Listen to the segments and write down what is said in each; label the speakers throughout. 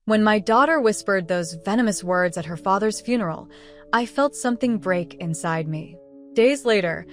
Speaker 1: When my daughter whispered those venomous words at her father's funeral, I felt something break inside me. Days later,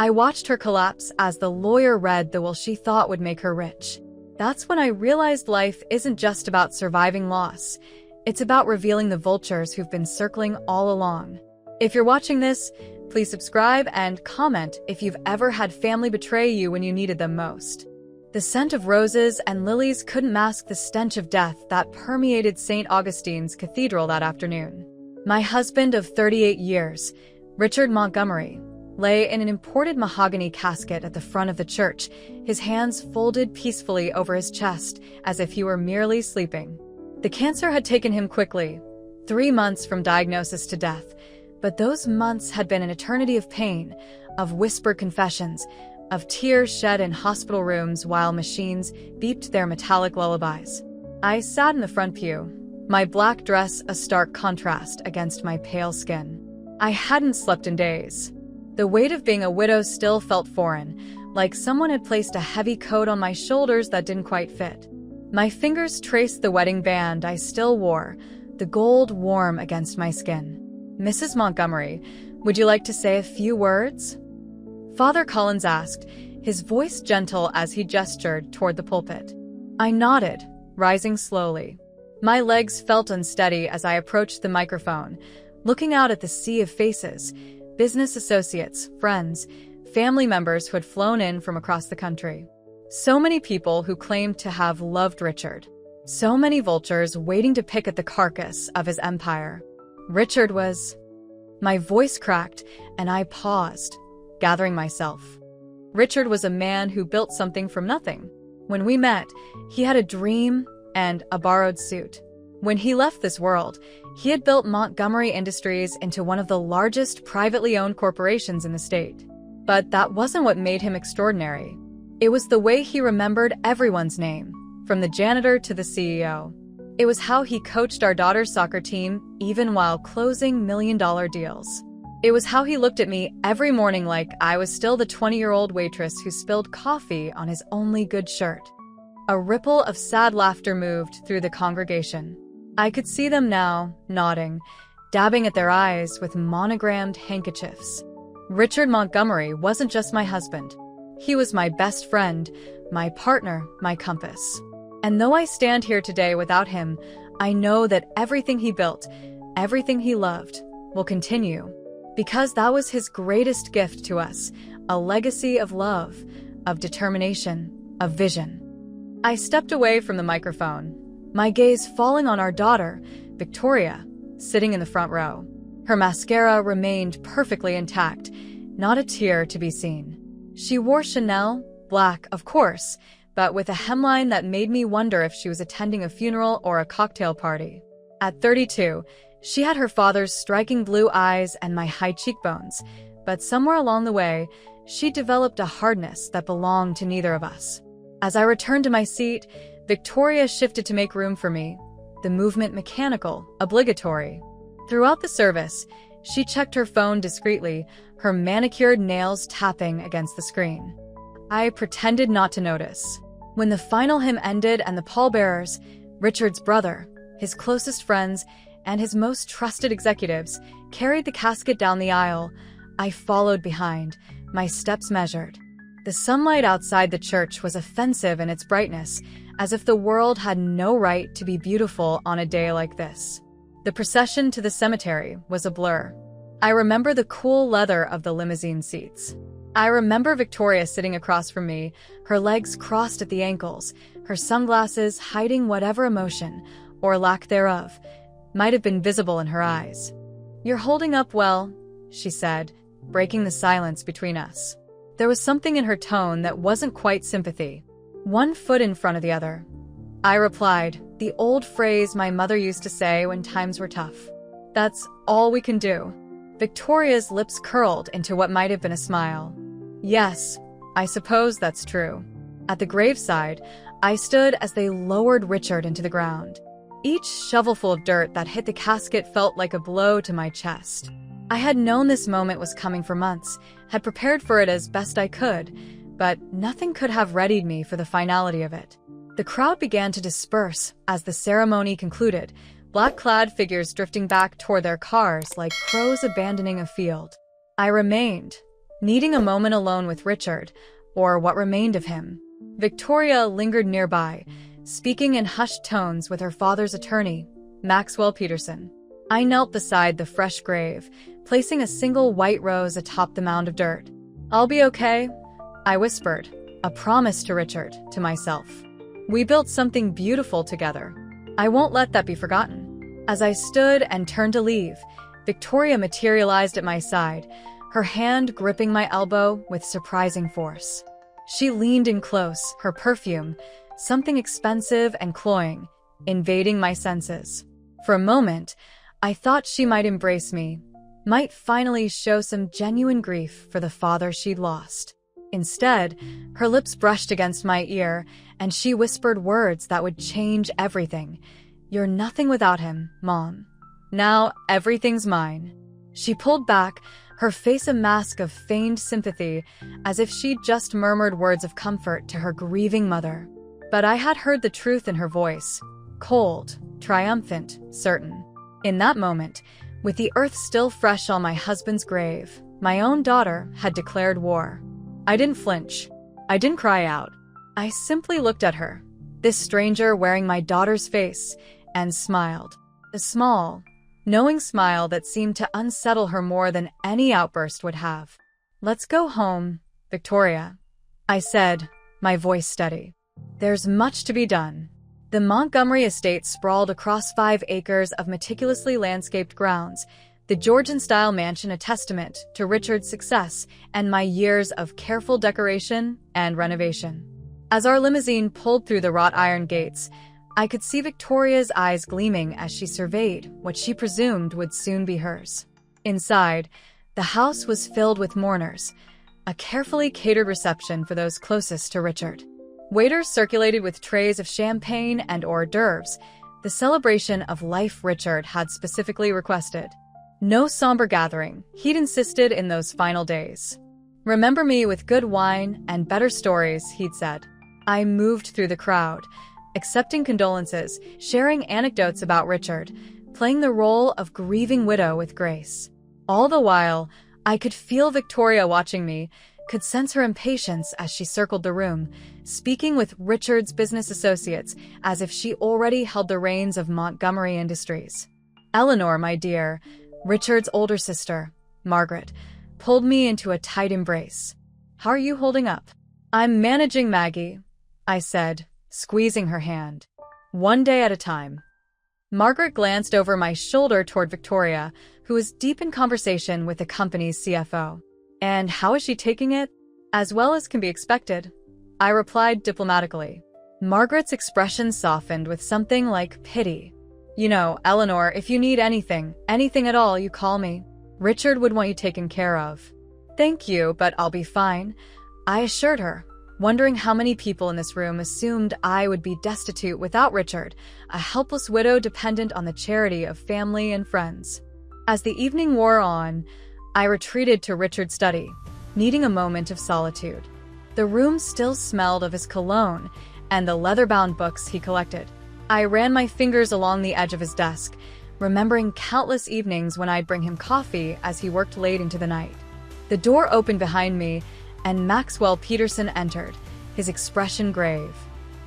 Speaker 1: I watched her collapse as the lawyer read the will she thought would make her rich. That's when I realized life isn't just about surviving loss. It's about revealing the vultures who've been circling all along. If you're watching this, please subscribe and comment if you've ever had family betray you when you needed them most. The scent of roses and lilies couldn't mask the stench of death that permeated St. Augustine's Cathedral that afternoon. My husband of 38 years, Richard Montgomery, lay in an imported mahogany casket at the front of the church, his hands folded peacefully over his chest as if he were merely sleeping. The cancer had taken him quickly, 3 months from diagnosis to death, but those months had been an eternity of pain, of whispered confessions, of tears shed in hospital rooms while machines beeped their metallic lullabies. I sat in the front pew, my black dress a stark contrast against my pale skin. I hadn't slept in days. The weight of being a widow still felt foreign, like someone had placed a heavy coat on my shoulders that didn't quite fit. My fingers traced the wedding band I still wore, the gold warm against my skin. "Mrs. Montgomery, would you like to say a few words?" Father Collins asked, his voice gentle as he gestured toward the pulpit. I nodded, rising slowly. My legs felt unsteady as I approached the microphone, looking out at the sea of faces, business associates, friends, family members who had flown in from across the country. So many people who claimed to have loved Richard. So many vultures waiting to pick at the carcass of his empire. Richard was... My voice cracked, and I paused, gathering myself. Richard was a man who built something from nothing. When we met, he had a dream and a borrowed suit. When he left this world, he had built Montgomery Industries into one of the largest privately owned corporations in the state. But that wasn't what made him extraordinary. It was the way he remembered everyone's name, from the janitor to the CEO. It was how he coached our daughter's soccer team even while closing million-dollar deals. It was how he looked at me every morning like I was still the 20-year-old waitress who spilled coffee on his only good shirt. A ripple of sad laughter moved through the congregation. I could see them now, nodding, dabbing at their eyes with monogrammed handkerchiefs. Richard Montgomery wasn't just my husband. He was my best friend, my partner, my compass. And though I stand here today without him, I know that everything he built, everything he loved, will continue. Because that was his greatest gift to us, a legacy of love, of determination, of vision. I stepped away from the microphone, my gaze falling on our daughter, Victoria, sitting in the front row. Her mascara remained perfectly intact, not a tear to be seen. She wore Chanel, black, of course, but with a hemline that made me wonder if she was attending a funeral or a cocktail party. At 32, she had her father's striking blue eyes and my high cheekbones, but somewhere along the way, she developed a hardness that belonged to neither of us. As I returned to my seat, Victoria shifted to make room for me, the movement mechanical, obligatory. Throughout the service, she checked her phone discreetly, her manicured nails tapping against the screen. I pretended not to notice. When the final hymn ended and the pallbearers, Richard's brother, his closest friends, and his most trusted executives, carried the casket down the aisle, I followed behind, my steps measured. The sunlight outside the church was offensive in its brightness, as if the world had no right to be beautiful on a day like this. The procession to the cemetery was a blur. I remember the cool leather of the limousine seats. I remember Victoria sitting across from me, her legs crossed at the ankles, her sunglasses hiding whatever emotion, or lack thereof, might have been visible in her eyes. "You're holding up well," she said, breaking the silence between us. There was something in her tone that wasn't quite sympathy. "One foot in front of the other." I replied, the old phrase my mother used to say when times were tough. "That's all we can do." Victoria's lips curled into what might have been a smile. "Yes, I suppose that's true." At the graveside, I stood as they lowered Richard into the ground. Each shovelful of dirt that hit the casket felt like a blow to my chest. I had known this moment was coming for months, had prepared for it as best I could, but nothing could have readied me for the finality of it. The crowd began to disperse as the ceremony concluded, black-clad figures drifting back toward their cars like crows abandoning a field. I remained, needing a moment alone with Richard, or what remained of him. Victoria lingered nearby, speaking in hushed tones with her father's attorney, Maxwell Peterson. I knelt beside the fresh grave, placing a single white rose atop the mound of dirt. "I'll be okay," I whispered, a promise to Richard, to myself. "We built something beautiful together. I won't let that be forgotten." As I stood and turned to leave, Victoria materialized at my side, her hand gripping my elbow with surprising force. She leaned in close, her perfume, something expensive and cloying, invading my senses. For a moment, I thought she might embrace me, might finally show some genuine grief for the father she'd lost. Instead, her lips brushed against my ear, and she whispered words that would change everything. "You're nothing without him, Mom. Now everything's mine." She pulled back, her face a mask of feigned sympathy, as if she'd just murmured words of comfort to her grieving mother. But I had heard the truth in her voice, cold, triumphant, certain. In that moment, with the earth still fresh on my husband's grave, my own daughter had declared war. I didn't flinch. I didn't cry out. I simply looked at her, this stranger wearing my daughter's face, and smiled. A small, knowing smile that seemed to unsettle her more than any outburst would have. "Let's go home, Victoria," I said, my voice steady. "There's much to be done." The Montgomery estate sprawled across 5 acres of meticulously landscaped grounds, the Georgian-style mansion a testament to Richard's success and my years of careful decoration and renovation. As our limousine pulled through the wrought iron gates, I could see Victoria's eyes gleaming as she surveyed what she presumed would soon be hers. Inside, the house was filled with mourners, a carefully catered reception for those closest to Richard. Waiters circulated with trays of champagne and hors d'oeuvres, the celebration of life Richard had specifically requested. No somber gathering, he'd insisted in those final days. "Remember me with good wine and better stories," he'd said. I moved through the crowd, accepting condolences, sharing anecdotes about Richard, playing the role of grieving widow with grace. All the while, I could feel Victoria watching me, could sense her impatience as she circled the room, speaking with Richard's business associates as if she already held the reins of Montgomery Industries. Eleanor, my dear, Richard's older sister, Margaret, pulled me into a tight embrace. "How are you holding up?" "I'm managing, Maggie," I said, squeezing her hand. "One day at a time." Margaret glanced over my shoulder toward Victoria, who was deep in conversation with the company's CFO. "And how is she taking it?" "As well as can be expected," I replied diplomatically. Margaret's expression softened with something like pity. "You know, Eleanor, if you need anything at all, you call me. Richard would want you taken care of." "Thank you, but I'll be fine," I assured her, wondering how many people in this room assumed I would be destitute without Richard, a helpless widow dependent on the charity of family and friends. As the evening wore on, I retreated to Richard's study, needing a moment of solitude. The room still smelled of his cologne and the leather-bound books he collected. I ran my fingers along the edge of his desk, remembering countless evenings when I'd bring him coffee as he worked late into the night. The door opened behind me, and Maxwell Peterson entered, his expression grave.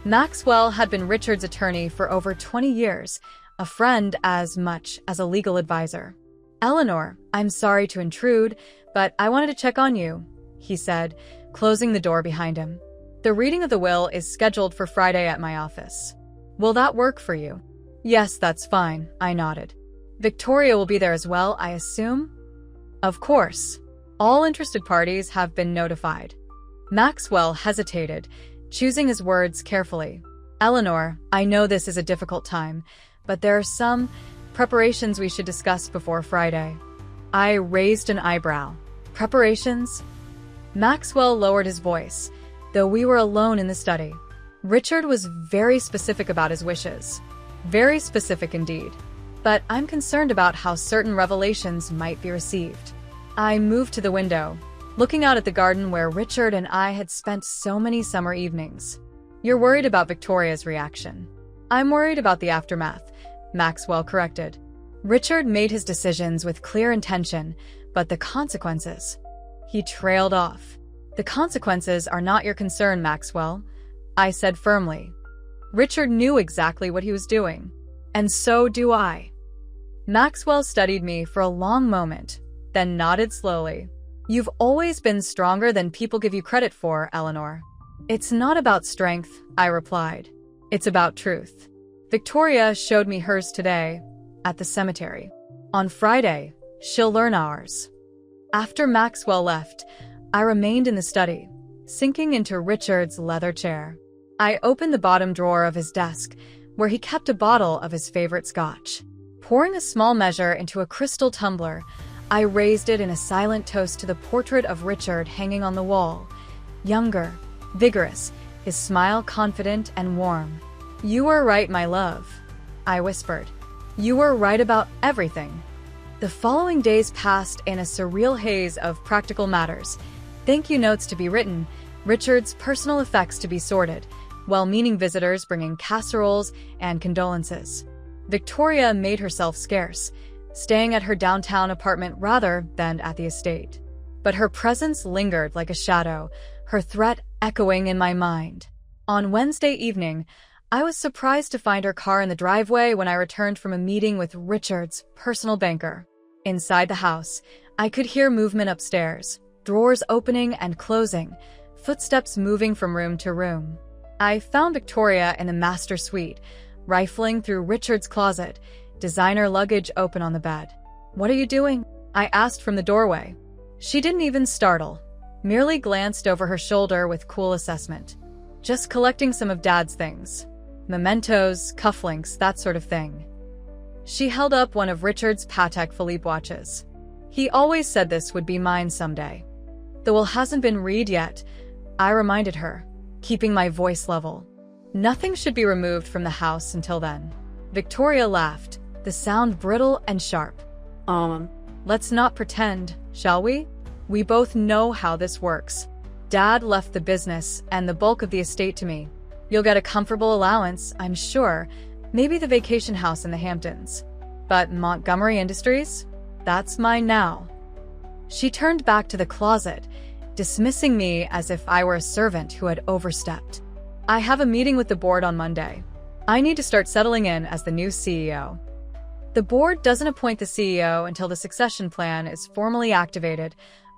Speaker 1: Maxwell had been Richard's attorney for over 20 years, a friend as much as a legal advisor. "Eleanor, I'm sorry to intrude, but I wanted to check on you," he said, closing the door behind him. "The reading of the will is scheduled for Friday at my office. Will that work for you?" "Yes, that's fine," I nodded. "Victoria will be there as well, I assume?" "Of course. All interested parties have been notified." Maxwell hesitated, choosing his words carefully. "Eleanor, I know this is a difficult time, but there are some preparations we should discuss before Friday." I raised an eyebrow. "Preparations?" Maxwell lowered his voice, though we were alone in the study. Richard was very specific about his wishes. Very specific indeed. But I'm concerned about how certain revelations might be received. I moved to the window, looking out at the garden where Richard and I had spent so many summer evenings. You're worried about Victoria's reaction. I'm worried about the aftermath, Maxwell corrected. Richard made his decisions with clear intention, but the consequences... He trailed off. The consequences are not your concern, Maxwell, I said firmly. Richard knew exactly what he was doing. And so do I. Maxwell studied me for a long moment, then nodded slowly. You've always been stronger than people give you credit for, Eleanor. It's not about strength, I replied. It's about truth. Victoria showed me hers today, at the cemetery. On Friday, she'll learn ours. After Maxwell left, I remained in the study, sinking into Richard's leather chair. I opened the bottom drawer of his desk, where he kept a bottle of his favorite scotch. Pouring a small measure into a crystal tumbler, I raised it in a silent toast to the portrait of Richard hanging on the wall. Younger, vigorous, his smile confident and warm. You were right, my love, I whispered. You were right about everything. The following days passed in a surreal haze of practical matters. Thank you notes to be written, Richard's personal effects to be sorted, well-meaning visitors bringing casseroles and condolences. Victoria made herself scarce, staying at her downtown apartment rather than at the estate. But her presence lingered like a shadow, her threat echoing in my mind. On Wednesday evening, I was surprised to find her car in the driveway when I returned from a meeting with Richard's personal banker. Inside the house, I could hear movement upstairs, drawers opening and closing, footsteps moving from room to room. I found Victoria in the master suite, rifling through Richard's closet, designer luggage open on the bed. What are you doing? I asked from the doorway. She didn't even startle, merely glanced over her shoulder with cool assessment. Just collecting some of Dad's things. Mementos, cufflinks, that sort of thing. She held up one of Richard's Patek Philippe watches. He always said this would be mine someday. The will hasn't been read yet, I reminded her, keeping my voice level. Nothing should be removed from the house until then. Victoria laughed, the sound brittle and sharp. Let's not pretend, shall we? We both know how this works. Dad left the business and the bulk of the estate to me. You'll get a comfortable allowance, I'm sure, maybe the vacation house in the Hamptons. But Montgomery Industries? That's mine now. She turned back to the closet, dismissing me as if I were a servant who had overstepped. I have a meeting with the board on Monday. I need to start settling in as the new CEO. The board doesn't appoint the CEO until the succession plan is formally activated,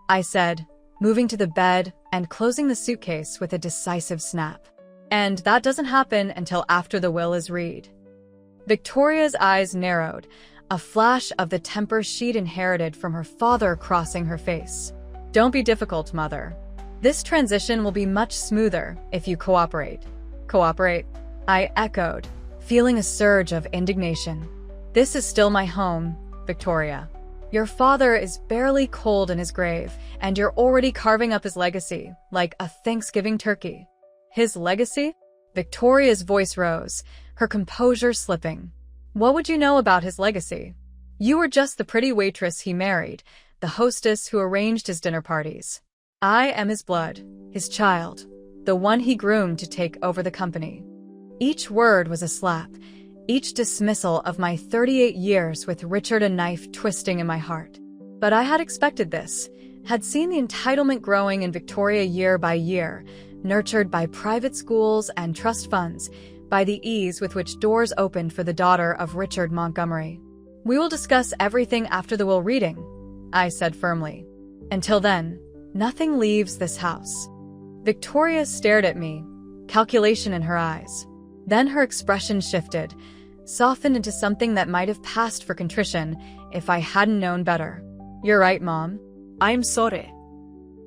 Speaker 1: I said, moving to the bed and closing the suitcase with a decisive snap. And that doesn't happen until after the will is read. Victoria's eyes narrowed, a flash of the temper she'd inherited from her father crossing her face. Don't be difficult, Mother. This transition will be much smoother if you cooperate. Cooperate? I echoed, feeling a surge of indignation. This is still my home, Victoria. Your father is barely cold in his grave, and you're already carving up his legacy, like a Thanksgiving turkey. His legacy? Victoria's voice rose, her composure slipping. What would you know about his legacy? You were just the pretty waitress he married, the hostess who arranged his dinner parties. I am his blood, his child, the one he groomed to take over the company. Each word was a slap, each dismissal of my 38 years with Richard a knife twisting in my heart. But I had expected this, had seen the entitlement growing in Victoria year by year, nurtured by private schools and trust funds, by the ease with which doors opened for the daughter of Richard Montgomery. We will discuss everything after the will reading, I said firmly. Until then, nothing leaves this house. Victoria stared at me, calculation in her eyes. Then her expression shifted, softened into something that might have passed for contrition if I hadn't known better. You're right, Mom. I'm sorry.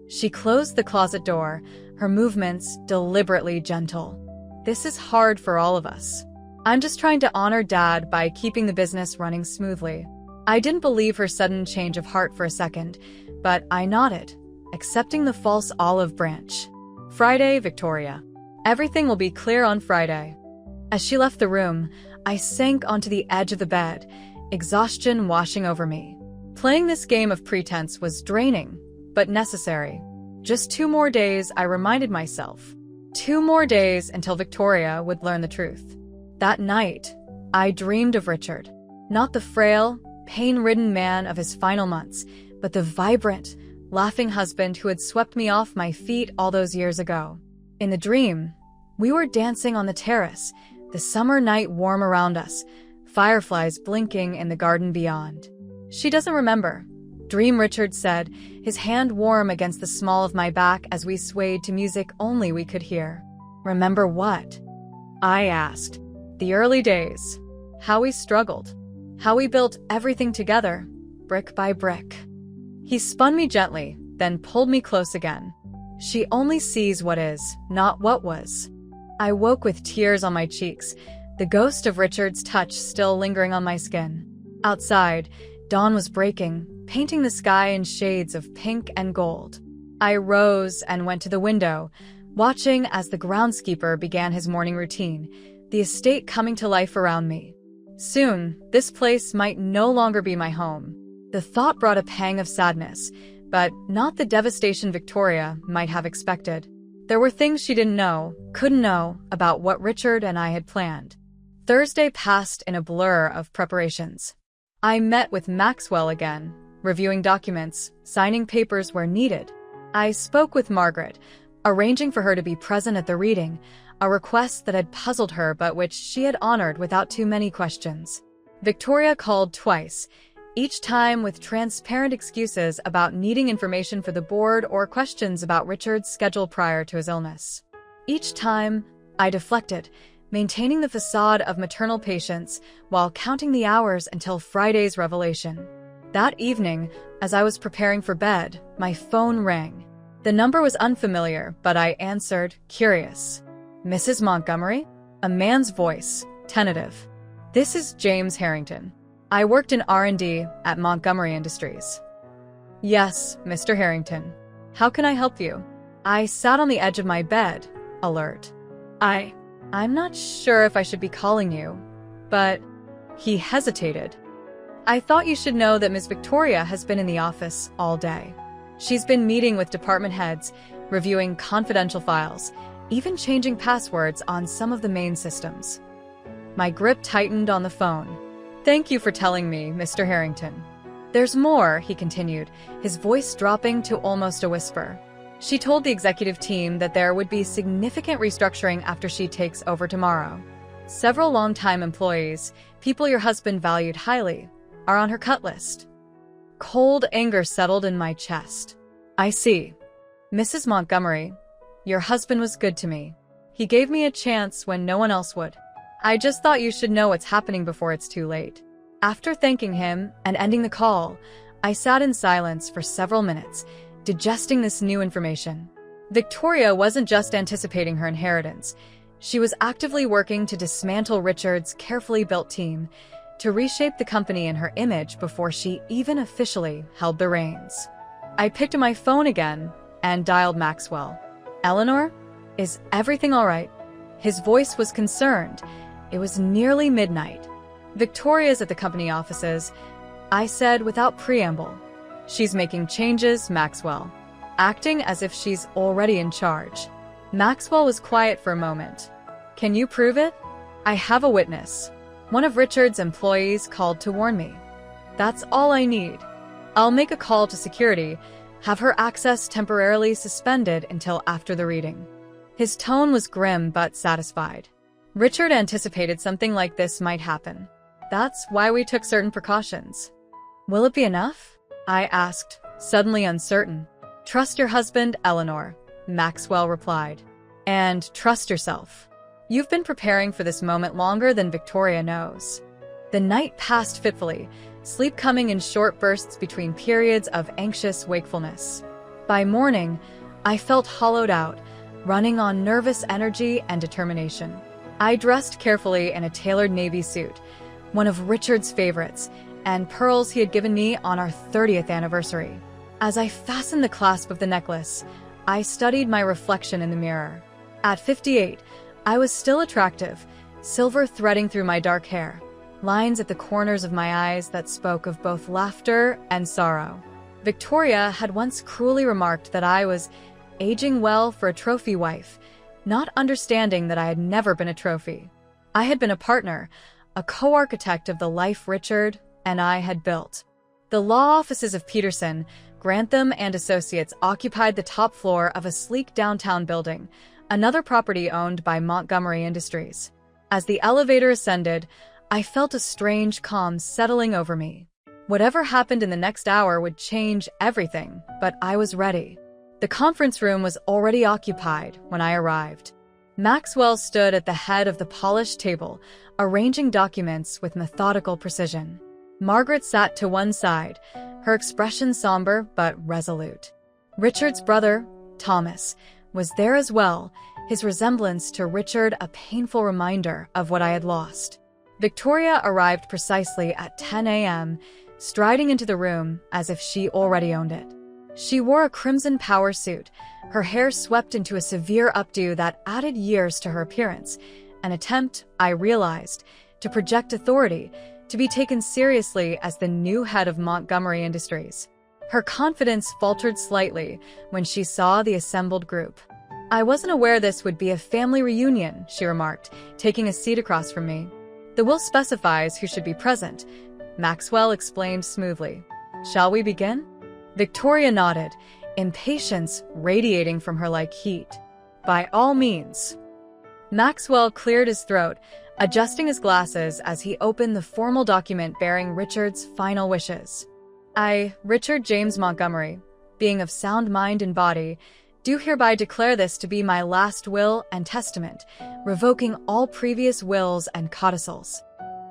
Speaker 1: She closed the closet door, her movements deliberately gentle. This is hard for all of us. I'm just trying to honor Dad by keeping the business running smoothly. I didn't believe her sudden change of heart for a second, but I nodded, accepting the false olive branch. Friday, Victoria. Everything will be clear on Friday. As she left the room, I sank onto the edge of the bed, exhaustion washing over me. Playing this game of pretense was draining, but necessary. Just 2 more days, I reminded myself. 2 more days until Victoria would learn the truth. That night, I dreamed of Richard. Not the frail, pain-ridden man of his final months, but the vibrant, laughing husband who had swept me off my feet all those years ago. In the dream, we were dancing on the terrace, the summer night warm around us, fireflies blinking in the garden beyond. She doesn't remember. Dream Richard said, his hand warm against the small of my back as we swayed to music only we could hear. Remember what? I asked. The early days. How we struggled. How we built everything together, brick by brick. He spun me gently, then pulled me close again. She only sees what is, not what was. I woke with tears on my cheeks, the ghost of Richard's touch still lingering on my skin. Outside, dawn was breaking, painting the sky in shades of pink and gold. I rose and went to the window, watching as the groundskeeper began his morning routine, the estate coming to life around me. Soon, this place might no longer be my home. The thought brought a pang of sadness, but not the devastation Victoria might have expected. There were things she didn't know, couldn't know, about what Richard and I had planned. Thursday passed in a blur of preparations. I met with Maxwell again, reviewing documents, signing papers where needed. I spoke with Margaret, arranging for her to be present at the reading, a request that had puzzled her but which she had honored without too many questions. Victoria called twice, each time with transparent excuses about needing information for the board or questions about Richard's schedule prior to his illness. Each time, I deflected, maintaining the facade of maternal patience while counting the hours until Friday's revelation. That evening, as I was preparing for bed, my phone rang. The number was unfamiliar, but I answered, curious. Mrs. Montgomery? A man's voice, tentative. This is James Harrington. I worked in R&D at Montgomery Industries. Yes, Mr. Harrington. How can I help you? I sat on the edge of my bed, alert. I'm not sure if I should be calling you, but he hesitated. I thought you should know that Ms. Victoria has been in the office all day. She's been meeting with department heads, reviewing confidential files, even changing passwords on some of the main systems. My grip tightened on the phone. Thank you for telling me, Mr. Harrington. There's more, he continued, his voice dropping to almost a whisper. She told the executive team that there would be significant restructuring after she takes over tomorrow. Several longtime employees, people your husband valued highly, are on her cut list. Cold anger settled in my chest. I see. Mrs. Montgomery, your husband was good to me. He gave me a chance when no one else would. I just thought you should know what's happening before it's too late. After thanking him and ending the call, I sat in silence for several minutes, digesting this new information. Victoria wasn't just anticipating her inheritance. She was actively working to dismantle Richard's carefully built team, to reshape the company in her image before she even officially held the reins. I picked up my phone again and dialed Maxwell. Eleanor? Is everything all right? His voice was concerned. It was nearly midnight. Victoria's at the company offices, I said without preamble. She's making changes, Maxwell, acting as if she's already in charge. Maxwell was quiet for a moment. Can you prove it? I have a witness. One of Richard's employees called to warn me. That's all I need. I'll make a call to security, have her access temporarily suspended until after the reading. His tone was grim but satisfied. Richard anticipated something like this might happen. That's why we took certain precautions. Will it be enough? I asked, suddenly uncertain. Trust your husband, Eleanor, Maxwell replied. And trust yourself. You've been preparing for this moment longer than Victoria knows. The night passed fitfully, sleep coming in short bursts between periods of anxious wakefulness. By morning, I felt hollowed out, running on nervous energy and determination. I dressed carefully in a tailored navy suit, one of Richard's favorites, and pearls he had given me on our 30th anniversary. As I fastened the clasp of the necklace, I studied my reflection in the mirror. At 58, I was still attractive, silver threading through my dark hair, lines at the corners of my eyes that spoke of both laughter and sorrow. Victoria had once cruelly remarked that I was aging well for a trophy wife, not understanding that I had never been a trophy. I had been a partner, a co-architect of the life Richard and I had built. The law offices of Peterson, Grantham and Associates occupied the top floor of a sleek downtown building, another property owned by Montgomery Industries. As the elevator ascended, I felt a strange calm settling over me. Whatever happened in the next hour would change everything, but I was ready. The conference room was already occupied when I arrived. Maxwell stood at the head of the polished table, arranging documents with methodical precision. Margaret sat to one side, her expression somber but resolute. Richard's brother, Thomas, was there as well, his resemblance to Richard a painful reminder of what I had lost. Victoria arrived precisely at 10 a.m., striding into the room as if she already owned it. She wore a crimson power suit, her hair swept into a severe updo that added years to her appearance, an attempt, I realized, to project authority, to be taken seriously as the new head of Montgomery Industries. Her confidence faltered slightly when she saw the assembled group. "I wasn't aware this would be a family reunion," she remarked, taking a seat across from me. "The will specifies who should be present," Maxwell explained smoothly. "Shall we begin?" Victoria nodded, impatience radiating from her like heat. "By all means." Maxwell cleared his throat, adjusting his glasses as he opened the formal document bearing Richard's final wishes. "I, Richard James Montgomery, being of sound mind and body, do hereby declare this to be my last will and testament, revoking all previous wills and codicils."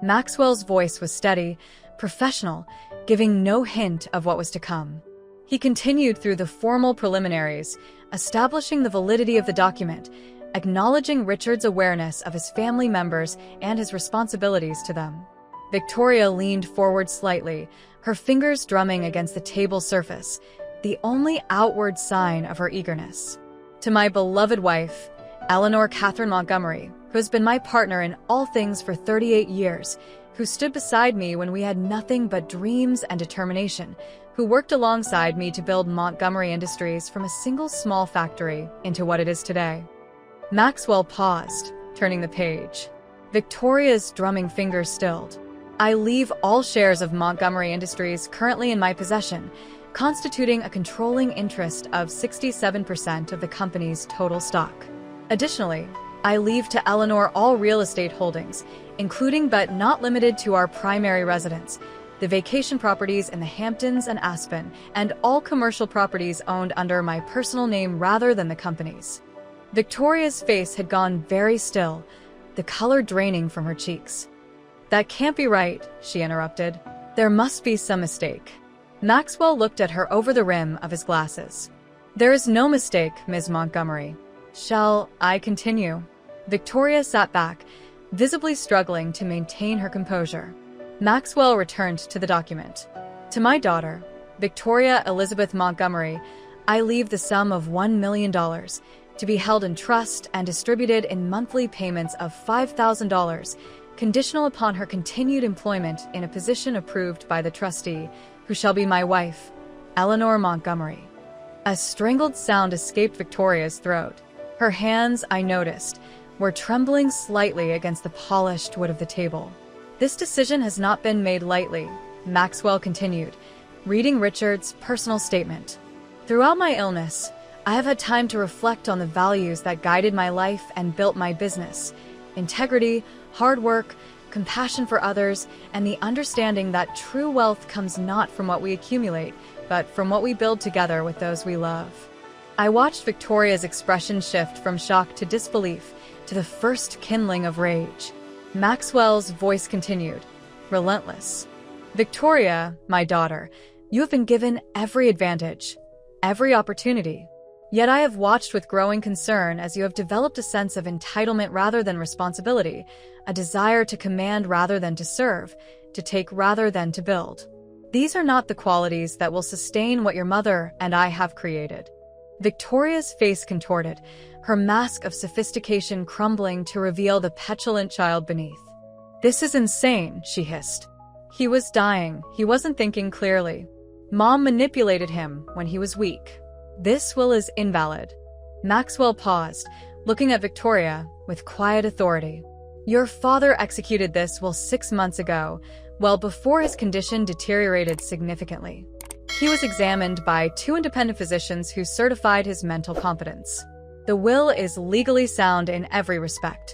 Speaker 1: Maxwell's voice was steady, professional, giving no hint of what was to come. He continued through the formal preliminaries, establishing the validity of the document, acknowledging Richard's awareness of his family members and his responsibilities to them. Victoria leaned forward slightly, her fingers drumming against the table surface, the only outward sign of her eagerness. "To my beloved wife, Eleanor Catherine Montgomery, who has been my partner in all things for 38 years, who stood beside me when we had nothing but dreams and determination, who worked alongside me to build Montgomery Industries from a single small factory into what it is today." Maxwell paused, turning the page. Victoria's drumming fingers stilled. "I leave all shares of Montgomery Industries currently in my possession, constituting a controlling interest of 67% of the company's total stock. Additionally, I leave to Eleanor all real estate holdings, including but not limited to our primary residence, the vacation properties in the Hamptons and Aspen, and all commercial properties owned under my personal name rather than the company's." Victoria's face had gone very still, the color draining from her cheeks. "That can't be right," she interrupted. "There must be some mistake." Maxwell looked at her over the rim of his glasses. "There is no mistake, Ms. Montgomery. Shall I continue?" Victoria sat back, visibly struggling to maintain her composure. Maxwell returned to the document. "To my daughter, Victoria Elizabeth Montgomery, I leave the sum of $1 million, to be held in trust and distributed in monthly payments of $5,000, conditional upon her continued employment in a position approved by the trustee, who shall be my wife, Eleanor Montgomery." A strangled sound escaped Victoria's throat. Her hands, I noticed, were trembling slightly against the polished wood of the table. "This decision has not been made lightly," Maxwell continued, reading Richard's personal statement. "Throughout my illness, I have had time to reflect on the values that guided my life and built my business: integrity, hard work, compassion for others, and the understanding that true wealth comes not from what we accumulate, but from what we build together with those we love." I watched Victoria's expression shift from shock to disbelief to the first kindling of rage. Maxwell's voice continued, relentless. "Victoria, my daughter, you have been given every advantage, every opportunity. Yet I have watched with growing concern as you have developed a sense of entitlement rather than responsibility, a desire to command rather than to serve, to take rather than to build. These are not the qualities that will sustain what your mother and I have created." Victoria's face contorted, her mask of sophistication crumbling to reveal the petulant child beneath. "This is insane," she hissed. "He was dying. He wasn't thinking clearly. Mom manipulated him when he was weak. This will is invalid." Maxwell paused, looking at Victoria with quiet authority. Your father executed this will 6 months ago, well before his condition deteriorated significantly. He was examined by 2 independent physicians who certified his mental competence. The will is legally sound in every respect.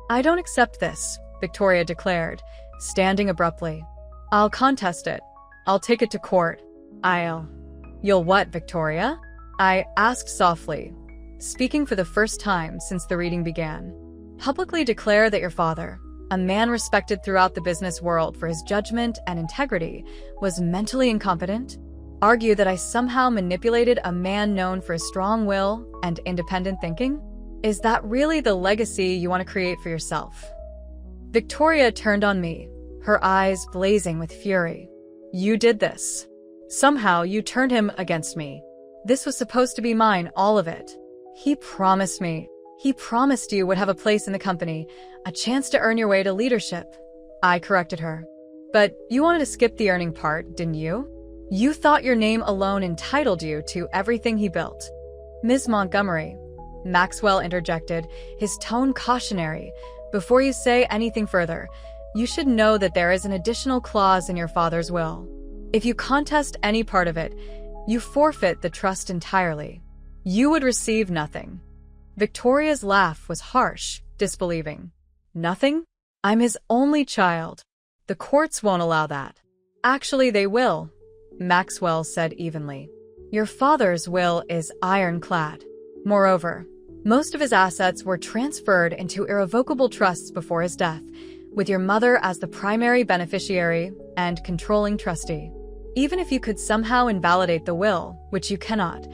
Speaker 1: I don't accept this, Victoria declared, standing abruptly. I'll contest it. I'll take it to court. You'll what, Victoria? I asked softly, speaking for the first time since the reading began. Publicly declare that your father, a man respected throughout the business world for his judgment and integrity, was mentally incompetent? Argue that I somehow manipulated a man known for his strong will and independent thinking? Is that really the legacy you want to create for yourself? Victoria turned on me, her eyes blazing with fury. You did this. Somehow you turned him against me. This was supposed to be mine, all of it. He promised me. He promised you would have a place in the company, a chance to earn your way to leadership. I corrected her. But you wanted to skip the earning part, didn't you? You thought your name alone entitled you to everything he built. Ms. Montgomery, Maxwell interjected, his tone cautionary. Before you say anything further, you should know that there is an additional clause in your father's will. If you contest any part of it, you forfeit the trust entirely. You would receive nothing. Victoria's laugh was harsh, disbelieving. Nothing? I'm his only child. The courts won't allow that. Actually, they will, Maxwell said evenly. Your father's will is ironclad. Moreover, most of his assets were transferred into irrevocable trusts before his death, with your mother as the primary beneficiary and controlling trustee. Even if you could somehow invalidate the will, which you cannot,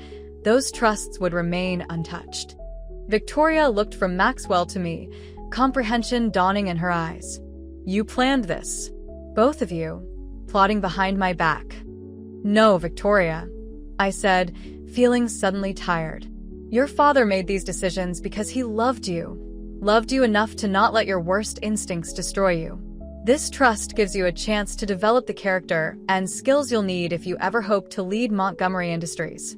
Speaker 1: those trusts would remain untouched. Victoria looked from Maxwell to me, comprehension dawning in her eyes. You planned this. Both of you, plotting behind my back. No, Victoria, I said, feeling suddenly tired. Your father made these decisions because he loved you enough to not let your worst instincts destroy you. This trust gives you a chance to develop the character and skills you'll need if you ever hope to lead Montgomery Industries.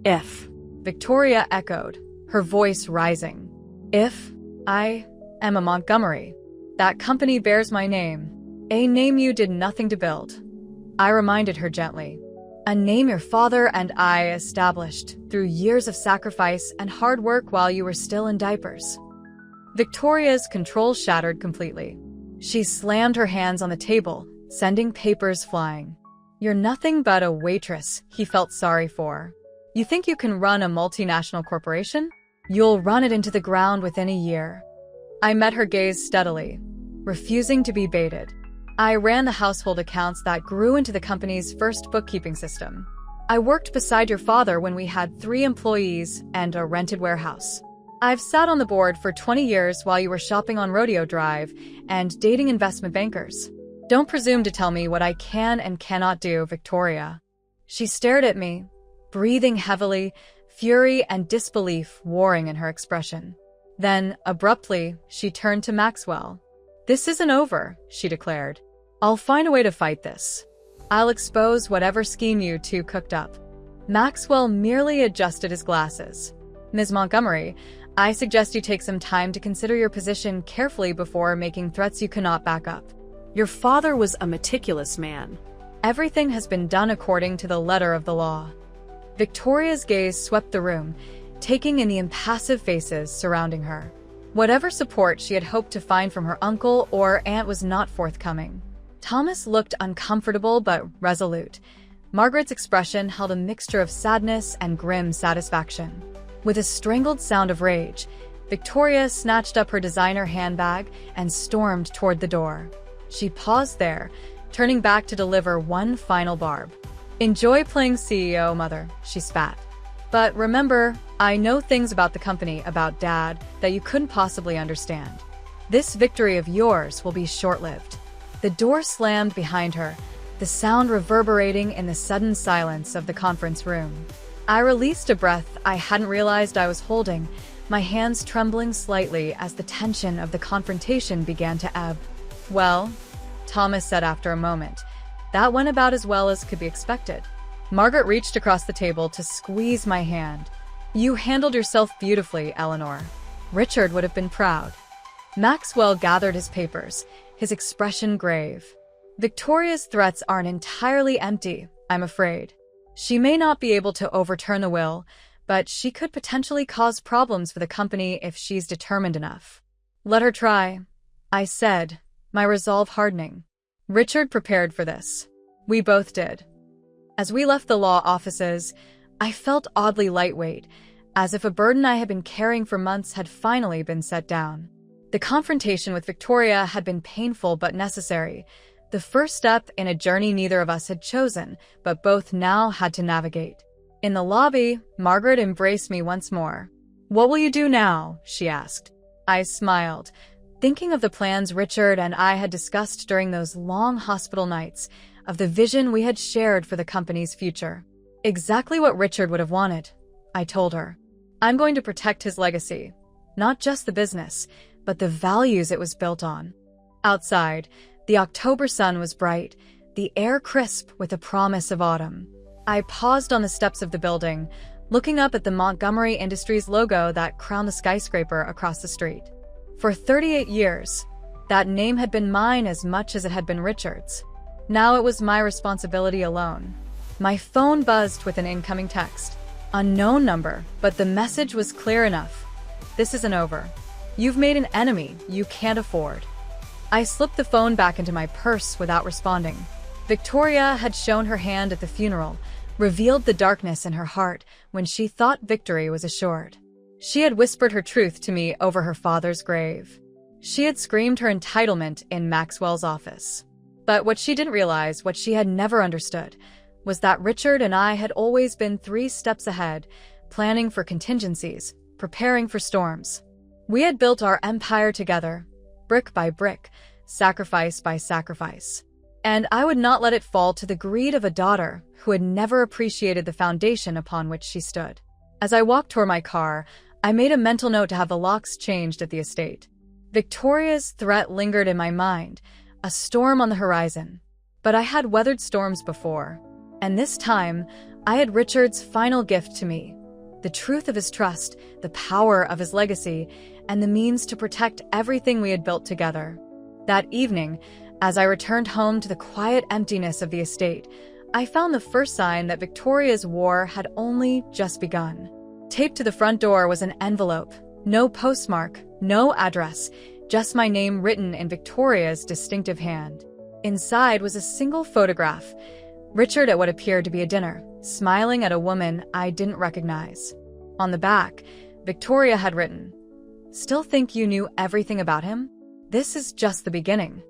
Speaker 1: If, Victoria echoed, her voice rising. If I am a Montgomery, that company bears my name, a name you did nothing to build. I reminded her gently. A name your father and I established through years of sacrifice and hard work while you were still in diapers. Victoria's control shattered completely. She slammed her hands on the table, sending papers flying. You're nothing but a waitress he felt sorry for. You think you can run a multinational corporation? You'll run it into the ground within a year. I met her gaze steadily, refusing to be baited. I ran the household accounts that grew into the company's first bookkeeping system. I worked beside your father when we had 3 employees and a rented warehouse. I've sat on the board for 20 years while you were shopping on Rodeo Drive and dating investment bankers. Don't presume to tell me what I can and cannot do, Victoria. She stared at me, breathing heavily, fury and disbelief warring in her expression. Then, abruptly, she turned to Maxwell. This isn't over, she declared. I'll find a way to fight this. I'll expose whatever scheme you 2 cooked up. Maxwell merely adjusted his glasses. Ms. Montgomery, I suggest you take some time to consider your position carefully before making threats you cannot back up.
Speaker 2: Your father was a meticulous man.
Speaker 1: Everything has been done according to the letter of the law. Victoria's gaze swept the room, taking in the impassive faces surrounding her. Whatever support she had hoped to find from her uncle or aunt was not forthcoming. Thomas looked uncomfortable but resolute. Margaret's expression held a mixture of sadness and grim satisfaction. With a strangled sound of rage, Victoria snatched up her designer handbag and stormed toward the door. She paused there, turning back to deliver one final barb. Enjoy playing CEO, Mother, she spat. But remember, I know things about the company, about Dad, that you couldn't possibly understand. This victory of yours will be short-lived. The door slammed behind her, the sound reverberating in the sudden silence of the conference room. I released a breath I hadn't realized I was holding, my hands trembling slightly as the tension of the confrontation began to ebb. Well, Thomas said after a moment, that went about as well as could be expected. Margaret reached across the table to squeeze my hand. You handled yourself beautifully, Eleanor. Richard would have been proud. Maxwell gathered his papers, his expression grave. Victoria's threats aren't entirely empty, I'm afraid. She may not be able to overturn the will, but she could potentially cause problems for the company if she's determined enough. Let her try, I said, my resolve hardening. Richard prepared for this. We both did. As we left the law offices, I felt oddly lightweight, as if a burden I had been carrying for months had finally been set down. The confrontation with Victoria had been painful but necessary, the first step in a journey neither of us had chosen, but both now had to navigate. In the lobby, Margaret embraced me once more. "What will you do now?" she asked. I smiled, thinking of the plans Richard and I had discussed during those long hospital nights, of the vision we had shared for the company's future. Exactly what Richard would have wanted, I told her. I'm going to protect his legacy, not just the business, but the values it was built on. Outside, the October sun was bright, the air crisp with the promise of autumn. I paused on the steps of the building, looking up at the Montgomery Industries logo that crowned the skyscraper across the street. For 38 years, that name had been mine as much as it had been Richard's. Now it was my responsibility alone. My phone buzzed with an incoming text. Unknown number, but the message was clear enough. This isn't over. You've made an enemy you can't afford. I slipped the phone back into my purse without responding. Victoria had shown her hand at the funeral, revealed the darkness in her heart when she thought victory was assured. She had whispered her truth to me over her father's grave. She had screamed her entitlement in Maxwell's office. But what she didn't realize, what she had never understood, was that Richard and I had always been 3 steps ahead, planning for contingencies, preparing for storms. We had built our empire together, brick by brick, sacrifice by sacrifice. And I would not let it fall to the greed of a daughter who had never appreciated the foundation upon which she stood. As I walked toward my car, I made a mental note to have the locks changed at the estate. Victoria's threat lingered in my mind, a storm on the horizon. But I had weathered storms before. And this time, I had Richard's final gift to me. The truth of his trust, the power of his legacy, and the means to protect everything we had built together. That evening, as I returned home to the quiet emptiness of the estate, I found the first sign that Victoria's war had only just begun. Taped to the front door was an envelope. No postmark, no address, just my name written in Victoria's distinctive hand. Inside was a single photograph. Richard at what appeared to be a dinner, smiling at a woman I didn't recognize. On the back, Victoria had written, "Still think you knew everything about him? This is just the beginning."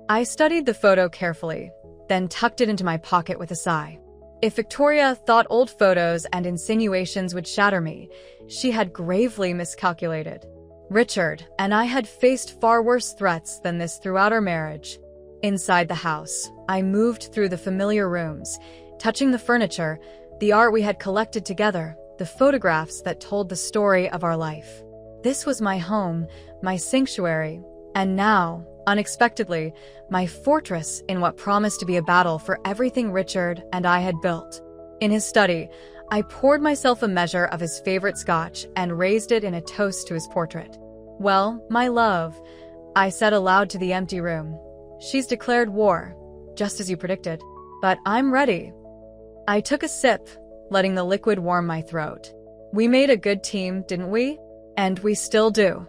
Speaker 1: I studied the photo carefully, then tucked it into my pocket with a sigh. If Victoria thought old photos and insinuations would shatter me, she had gravely miscalculated. Richard and I had faced far worse threats than this throughout our marriage. Inside the house, I moved through the familiar rooms, touching the furniture, the art we had collected together, the photographs that told the story of our life. This was my home, my sanctuary, and now, unexpectedly, my fortress in what promised to be a battle for everything Richard and I had built. In his study, I poured myself a measure of his favorite scotch and raised it in a toast to his portrait. "Well, my love," I said aloud to the empty room, "she's declared war, just as you predicted. But I'm ready." I took a sip, letting the liquid warm my throat. We made a good team, didn't we? And we still do.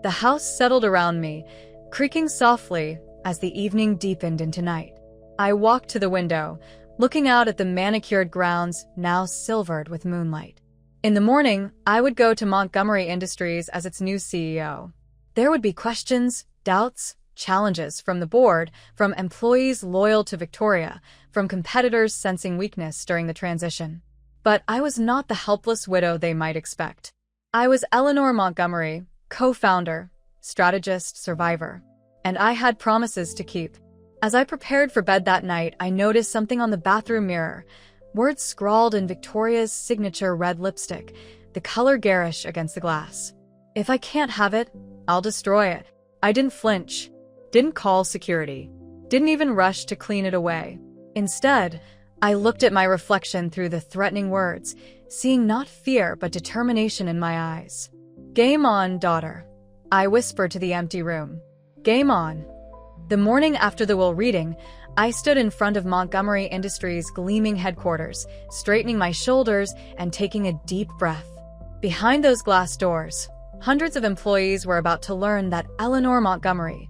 Speaker 1: The house settled around me, creaking softly as the evening deepened into night. I walked to the window, looking out at the manicured grounds now silvered with moonlight. In the morning, I would go to Montgomery Industries as its new CEO. There would be questions, doubts, challenges from the board, from employees loyal to Victoria, from competitors sensing weakness during the transition. But I was not the helpless widow they might expect. I was Eleanor Montgomery, co-founder, strategist, survivor, and I had promises to keep. As I prepared for bed that night, I noticed something on the bathroom mirror, words scrawled in Victoria's signature red lipstick, the color garish against the glass. "If I can't have it, I'll destroy it." I didn't flinch, didn't call security, didn't even rush to clean it away. Instead, I looked at my reflection through the threatening words, seeing not fear but determination in my eyes. "Game on, daughter," I whispered to the empty room. "Game on." The morning after the will reading, I stood in front of Montgomery Industries' gleaming headquarters, straightening my shoulders and taking a deep breath. Behind those glass doors, hundreds of employees were about to learn that Eleanor Montgomery,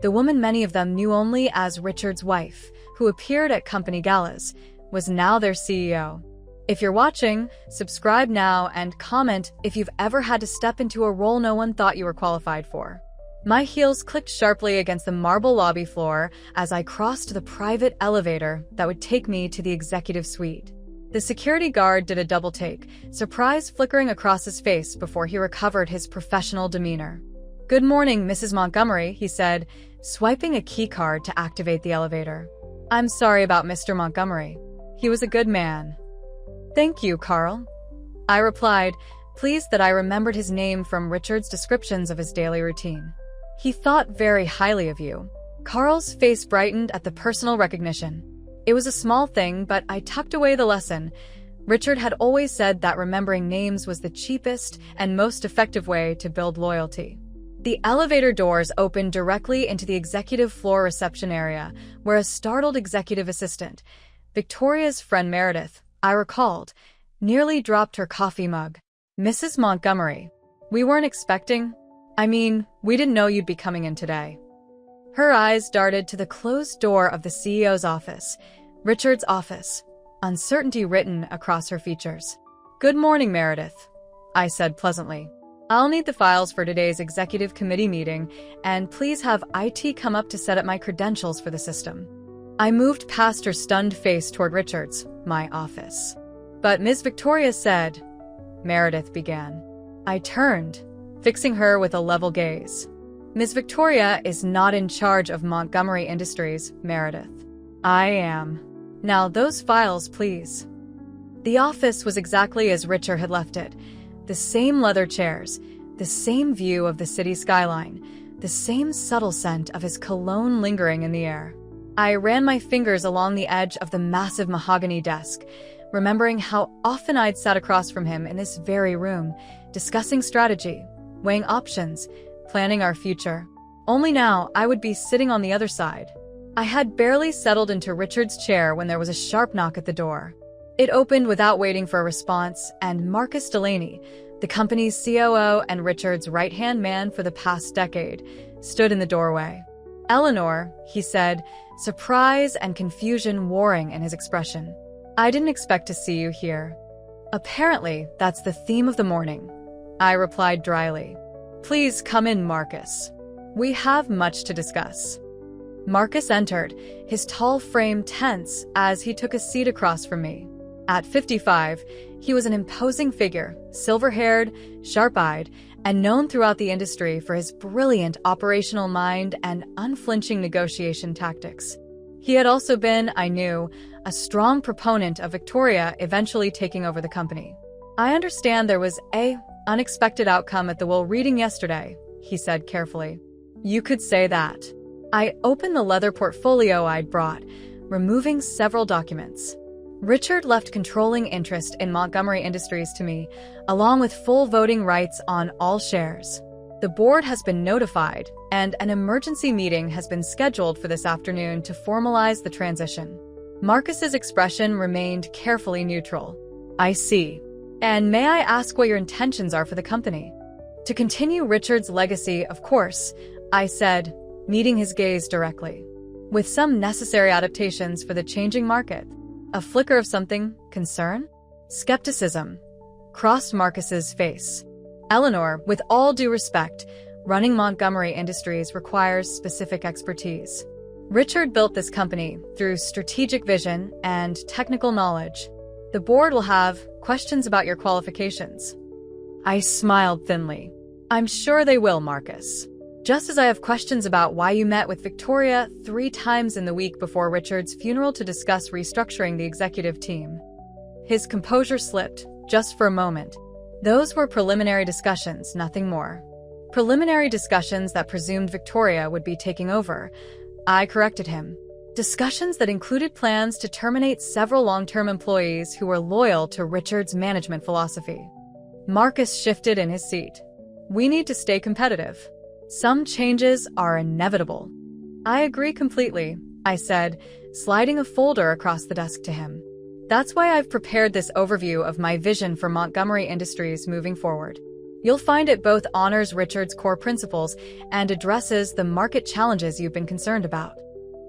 Speaker 1: the woman many of them knew only as Richard's wife, who appeared at company galas, was now their CEO. If you're watching, subscribe now and comment if you've ever had to step into a role no one thought you were qualified for. My heels clicked sharply against the marble lobby floor as I crossed the private elevator that would take me to the executive suite. The security guard did a double take, surprise flickering across his face before he recovered his professional demeanor. "Good morning, Mrs. Montgomery," he said, swiping a key card to activate the elevator. "I'm sorry about Mr. Montgomery. He was a good man." "Thank you, Carl," I replied, pleased that I remembered his name from Richard's descriptions of his daily routine. "He thought very highly of you." Carl's face brightened at the personal recognition. It was a small thing, but I tucked away the lesson. Richard had always said that remembering names was the cheapest and most effective way to build loyalty. The elevator doors opened directly into the executive floor reception area, where a startled executive assistant, Victoria's friend Meredith, I recalled, nearly dropped her coffee mug. "Mrs. Montgomery, we weren't expecting... we didn't know you'd be coming in today." Her eyes darted to the closed door of the CEO's office, Richard's office, uncertainty written across her features. "Good morning, Meredith," I said pleasantly. "I'll need the files for today's executive committee meeting, and please have IT come up to set up my credentials for the system." I moved past her stunned face toward Richard's, my office. "But Ms. Victoria said," Meredith began. I turned, fixing her with a level gaze. "Ms. Victoria is not in charge of Montgomery Industries, Meredith. I am. Now those files, please." The office was exactly as Richard had left it. The same leather chairs, the same view of the city skyline, the same subtle scent of his cologne lingering in the air. I ran my fingers along the edge of the massive mahogany desk, remembering how often I'd sat across from him in this very room, discussing strategy, weighing options, planning our future. Only now I would be sitting on the other side. I had barely settled into Richard's chair when there was a sharp knock at the door. It opened without waiting for a response, and Marcus Delaney, the company's COO and Richard's right-hand man for the past decade, stood in the doorway. "Eleanor," he said, surprise and confusion warring in his expression. "I didn't expect to see you here." "Apparently, that's the theme of the morning," I replied dryly. "Please come in, Marcus. We have much to discuss." Marcus entered, his tall frame tense as he took a seat across from me. At 55, he was an imposing figure, silver-haired, sharp-eyed, and known throughout the industry for his brilliant operational mind and unflinching negotiation tactics. He had also been, I knew, a strong proponent of Victoria eventually taking over the company. "I understand there was an unexpected outcome at the will reading yesterday," he said carefully. "You could say that." I opened the leather portfolio I'd brought, removing several documents. Richard left controlling interest in Montgomery Industries to me, along with full voting rights on all shares. The board has been notified, and an emergency meeting has been scheduled for this afternoon to formalize the transition. Marcus's expression remained carefully neutral. "I see. And may I ask what your intentions are for the company?" "To continue Richard's legacy, of course," I said, meeting his gaze directly. "With some necessary adaptations for the changing market." A flicker of something, concern? Skepticism, crossed Marcus's face. "Eleanor, with all due respect, running Montgomery Industries requires specific expertise. Richard built this company through strategic vision and technical knowledge. The board will have questions about your qualifications." I smiled thinly. "I'm sure they will, Marcus. Just as I have questions about why you met with Victoria 3 times in the week before Richard's funeral to discuss restructuring the executive team." His composure slipped, just for a moment. "Those were preliminary discussions, nothing more." "Preliminary discussions that presumed Victoria would be taking over," I corrected him. Discussions that included plans to terminate several long-term employees who were loyal to Richard's management philosophy. Marcus shifted in his seat. We need to stay competitive. Some changes are inevitable. I agree completely, I said, sliding a folder across the desk to him. That's why I've prepared this overview of my vision for Montgomery Industries moving forward. You'll find it both honors Richard's core principles and addresses the market challenges you've been concerned about.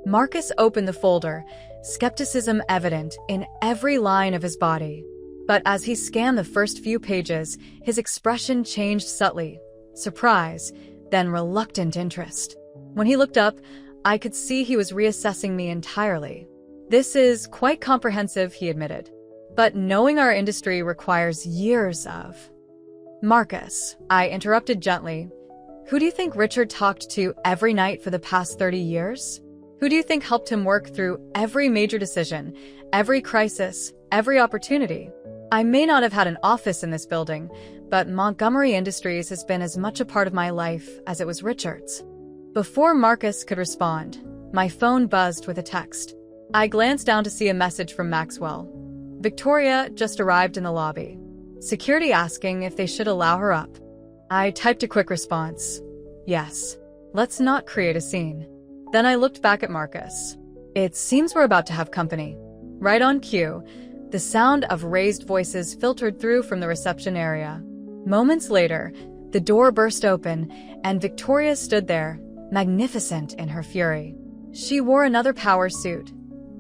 Speaker 1: Marcus opened the folder, skepticism evident in every line of his body. But as he scanned the first few pages, his expression changed subtly. Surprise, then reluctant interest. When he looked up, I could see he was reassessing me entirely. This is quite comprehensive, he admitted. But knowing our industry requires years of... Marcus, I interrupted gently. Who do you think Richard talked to every night for the past 30 years? Who do you think helped him work through every major decision, every crisis, every opportunity? I may not have had an office in this building, but Montgomery Industries has been as much a part of my life as it was Richard's. Before Marcus could respond, my phone buzzed with a text. I glanced down to see a message from Maxwell. Victoria just arrived in the lobby. Security asking if they should allow her up. I typed a quick response. Yes. Let's not create a scene. Then I looked back at Marcus. It seems we're about to have company. Right on cue, the sound of raised voices filtered through from the reception area. Moments later, the door burst open, and Victoria stood there, magnificent in her fury. She wore another power suit,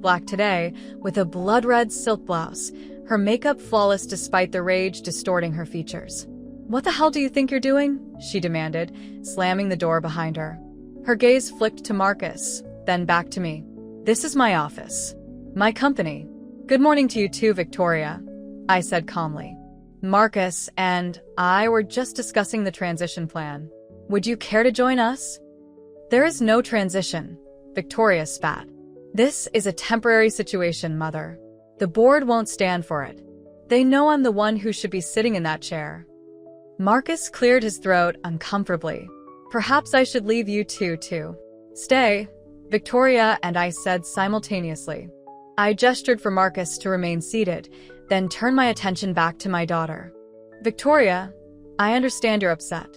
Speaker 1: black today, with a blood-red silk blouse, her makeup flawless despite the rage distorting her features. "What the hell do you think you're doing?" she demanded, slamming the door behind her. Her gaze flicked to Marcus, then back to me. "This is my office. My company. Good morning to you too, Victoria," I said calmly. Marcus and I were just discussing the transition plan. Would you care to join us? There is no transition, Victoria spat. This is a temporary situation, Mother. The board won't stand for it. They know I'm the one who should be sitting in that chair. Marcus cleared his throat uncomfortably. Perhaps I should leave you two too. Stay, Victoria and I said simultaneously. I gestured for Marcus to remain seated, then turned my attention back to my daughter. Victoria, I understand you're upset.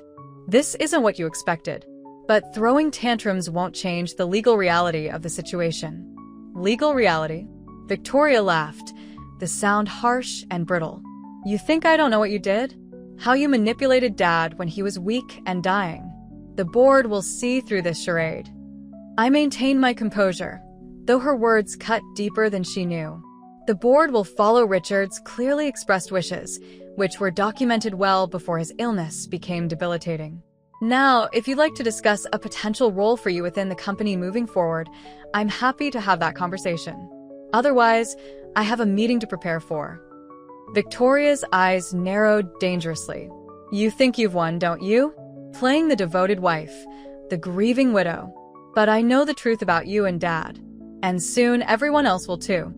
Speaker 1: This isn't what you expected. But throwing tantrums won't change the legal reality of the situation. Legal reality? Victoria laughed, the sound harsh and brittle. You think I don't know what you did? How you manipulated Dad when he was weak and dying. The board will see through this charade. I maintained my composure, though her words cut deeper than she knew. The board will follow Richard's clearly expressed wishes, which were documented well before his illness became debilitating. Now, if you'd like to discuss a potential role for you within the company moving forward, I'm happy to have that conversation. Otherwise, I have a meeting to prepare for. Victoria's eyes narrowed dangerously. You think you've won, don't you? Playing the devoted wife, the grieving widow. But I know the truth about you and Dad. And soon everyone else will too.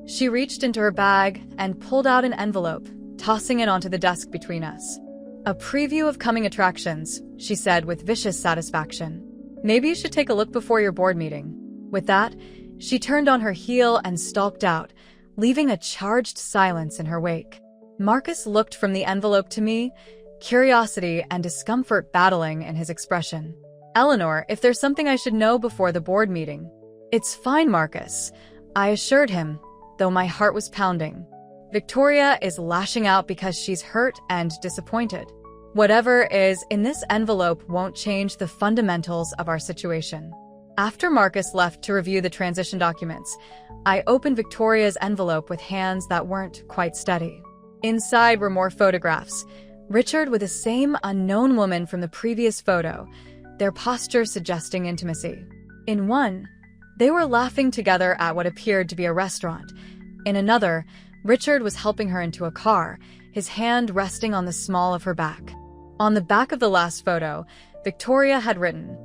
Speaker 1: She reached into her bag and pulled out an envelope, tossing it onto the desk between us. A preview of coming attractions, she said with vicious satisfaction. Maybe you should take a look before your board meeting. With that, she turned on her heel and stalked out, leaving a charged silence in her wake. Marcus looked from the envelope to me, curiosity and discomfort battling in his expression. Eleanor, if there's something I should know before the board meeting. It's fine, Marcus, I assured him, though my heart was pounding. Victoria is lashing out because she's hurt and disappointed. Whatever is in this envelope won't change the fundamentals of our situation. After Marcus left to review the transition documents, I opened Victoria's envelope with hands that weren't quite steady. Inside were more photographs. Richard with the same unknown woman from the previous photo, their posture suggesting intimacy. In one, they were laughing together at what appeared to be a restaurant. In another, Richard was helping her into a car, his hand resting on the small of her back. On the back of the last photo, Victoria had written,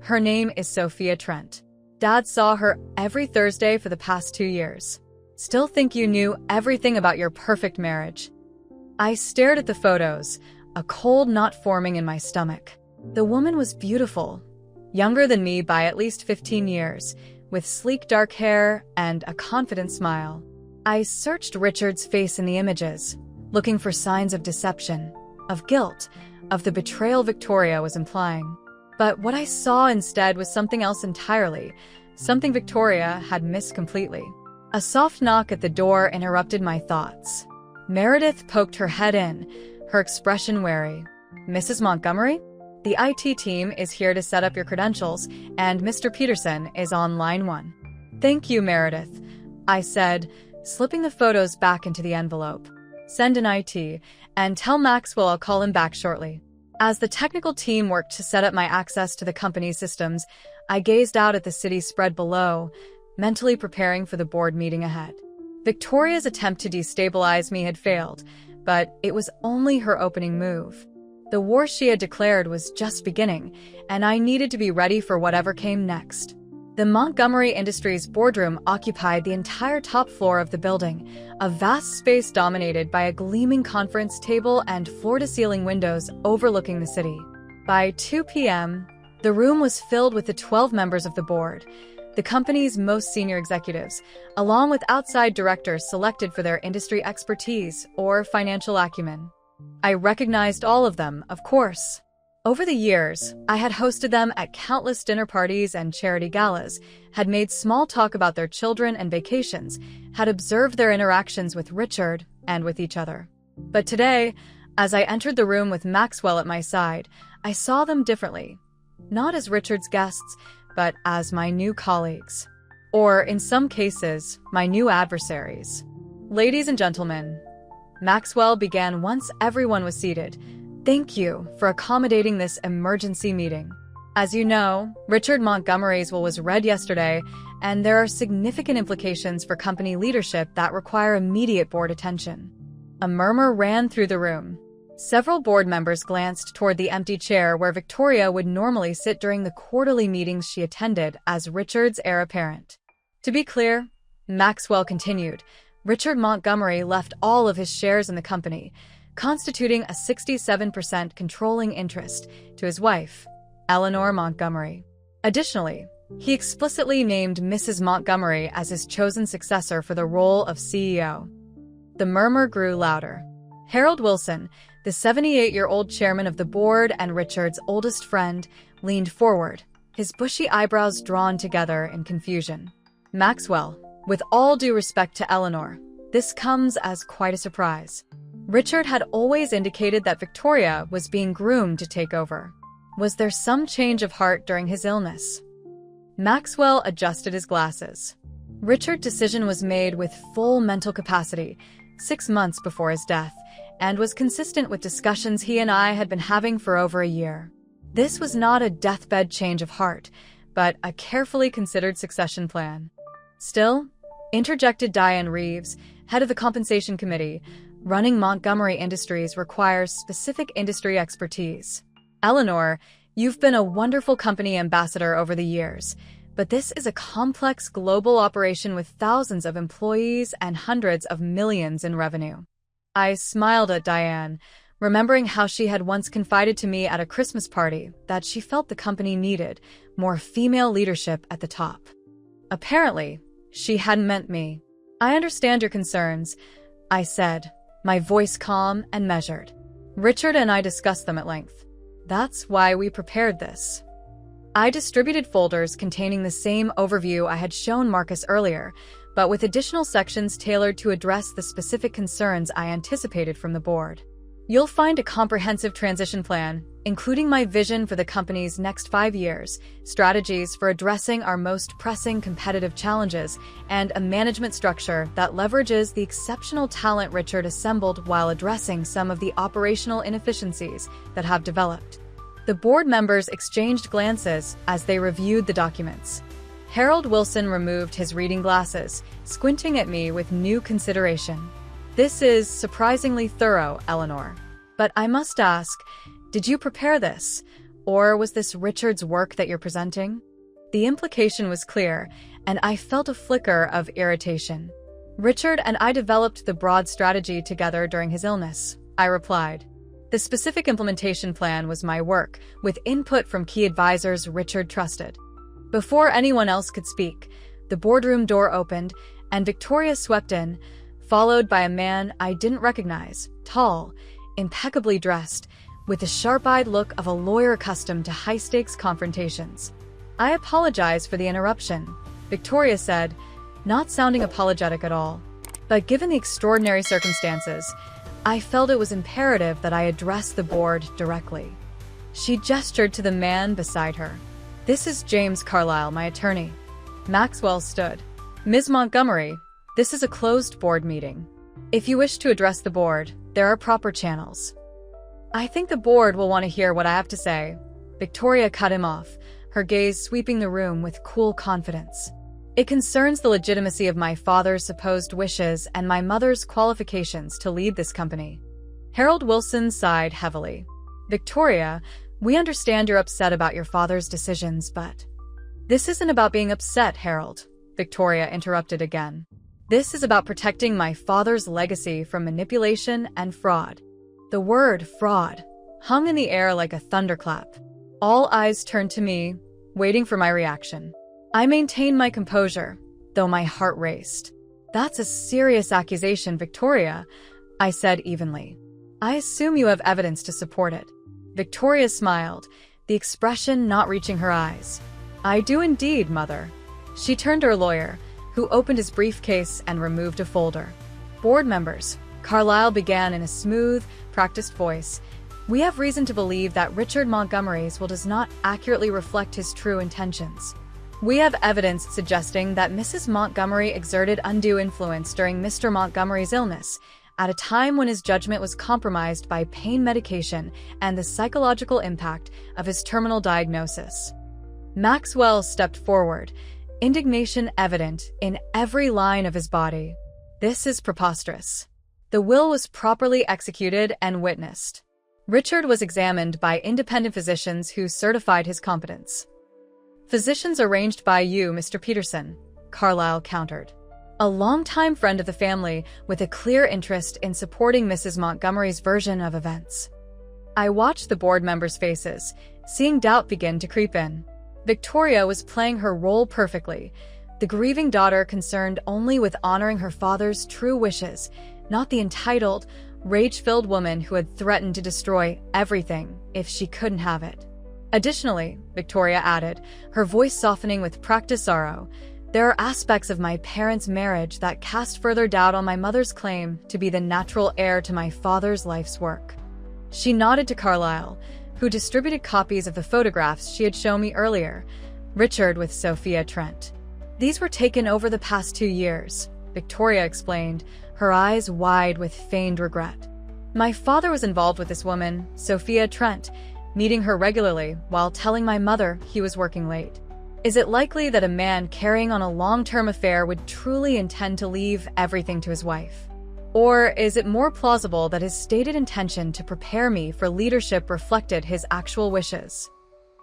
Speaker 1: "Her name is Sophia Trent. Dad saw her every Thursday for the past 2 years. Still think you knew everything about your perfect marriage." I stared at the photos, a cold knot forming in my stomach. The woman was beautiful, younger than me by at least 15 years, with sleek dark hair and a confident smile. I searched Richard's face in the images, looking for signs of deception, of guilt, of the betrayal Victoria was implying. But what I saw instead was something else entirely, something Victoria had missed completely. A soft knock at the door interrupted my thoughts. Meredith poked her head in, her expression wary. "Mrs. Montgomery? The IT team is here to set up your credentials, and Mr. Peterson is on line 1. "Thank you, Meredith," I said, slipping the photos back into the envelope. "Send an IT, and tell Maxwell I'll call him back shortly." As the technical team worked to set up my access to the company's systems, I gazed out at the city spread below, mentally preparing for the board meeting ahead. Victoria's attempt to destabilize me had failed, but it was only her opening move. The war she had declared was just beginning, and I needed to be ready for whatever came next. The Montgomery Industries boardroom occupied the entire top floor of the building, a vast space dominated by a gleaming conference table and floor-to-ceiling windows overlooking the city. By 2 p.m., the room was filled with the 12 members of the board, the company's most senior executives, along with outside directors selected for their industry expertise or financial acumen. I recognized all of them, of course. Over the years, I had hosted them at countless dinner parties and charity galas, had made small talk about their children and vacations, had observed their interactions with Richard and with each other. But today, as I entered the room with Maxwell at my side, I saw them differently. Not as Richard's guests, but as my new colleagues. Or, in some cases, my new adversaries. "Ladies and gentlemen," Maxwell began once everyone was seated, "thank you for accommodating this emergency meeting. As you know, Richard Montgomery's will was read yesterday, and there are significant implications for company leadership that require immediate board attention." A murmur ran through the room. Several board members glanced toward the empty chair where Victoria would normally sit during the quarterly meetings she attended as Richard's heir apparent. "To be clear," Maxwell continued, "Richard Montgomery left all of his shares in the company, constituting a 67% controlling interest, to his wife, Eleanor Montgomery. Additionally, he explicitly named Mrs. Montgomery as his chosen successor for the role of CEO." The murmur grew louder. Harold Wilson, the 78-year-old chairman of the board and Richard's oldest friend, leaned forward, his bushy eyebrows drawn together in confusion. "Maxwell, with all due respect to Eleanor, this comes as quite a surprise. Richard had always indicated that Victoria was being groomed to take over. Was there some change of heart during his illness?" Maxwell adjusted his glasses. Richard's decision was made with full mental capacity, 6 months before his death, and was consistent with discussions he and I had been having for over a year. This was not a deathbed change of heart, but a carefully considered succession plan. "Still," interjected Diane Reeves, head of the compensation committee, "running Montgomery Industries requires specific industry expertise. Eleanor, you've been a wonderful company ambassador over the years, but this is a complex global operation with thousands of employees and hundreds of millions in revenue." I smiled at Diane, remembering how she had once confided to me at a Christmas party that she felt the company needed more female leadership at the top. Apparently, she hadn't meant me. "I understand your concerns," I said, my voice calm and measured. "Richard and I discussed them at length. That's why we prepared this." I distributed folders containing the same overview I had shown Marcus earlier, but with additional sections tailored to address the specific concerns I anticipated from the board. "You'll find a comprehensive transition plan, including my vision for the company's next 5 years, strategies for addressing our most pressing competitive challenges, and a management structure that leverages the exceptional talent Richard assembled while addressing some of the operational inefficiencies that have developed." The board members exchanged glances as they reviewed the documents. Harold Wilson removed his reading glasses, squinting at me with new consideration. "This is surprisingly thorough, Eleanor. But I must ask, did you prepare this? Or was this Richard's work that you're presenting?" The implication was clear, and I felt a flicker of irritation. "Richard and I developed the broad strategy together during his illness," I replied. "The specific implementation plan was my work, with input from key advisors Richard trusted." Before anyone else could speak, the boardroom door opened and Victoria swept in, followed by a man I didn't recognize, tall, impeccably dressed, with the sharp-eyed look of a lawyer accustomed to high-stakes confrontations. "I apologize for the interruption," Victoria said, not sounding apologetic at all. But given the extraordinary circumstances, I felt it was imperative that I address the board directly. She gestured to the man beside her. "This is James Carlyle, my attorney." Maxwell stood. "Ms. Montgomery, this is a closed board meeting. If you wish to address the board, there are proper channels." "I think the board will want to hear what I have to say." Victoria cut him off, her gaze sweeping the room with cool confidence. "It concerns the legitimacy of my father's supposed wishes and my mother's qualifications to lead this company." Harold Wilson sighed heavily. "Victoria, we understand you're upset about your father's decisions, but—" "This isn't about being upset, Harold," Victoria interrupted again. "This is about protecting my father's legacy from manipulation and fraud." The word fraud hung in the air like a thunderclap. All eyes turned to me, waiting for my reaction. I maintained my composure, though my heart raced. "That's a serious accusation, Victoria," I said evenly. "I assume you have evidence to support it." Victoria smiled, the expression not reaching her eyes. "I do indeed, Mother." She turned to her lawyer, who opened his briefcase and removed a folder. "Board members," Carlyle began in a smooth, practiced voice, "we have reason to believe that Richard Montgomery's will does not accurately reflect his true intentions. We have evidence suggesting that Mrs. Montgomery exerted undue influence during Mr. Montgomery's illness, at a time when his judgment was compromised by pain medication and the psychological impact of his terminal diagnosis." Maxwell stepped forward, indignation evident in every line of his body. "This is preposterous. The will was properly executed and witnessed. Richard was examined by independent physicians who certified his competence." "Physicians arranged by you, Mr. Peterson," Carlyle countered. "A longtime friend of the family with a clear interest in supporting Mrs. Montgomery's version of events." I watched the board members' faces, seeing doubt begin to creep in. Victoria was playing her role perfectly, the grieving daughter concerned only with honoring her father's true wishes, not the entitled, rage-filled woman who had threatened to destroy everything if she couldn't have it. "Additionally," Victoria added, her voice softening with practiced sorrow, "there are aspects of my parents' marriage that cast further doubt on my mother's claim to be the natural heir to my father's life's work." She nodded to Carlyle, who distributed copies of the photographs she had shown me earlier, Richard with Sophia Trent. "These were taken over the past 2 years," Victoria explained, her eyes wide with feigned regret. "My father was involved with this woman, Sophia Trent, meeting her regularly while telling my mother he was working late. Is it likely that a man carrying on a long-term affair would truly intend to leave everything to his wife? Or is it more plausible that his stated intention to prepare me for leadership reflected his actual wishes?"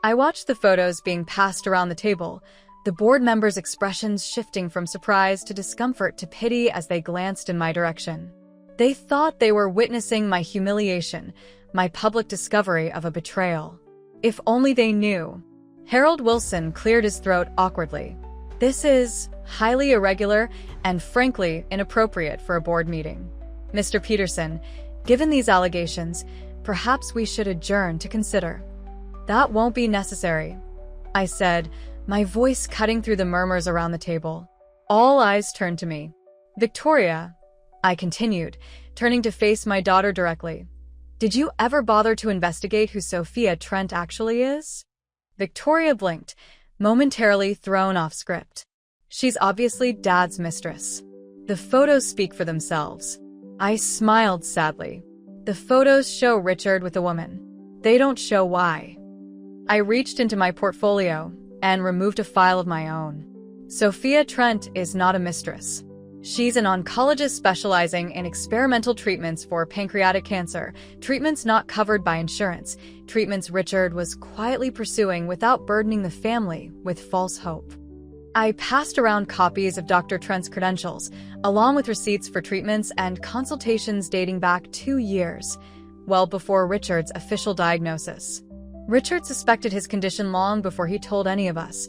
Speaker 1: I watched the photos being passed around the table, the board members' expressions shifting from surprise to discomfort to pity as they glanced in my direction. They thought they were witnessing my humiliation, my public discovery of a betrayal. If only they knew. Harold Wilson cleared his throat awkwardly. "This is highly irregular and frankly inappropriate for a board meeting. Mr. Peterson, given these allegations, perhaps we should adjourn to consider." "That won't be necessary," I said, my voice cutting through the murmurs around the table. All eyes turned to me. "Victoria," I continued, turning to face my daughter directly, "did you ever bother to investigate who Sophia Trent actually is?" Victoria blinked, momentarily thrown off script. "She's obviously Dad's mistress. The photos speak for themselves." I smiled sadly. "The photos show Richard with a woman. They don't show why." I reached into my portfolio and removed a file of my own. "Sophia Trent is not a mistress. She's an oncologist specializing in experimental treatments for pancreatic cancer, treatments not covered by insurance, treatments Richard was quietly pursuing without burdening the family with false hope." I passed around copies of Dr. Trent's credentials, along with receipts for treatments and consultations dating back 2 years, well before Richard's official diagnosis. Richard suspected his condition long before he told any of us.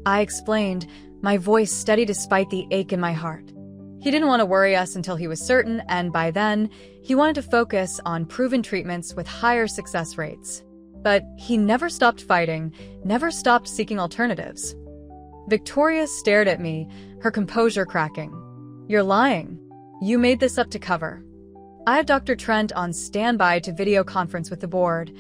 Speaker 1: I explained, my voice steady despite the ache in my heart. He didn't want to worry us until he was certain, and by then, he wanted to focus on proven treatments with higher success rates. But he never stopped fighting, never stopped seeking alternatives. Victoria stared at me, her composure cracking. "You're lying. You made this up to cover." I had Dr. Trent on standby to video conference with the board.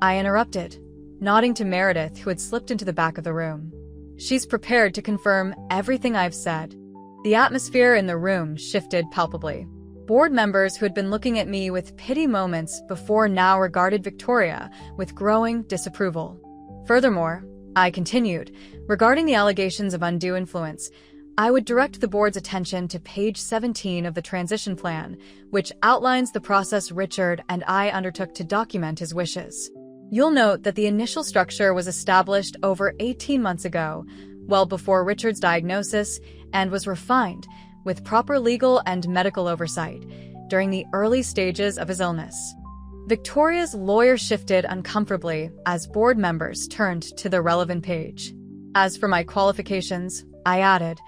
Speaker 1: I interrupted, nodding to Meredith, who had slipped into the back of the room. "She's prepared to confirm everything I've said." The atmosphere in the room shifted palpably. Board members who had been looking at me with pity moments before now regarded Victoria with growing disapproval. Furthermore, I continued, regarding the allegations of undue influence, I would direct the board's attention to page 17 of the transition plan, which outlines the process Richard and I undertook to document his wishes. You'll note that the initial structure was established over 18 months ago, well before Richard's diagnosis, and was refined, with proper legal and medical oversight, during the early stages of his illness. Victoria's lawyer shifted uncomfortably as board members turned to the relevant page. As for my qualifications, I added,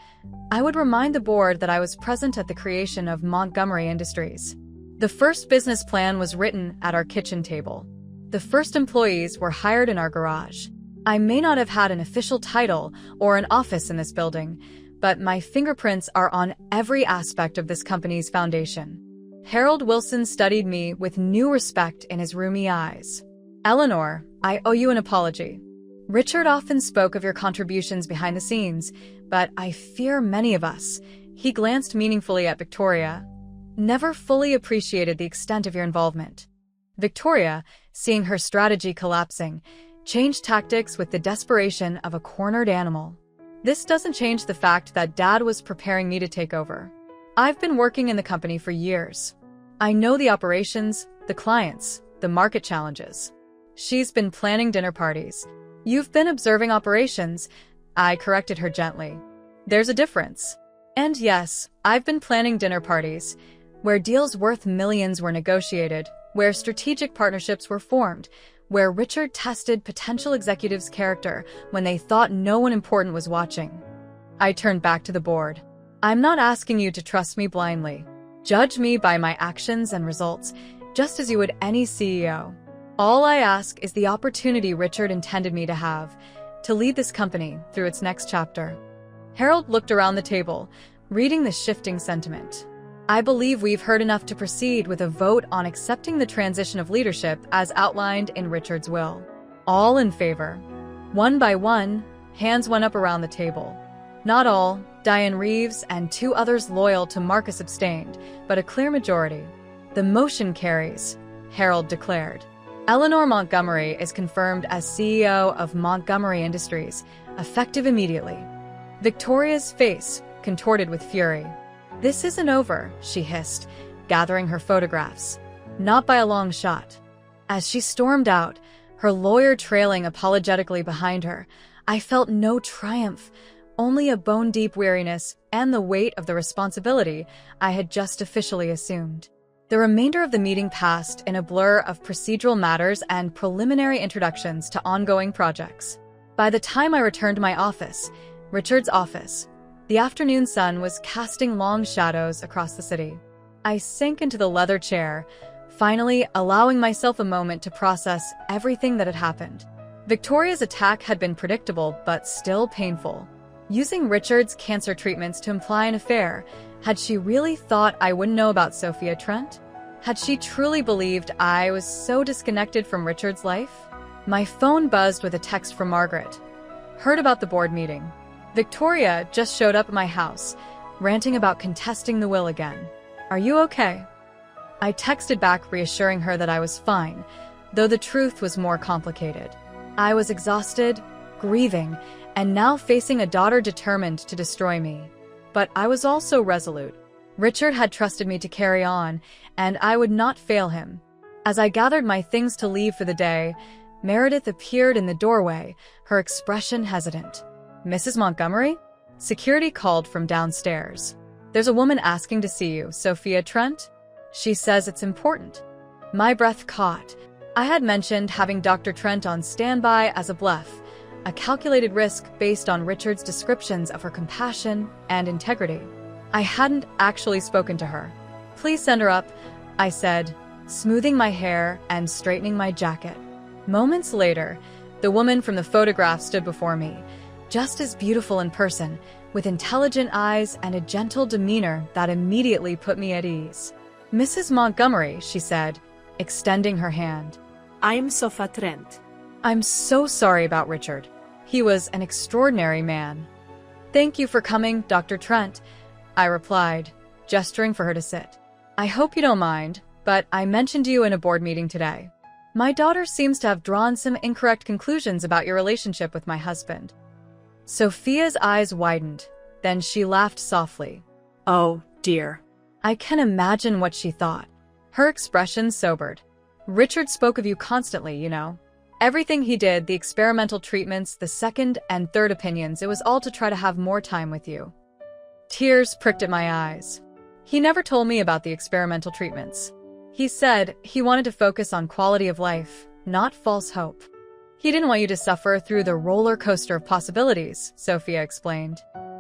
Speaker 1: I would remind the board that I was present at the creation of Montgomery Industries. The first business plan was written at our kitchen table. The first employees were hired in our garage. I may not have had an official title or an office in this building, but my fingerprints are on every aspect of this company's foundation. Harold Wilson studied me with new respect in his rheumy eyes. Eleanor, I owe you an apology. Richard often spoke of your contributions behind the scenes, but I fear many of us, he glanced meaningfully at Victoria, never fully appreciated the extent of your involvement. Victoria, seeing her strategy collapsing, changed tactics with the desperation of a cornered animal. This doesn't change the fact that Dad was preparing me to take over. I've been working in the company for years. I know the operations, the clients, the market challenges. She's been planning dinner parties. You've been observing operations. I corrected her gently. There's a difference. And yes, I've been planning dinner parties, where deals worth millions were negotiated, where strategic partnerships were formed, where Richard tested potential executives' character when they thought no one important was watching. I turned back to the board. I'm not asking you to trust me blindly. Judge me by my actions and results, just as you would any CEO. All I ask is the opportunity Richard intended me to have, to lead this company through its next chapter. Harold looked around the table, reading the shifting sentiment. I believe we've heard enough to proceed with a vote on accepting the transition of leadership as outlined in Richard's will. All in favor. One by one, hands went up around the table. Not all, Diane Reeves and 2 others loyal to Marcus abstained, but a clear majority. The motion carries, Harold declared. Eleanor Montgomery is confirmed as CEO of Montgomery Industries, effective immediately. Victoria's face contorted with fury. This isn't over, she hissed, gathering her photographs. Not by a long shot. As she stormed out, her lawyer trailing apologetically behind her, I felt no triumph, only a bone-deep weariness and the weight of the responsibility I had just officially assumed. The remainder of the meeting passed in a blur of procedural matters and preliminary introductions to ongoing projects. By the time I returned to my office, Richard's office, the afternoon sun was casting long shadows across the city. I sank into the leather chair, finally allowing myself a moment to process everything that had happened. Victoria's attack had been predictable but still painful. Using Richard's cancer treatments to imply an affair, had she really thought I wouldn't know about Sophia Trent? Had she truly believed I was so disconnected from Richard's life? My phone buzzed with a text from Margaret. Heard about the board meeting. Victoria just showed up at my house, ranting about contesting the will again. Are you okay? I texted back reassuring her that I was fine, though the truth was more complicated. I was exhausted, grieving, and now facing a daughter determined to destroy me. But I was also resolute. Richard had trusted me to carry on, and I would not fail him. As I gathered my things to leave for the day, Meredith appeared in the doorway, her expression hesitant. Mrs. Montgomery? Security called from downstairs. There's a woman asking to see you, Sophia Trent. She says it's important. My breath caught. I had mentioned having Dr. Trent on standby as a bluff. a calculated risk based on Richard's descriptions of her compassion and integrity. I hadn't actually spoken to her. "Please send her up," I said, smoothing my hair and straightening my jacket. Moments later, the woman from the photograph stood before me, just as beautiful in person, with intelligent eyes and a gentle demeanor that immediately put me at ease. "Mrs. Montgomery," she said, extending her hand.
Speaker 2: I'm Sofa Trent.
Speaker 1: "I'm so sorry about Richard. He was an extraordinary man." "Thank you for coming, Dr. Trent," I replied, gesturing for her to sit. "I hope you don't mind, but I mentioned you in a board meeting today. My daughter seems to have drawn some incorrect conclusions about your relationship with my husband." Sophia's eyes widened, then she laughed softly.
Speaker 2: Oh, dear.
Speaker 1: I can imagine what she thought. Her expression sobered. "Richard spoke of you constantly, you know. Everything he did, the experimental treatments, the second and third opinions, it was all to try to have more time with you." Tears pricked at my eyes. "He never told me about the experimental treatments. He said he wanted to focus on quality of life, not false hope. He didn't want you to suffer through the roller coaster of possibilities," Sophia explained.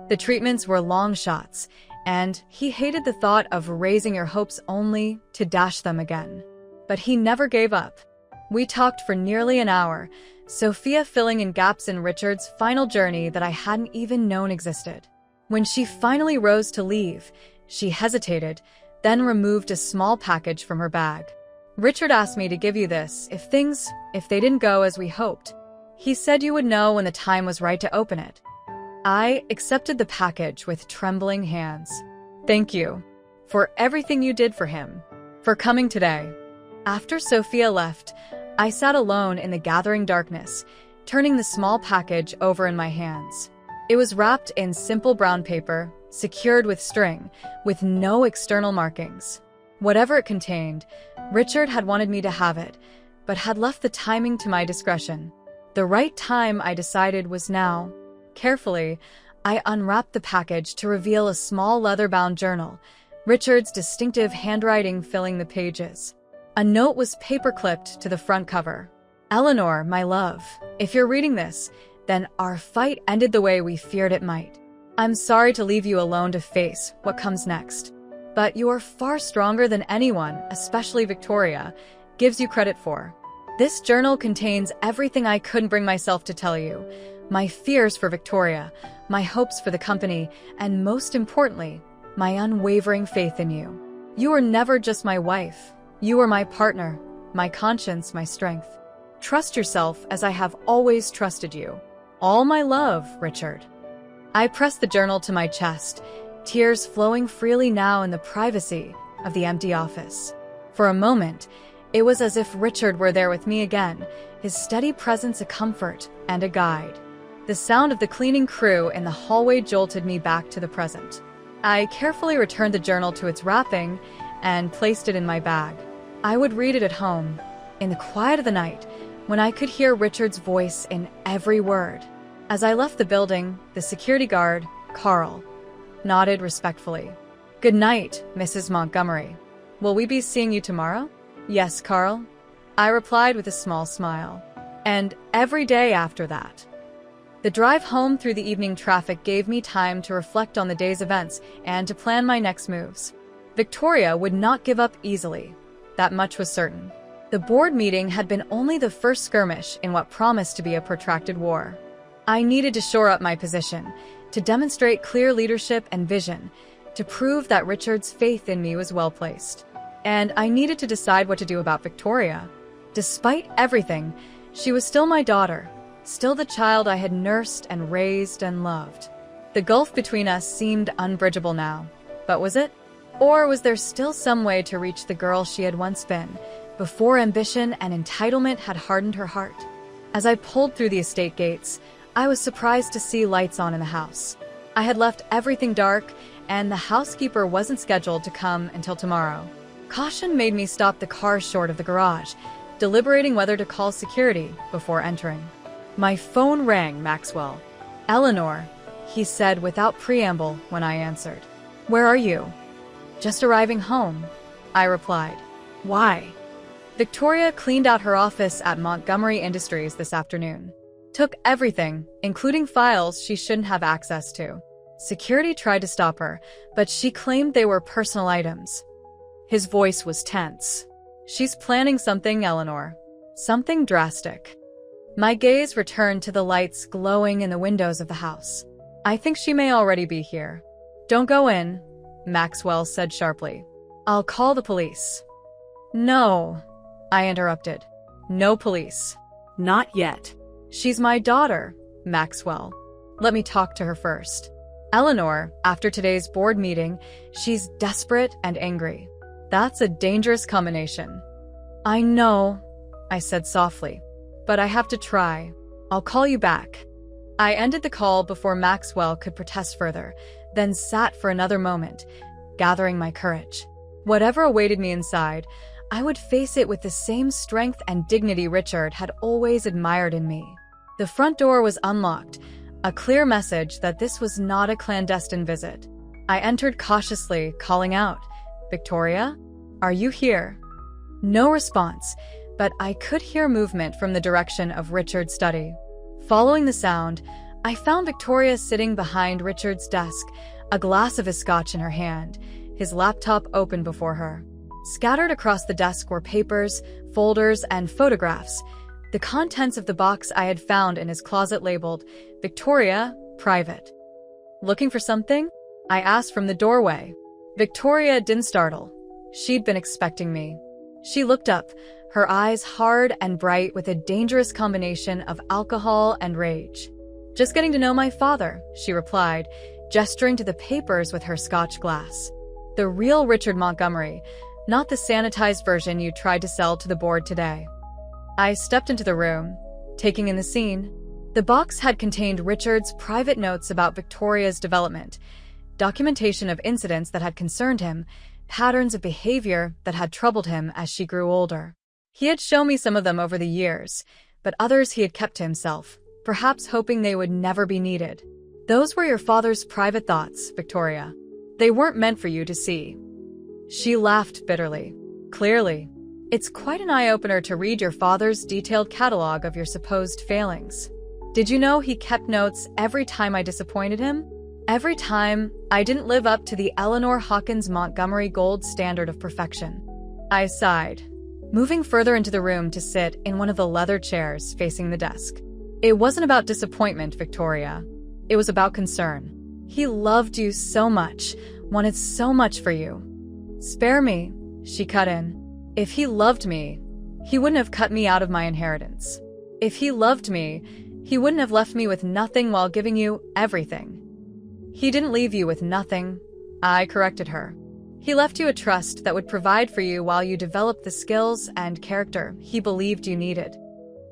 Speaker 1: "The treatments were long shots, and he hated the thought of raising your hopes only to dash them again. But he never gave up." We talked for nearly an hour, Sophia filling in gaps in Richard's final journey that I hadn't even known existed. When she finally rose to leave, she hesitated, then removed a small package from her bag. "Richard asked me to give you this if they didn't go as we hoped. He said you would know when the time was right to open it." I accepted the package with trembling hands. "Thank you for everything you did for him, for coming today." After Sophia left, I sat alone in the gathering darkness, turning the small package over in my hands. It was wrapped in simple brown paper, secured with string, with no external markings. Whatever it contained, Richard had wanted me to have it, but had left the timing to my discretion. The right time, I decided, was now. Carefully, I unwrapped the package to reveal a small leather-bound journal, Richard's distinctive handwriting filling the pages. A note was paper-clipped to the front cover. "Eleanor, my love, if you're reading this, then our fight ended the way we feared it might. I'm sorry to leave you alone to face what comes next. But you are far stronger than anyone, especially Victoria, gives you credit for. This journal contains everything I couldn't bring myself to tell you. My fears for Victoria, my hopes for the company, and most importantly, my unwavering faith in you. You were never just my wife. You were my partner, my conscience, my strength. Trust yourself as I have always trusted you. All my love, Richard." I pressed the journal to my chest, tears flowing freely now in the privacy of the empty office. For a moment, it was as if Richard were there with me again, his steady presence a comfort and a guide. The sound of the cleaning crew in the hallway jolted me back to the present. I carefully returned the journal to its wrapping and placed it in my bag. I would read it at home, in the quiet of the night, when I could hear Richard's voice in every word. As I left the building, the security guard, Carl, nodded respectfully. "Good night, Mrs. Montgomery. Will we be seeing you tomorrow?" "Yes, Carl," I replied with a small smile. And every day after that. The drive home through the evening traffic gave me time to reflect on the day's events and to plan my next moves. Victoria would not give up easily. That much was certain. The board meeting had been only the first skirmish in what promised to be a protracted war. I needed to shore up my position, to demonstrate clear leadership and vision, to prove that Richard's faith in me was well placed. And I needed to decide what to do about Victoria. Despite everything, she was still my daughter, still the child I had nursed and raised and loved. The gulf between us seemed unbridgeable now, but was it? Or was there still some way to reach the girl she had once been, before ambition and entitlement had hardened her heart? As I pulled through the estate gates, I was surprised to see lights on in the house. I had left everything dark, and the housekeeper wasn't scheduled to come until tomorrow. Caution made me stop the car short of the garage, deliberating whether to call security before entering. My phone rang, Maxwell. "Eleanor," he said without preamble when I answered. "Where are you?" "Just arriving home," I replied. "Why?" "Victoria cleaned out her office at Montgomery Industries this afternoon." Took everything, including files she shouldn't have access to. Security tried to stop her, but she claimed they were personal items.
Speaker 2: His voice was tense.
Speaker 1: She's planning something, Eleanor. Something drastic. My gaze returned to the lights glowing in the windows of the house. I think she may already be here. Don't go in, Maxwell said sharply. I'll call the police. No, I interrupted. No police.
Speaker 2: Not yet.
Speaker 1: She's my daughter, Maxwell. Let me talk to her first. Eleanor, after today's board meeting, she's desperate and angry. That's a dangerous combination. I know, I said softly, but I have to try. I'll call you back. I ended the call before Maxwell could protest further, then sat for another moment, gathering my courage. Whatever awaited me inside, I would face it with the same strength and dignity Richard had always admired in me. The front door was unlocked, a clear message that this was not a clandestine visit. I entered cautiously, calling out, "Victoria, are you here?" No response, but I could hear movement from the direction of Richard's study. Following the sound, I found Victoria sitting behind Richard's desk, a glass of his scotch in her hand, his laptop open before her. Scattered across the desk were papers, folders, and photographs, the contents of the box I had found in his closet labeled, "Victoria, Private." "Looking for something?" I asked from the doorway. Victoria didn't startle. She'd been expecting me. She looked up, her eyes hard and bright with a dangerous combination of alcohol and rage. "Just getting to know my father," she replied, gesturing to the papers with her scotch glass. "The real Richard Montgomery, not the sanitized version you tried to sell to the board today." I stepped into the room, taking in the scene. The box had contained Richard's private notes about Victoria's development, documentation of incidents that had concerned him, patterns of behavior that had troubled him as she grew older. He had shown me some of them over the years, but others he had kept to himself, perhaps hoping they would never be needed. "Those were your father's private thoughts, Victoria. They weren't meant for you to see." She laughed bitterly. "Clearly. It's quite an eye-opener to read your father's detailed catalog of your supposed failings. Did you know he kept notes every time I disappointed him? Every time I didn't live up to the Eleanor Hawkins Montgomery gold standard of perfection." I sighed, moving further into the room to sit in one of the leather chairs facing the desk. "It wasn't about disappointment, Victoria. It was about concern. He loved you so much, wanted so much for you." "Spare me," she cut in. "If he loved me, he wouldn't have cut me out of my inheritance. If he loved me, he wouldn't have left me with nothing while giving you everything." "He didn't leave you with nothing," I corrected her. "He left you a trust that would provide for you while you developed the skills and character he believed you needed."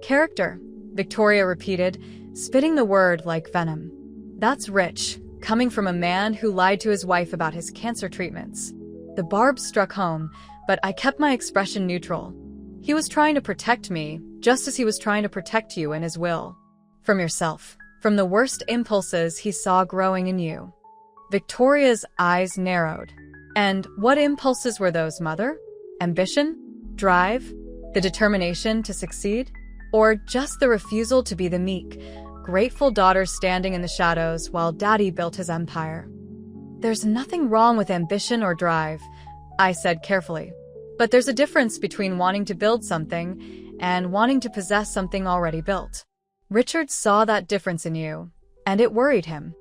Speaker 1: "Character," Victoria repeated, spitting the word like venom. "That's rich, coming from a man who lied to his wife about his cancer treatments." The barbs struck home, but I kept my expression neutral. He was trying to protect me, just as he was trying to protect you in his will. From yourself, from the worst impulses he saw growing in you. Victoria's eyes narrowed. "And what impulses were those, Mother? Ambition? Drive? The determination to succeed? Or just the refusal to be the meek, grateful daughter standing in the shadows while Daddy built his empire?" "There's nothing wrong with ambition or drive," I said carefully. "But there's a difference between wanting to build something and wanting to possess something already built. Richard saw that difference in you, and it worried him."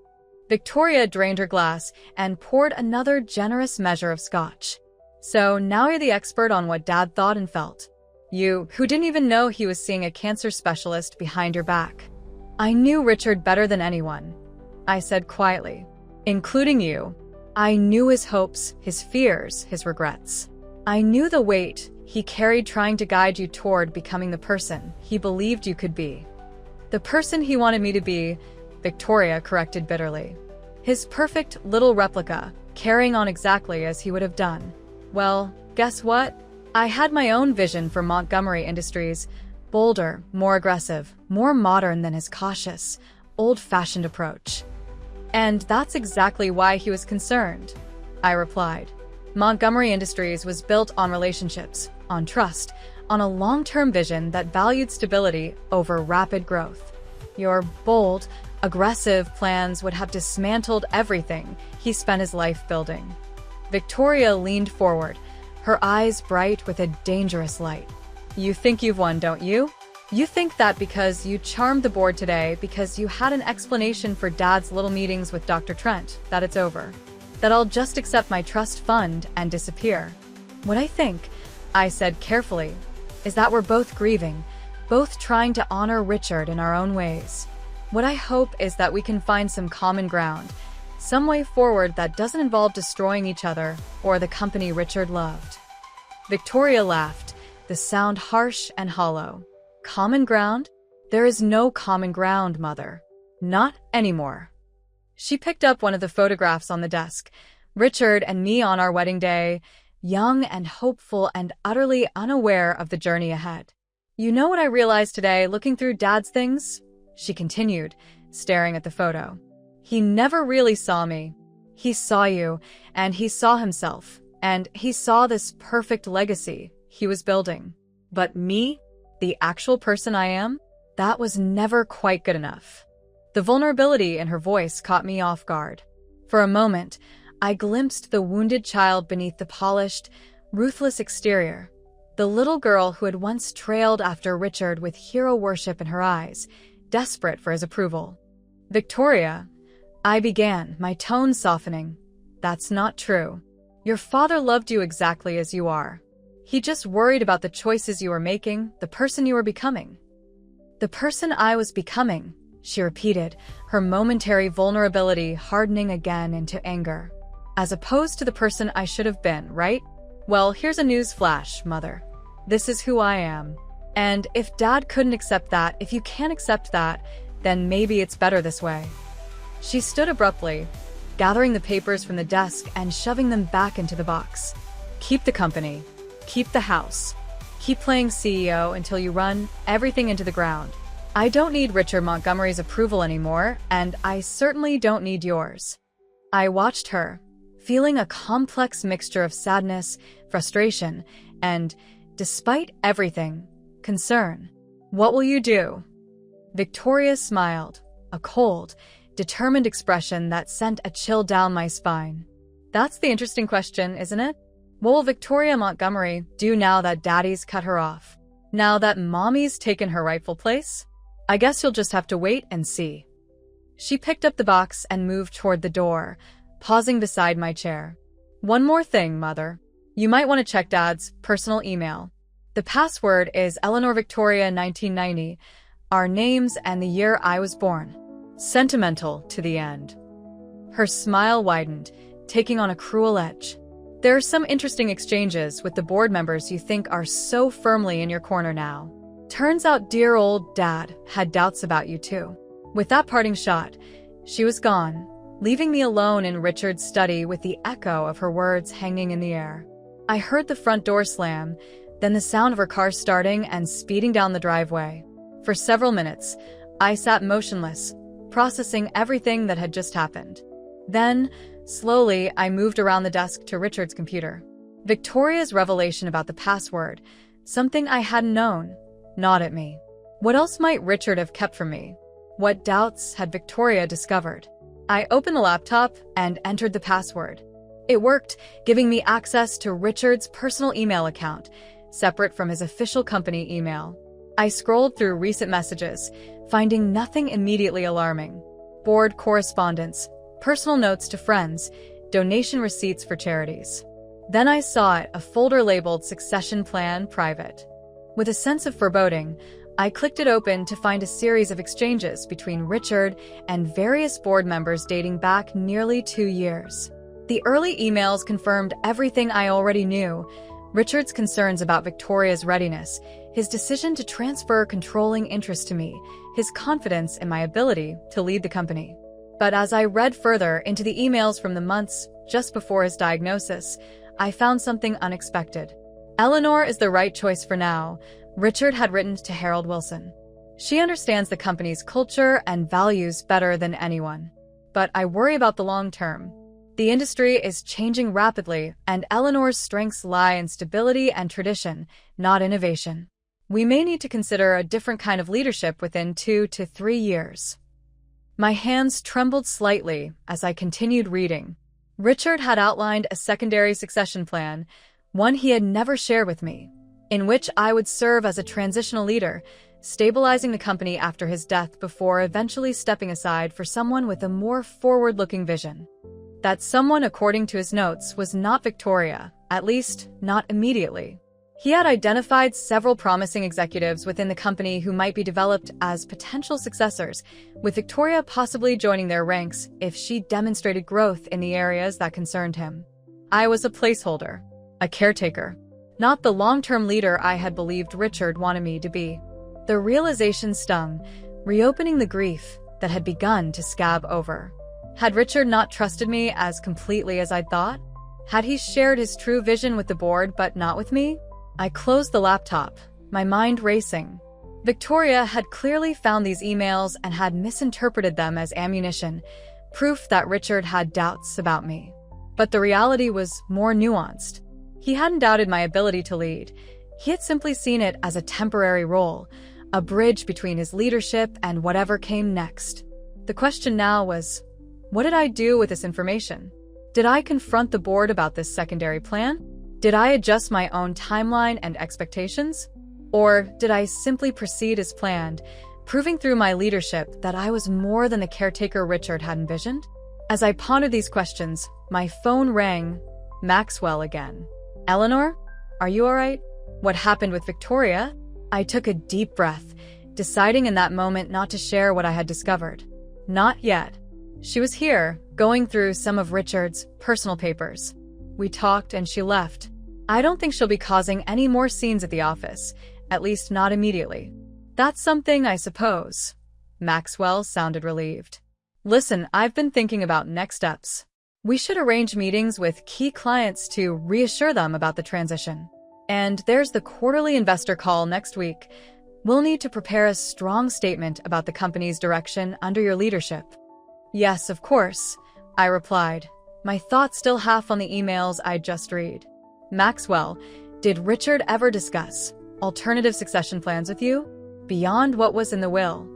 Speaker 1: Victoria drained her glass and poured another generous measure of scotch. "So now you're the expert on what Dad thought and felt. You, who didn't even know he was seeing a cancer specialist behind your back." "I knew Richard better than anyone," I said quietly. "Including you. I knew his hopes, his fears, his regrets. I knew the weight he carried trying to guide you toward becoming the person he believed you could be." "The person he wanted me to be," Victoria corrected bitterly. "His perfect little replica, carrying on exactly as he would have done. Well, guess what? I had my own vision for Montgomery Industries, bolder, more aggressive, more modern than his cautious, old-fashioned approach." "And that's exactly why he was concerned," I replied. "Montgomery Industries was built on relationships, on trust, on a long-term vision that valued stability over rapid growth. Your bold, aggressive plans would have dismantled everything he spent his life building. Victoria leaned forward, her eyes bright with a dangerous light. You think you've won, don't you? You think that because you charmed the board today, because you had an explanation for Dad's little meetings with Dr. Trent, that it's over. That I'll just accept my trust fund and disappear. What I think, I said carefully, is that we're both grieving, both trying to honor Richard in our own ways. What I hope is that we can find some common ground, some way forward that doesn't involve destroying each other or the company Richard loved. Victoria laughed, the sound harsh and hollow. Common ground? There is no common ground, Mother. Not anymore. She picked up one of the photographs on the desk. Richard and me on our wedding day, young and hopeful and utterly unaware of the journey ahead. You know what I realized today looking through Dad's things? She continued, staring at the photo. He never really saw me. He saw you, and he saw himself, and he saw this perfect legacy he was building. But me, the actual person I am, that was never quite good enough. The vulnerability in her voice caught me off guard. For a moment, I glimpsed the wounded child beneath the polished, ruthless exterior, the little girl who had once trailed after Richard with hero worship in her eyes, desperate for his approval. Victoria, I began, my tone softening. That's not true. Your father loved you exactly as you are. He just worried about the choices you were making, the person you were becoming. The person I was becoming, she repeated, her momentary vulnerability hardening again into anger. As opposed to the person I should have been, right? Well, here's a news flash, Mother. This is who I am. And if Dad couldn't accept that, if you can't accept that, then maybe it's better this way. She stood abruptly, gathering the papers from the desk and shoving them back into the box. Keep the company. Keep the house. Keep playing CEO until you run everything into the ground. I don't need Richard Montgomery's approval anymore, and I certainly don't need yours. I watched her, feeling a complex mixture of sadness, frustration, and, despite everything, concern. What will you do? Victoria smiled, a cold, determined expression that sent a chill down my spine. That's the interesting question, isn't it? What will Victoria Montgomery do now that Daddy's cut her off? Now that Mommy's taken her rightful place? I guess you'll just have to wait and see. She picked up the box and moved toward the door, pausing beside my chair. One more thing, Mother. You might want to check Dad's personal email. The password is Eleanor Victoria 1990, our names and the year I was born. Sentimental to the end. Her smile widened, taking on a cruel edge. There are some interesting exchanges with the board members you think are so firmly in your corner now. Turns out dear old Dad had doubts about you too. With that parting shot, she was gone, leaving me alone in Richard's study with the echo of her words hanging in the air. I heard the front door slam, then the sound of her car starting and speeding down the driveway. For several minutes, I sat motionless, processing everything that had just happened. Then, slowly, I moved around the desk to Richard's computer. Victoria's revelation about the password, something I hadn't known, gnawed at me. What else might Richard have kept from me? What doubts had Victoria discovered? I opened the laptop and entered the password. It worked, giving me access to Richard's personal email account, separate from his official company email. I scrolled through recent messages, finding nothing immediately alarming. Board correspondence, personal notes to friends, donation receipts for charities. Then I saw it, a folder labeled Succession Plan Private. With a sense of foreboding, I clicked it open to find a series of exchanges between Richard and various board members dating back nearly 2 years. The early emails confirmed everything I already knew: Richard's concerns about Victoria's readiness, his decision to transfer controlling interest to me, his confidence in my ability to lead the company. But as I read further into the emails from the months just before his diagnosis, I found something unexpected. Eleanor is the right choice for now, Richard had written to Harold Wilson. She understands the company's culture and values better than anyone. But I worry about the long term. The industry is changing rapidly, and Eleanor's strengths lie in stability and tradition, not innovation. We may need to consider a different kind of leadership within 2 to 3 years. My hands trembled slightly as I continued reading. Richard had outlined a secondary succession plan, one he had never shared with me, in which I would serve as a transitional leader, stabilizing the company after his death before eventually stepping aside for someone with a more forward-looking vision. That someone, according to his notes, was not Victoria, at least not immediately. He had identified several promising executives within the company who might be developed as potential successors, with Victoria possibly joining their ranks if she demonstrated growth in the areas that concerned him. I was a placeholder, a caretaker, not the long-term leader I had believed Richard wanted me to be. The realization stung, reopening the grief that had begun to scab over. Had Richard not trusted me as completely as I'd thought? Had he shared his true vision with the board but not with me? I closed the laptop, my mind racing. Victoria had clearly found these emails and had misinterpreted them as ammunition, proof that Richard had doubts about me. But the reality was more nuanced. He hadn't doubted my ability to lead. He had simply seen it as a temporary role, a bridge between his leadership and whatever came next. The question now was, what did I do with this information? Did I confront the board about this secondary plan? Did I adjust my own timeline and expectations? Or did I simply proceed as planned, proving through my leadership that I was more than the caretaker Richard had envisioned? As I pondered these questions, my phone rang. Maxwell again. Eleanor? Are you all right? What happened with Victoria? I took a deep breath, deciding in that moment not to share what I had discovered. Not yet. She was here, going through some of Richard's personal papers. We talked and she left. I don't think she'll be causing any more scenes at the office, at least not immediately. That's something, I suppose. Maxwell sounded relieved. Listen, I've been thinking about next steps. We should arrange meetings with key clients to reassure them about the transition. And there's the quarterly investor call next week. We'll need to prepare a strong statement about the company's direction under your leadership. Yes, of course, I replied, my thoughts still half on the emails I'd just read. Maxwell, did Richard ever discuss alternative succession plans with you? Beyond what was in the will?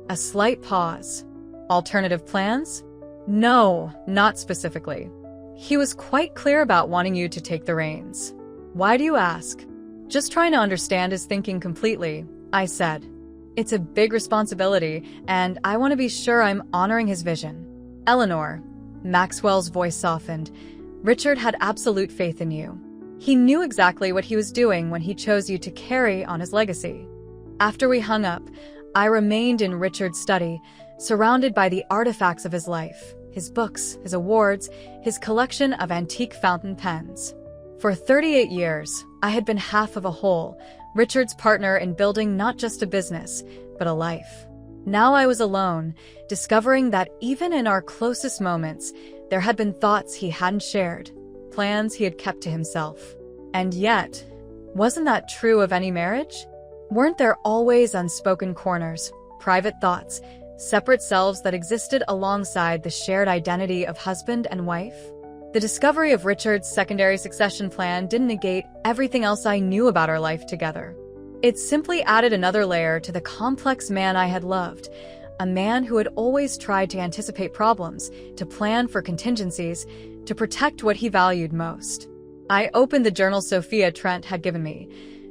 Speaker 1: A slight pause. Alternative plans? No, not specifically. He was quite clear about wanting you to take the reins. Why do you ask? Just trying to understand his thinking completely, I said. It's a big responsibility, and I want to be sure I'm honoring his vision. Eleanor, Maxwell's voice softened. Richard had absolute faith in you. He knew exactly what he was doing when he chose you to carry on his legacy. After we hung up, I remained in Richard's study, surrounded by the artifacts of his life, his books, his awards, his collection of antique fountain pens. For 38 years, I had been half of a whole, Richard's partner in building not just a business, but a life. Now I was alone, discovering that even in our closest moments, there had been thoughts he hadn't shared, plans he had kept to himself. And yet, wasn't that true of any marriage? Weren't there always unspoken corners, private thoughts, separate selves that existed alongside the shared identity of husband and wife? The discovery of Richard's secondary succession plan didn't negate everything else I knew about our life together. It simply added another layer to the complex man I had loved, a man who had always tried to anticipate problems, to plan for contingencies, to protect what he valued most. I opened the journal Sophia Trent had given me,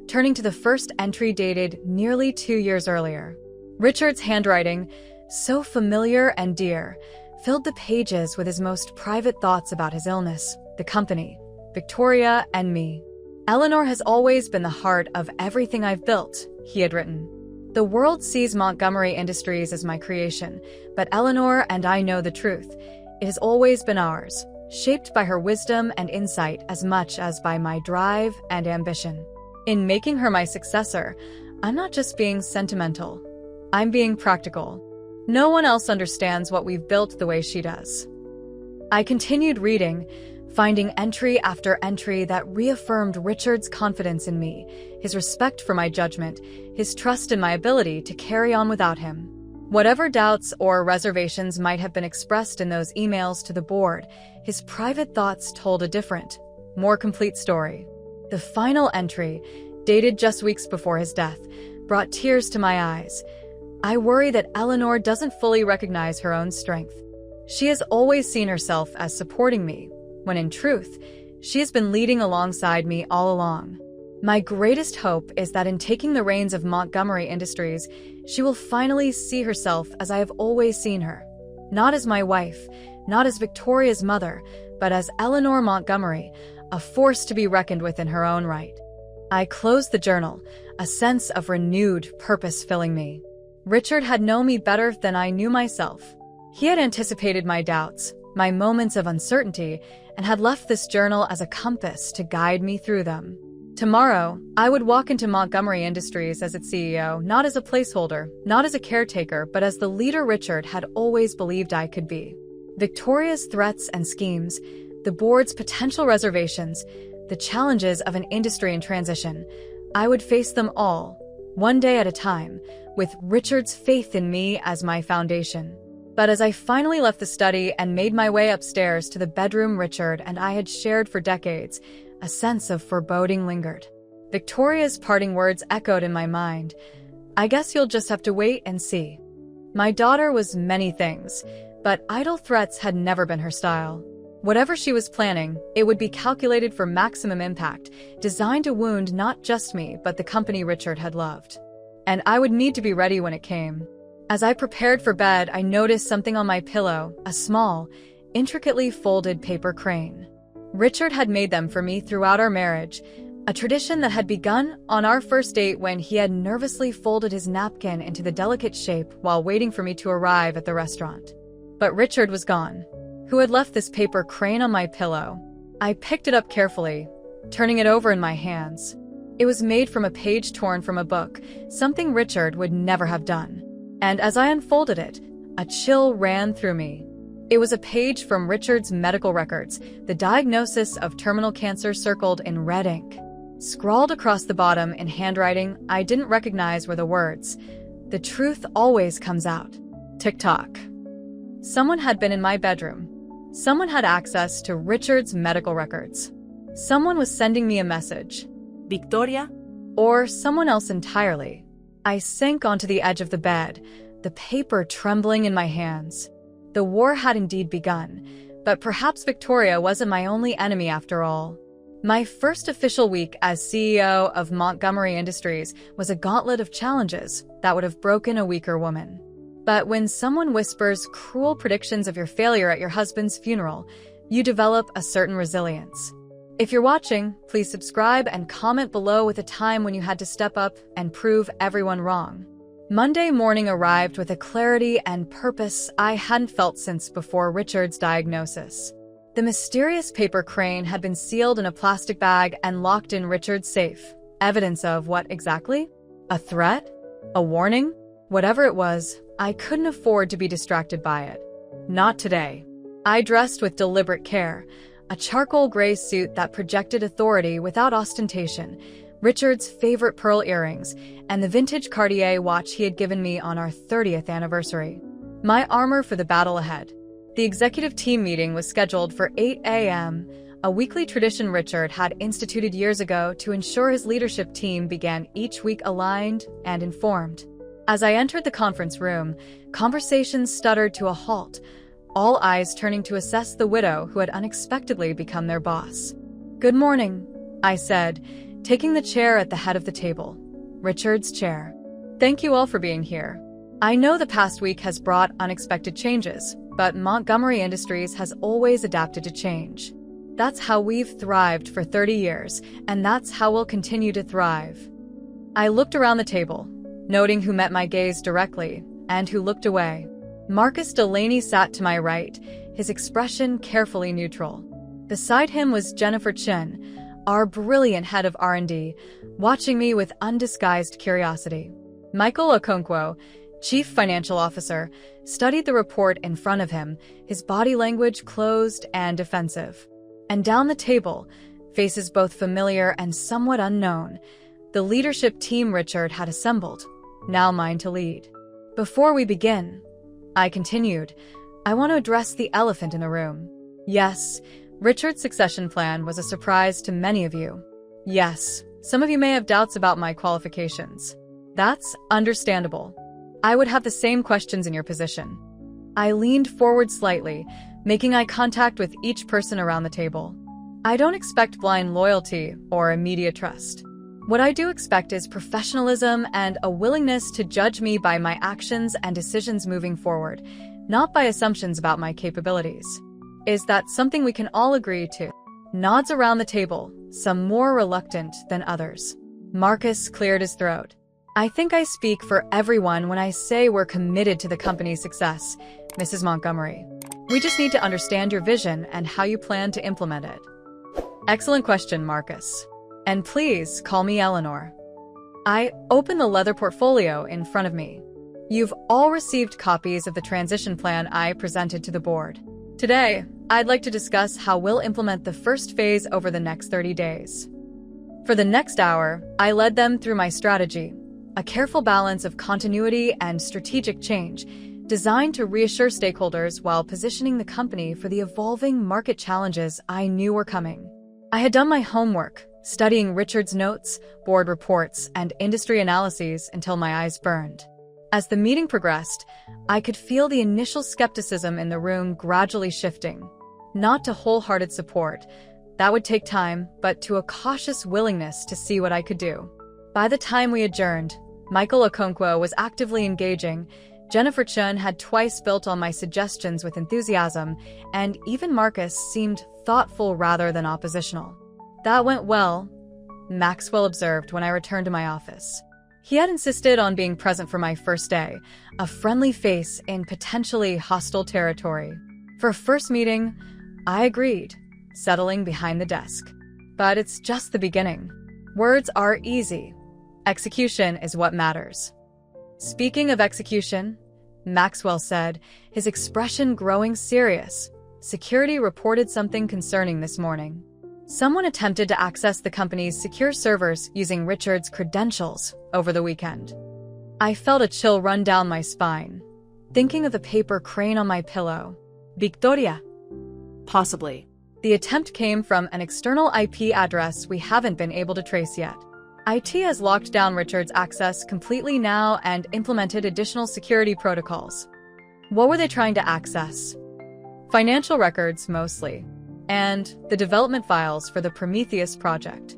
Speaker 1: turning to the first entry dated nearly 2 years earlier. Richard's handwriting, so familiar and dear, filled the pages with his most private thoughts about his illness, the company, Victoria, and me. Eleanor has always been the heart of everything I've built, he had written. The world sees Montgomery Industries as my creation, but Eleanor and I know the truth. It has always been ours, shaped by her wisdom and insight as much as by my drive and ambition. In making her my successor, I'm not just being sentimental. I'm being practical. No one else understands what we've built the way she does. I continued reading, finding entry after entry that reaffirmed Richard's confidence in me, his respect for my judgment, his trust in my ability to carry on without him. Whatever doubts or reservations might have been expressed in those emails to the board, his private thoughts told a different, more complete story. The final entry, dated just weeks before his death, brought tears to my eyes. I worry that Eleanor doesn't fully recognize her own strength. She has always seen herself as supporting me, when in truth, she has been leading alongside me all along. My greatest hope is that in taking the reins of Montgomery Industries, she will finally see herself as I have always seen her. Not as my wife, not as Victoria's mother, but as Eleanor Montgomery, a force to be reckoned with in her own right. I closed the journal, a sense of renewed purpose filling me. Richard had known me better than I knew myself. He had anticipated my doubts, my moments of uncertainty, and had left this journal as a compass to guide me through them. Tomorrow, I would walk into Montgomery Industries as its CEO, not as a placeholder, not as a caretaker, but as the leader Richard had always believed I could be. Victoria's threats and schemes, the board's potential reservations, the challenges of an industry in transition, I would face them all, one day at a time, with Richard's faith in me as my foundation. But as I finally left the study and made my way upstairs to the bedroom Richard and I had shared for decades, a sense of foreboding lingered. Victoria's parting words echoed in my mind. I guess you'll just have to wait and see. My daughter was many things, but idle threats had never been her style. Whatever she was planning, it would be calculated for maximum impact, designed to wound not just me, but the company Richard had loved. And I would need to be ready when it came. As I prepared for bed, I noticed something on my pillow, a small, intricately folded paper crane. Richard had made them for me throughout our marriage, a tradition that had begun on our first date when he had nervously folded his napkin into the delicate shape while waiting for me to arrive at the restaurant. But Richard was gone. Who had left this paper crane on my pillow? I picked it up carefully, turning it over in my hands. It was made from a page torn from a book, something Richard would never have done. And as I unfolded it, a chill ran through me. It was a page from Richard's medical records, the diagnosis of terminal cancer circled in red ink. Scrawled across the bottom in handwriting I didn't recognize were the words, "The truth always comes out." Tick-tock. Someone had been in my bedroom. Someone had access to Richard's medical records. Someone was sending me a message.
Speaker 2: Victoria?
Speaker 1: Or someone else entirely. I sank onto the edge of the bed, the paper trembling in my hands. The war had indeed begun, but perhaps Victoria wasn't my only enemy after all. My first official week as CEO of Montgomery Industries was a gauntlet of challenges that would have broken a weaker woman. But when someone whispers cruel predictions of your failure at your husband's funeral, you develop a certain resilience. If you're watching, please subscribe and comment below with a time when you had to step up and prove everyone wrong. Monday morning arrived with a clarity and purpose I hadn't felt since before Richard's diagnosis. The mysterious paper crane had been sealed in a plastic bag and locked in Richard's safe. Evidence of what exactly? A threat? A warning? Whatever it was, I couldn't afford to be distracted by it. Not today. I dressed with deliberate care, a charcoal gray suit that projected authority without ostentation, Richard's favorite pearl earrings, and the vintage Cartier watch he had given me on our 30th anniversary. My armor for the battle ahead. The executive team meeting was scheduled for 8 a.m., a weekly tradition Richard had instituted years ago to ensure his leadership team began each week aligned and informed. As I entered the conference room, conversations stuttered to a halt, all eyes turning to assess the widow who had unexpectedly become their boss. "Good morning," I said, taking the chair at the head of the table, Richard's chair. "Thank you all for being here. I know the past week has brought unexpected changes, but Montgomery Industries has always adapted to change. That's how we've thrived for 30 years, and that's how we'll continue to thrive." I looked around the table, noting who met my gaze directly and who looked away. Marcus Delaney sat to my right, his expression carefully neutral. Beside him was Jennifer Chin, our brilliant head of R&D, watching me with undisguised curiosity. Michael Okonkwo, Chief Financial Officer, studied the report in front of him, his body language closed and defensive. And down the table, faces both familiar and somewhat unknown, the leadership team Richard had assembled, now mine to lead. "Before we begin," I continued, "I want to address the elephant in the room. Yes, Richard's succession plan was a surprise to many of you. Yes, Some of you may have doubts about my qualifications. That's understandable. I would have the same questions in your position. I leaned forward slightly, making eye contact with each person around the table. I don't expect blind loyalty or immediate trust. What I do expect is professionalism and a willingness to judge me by my actions and decisions moving forward, not by assumptions about my capabilities. Is that something we can all agree to? Nods around the table, some more reluctant than others. Marcus cleared his throat. I think I speak for everyone when I say we're committed to the company's success, Mrs. Montgomery. We just need to understand your vision and how you plan to implement it. Excellent question, Marcus. And please call me Eleanor. I opened the leather portfolio in front of me. You've all received copies of the transition plan I presented to the board. Today, I'd like to discuss how we'll implement the first phase over the next 30 days. For the next hour, I led them through my strategy, a careful balance of continuity and strategic change, designed to reassure stakeholders while positioning the company for the evolving market challenges I knew were coming. I had done my homework, studying Richard's notes, board reports, and industry analyses until my eyes burned. As the meeting progressed, I could feel the initial skepticism in the room gradually shifting, not to wholehearted support. That would take time, but to a cautious willingness to see what I could do. By the time we adjourned, Michael Okonkwo was actively engaging, Jennifer Chun had twice built on my suggestions with enthusiasm, and even Marcus seemed thoughtful rather than oppositional. That went well, Maxwell observed when I returned to my office. He had insisted on being present for my first day, a friendly face in potentially hostile territory. For a first meeting, I agreed, settling behind the desk. But it's just the beginning. Words are easy. Execution is what matters. Speaking of execution, Maxwell said, his expression growing serious. Security reported something concerning this morning. Someone attempted to access the company's secure servers using Richard's credentials over the weekend. I felt a chill run down my spine, thinking of the paper crane on my pillow. Victoria.
Speaker 2: Possibly.
Speaker 1: The attempt came from an external IP address we haven't been able to trace yet. IT has locked down Richard's access completely now and implemented additional security protocols. What were they trying to access? Financial records, mostly, and the development files for the Prometheus project.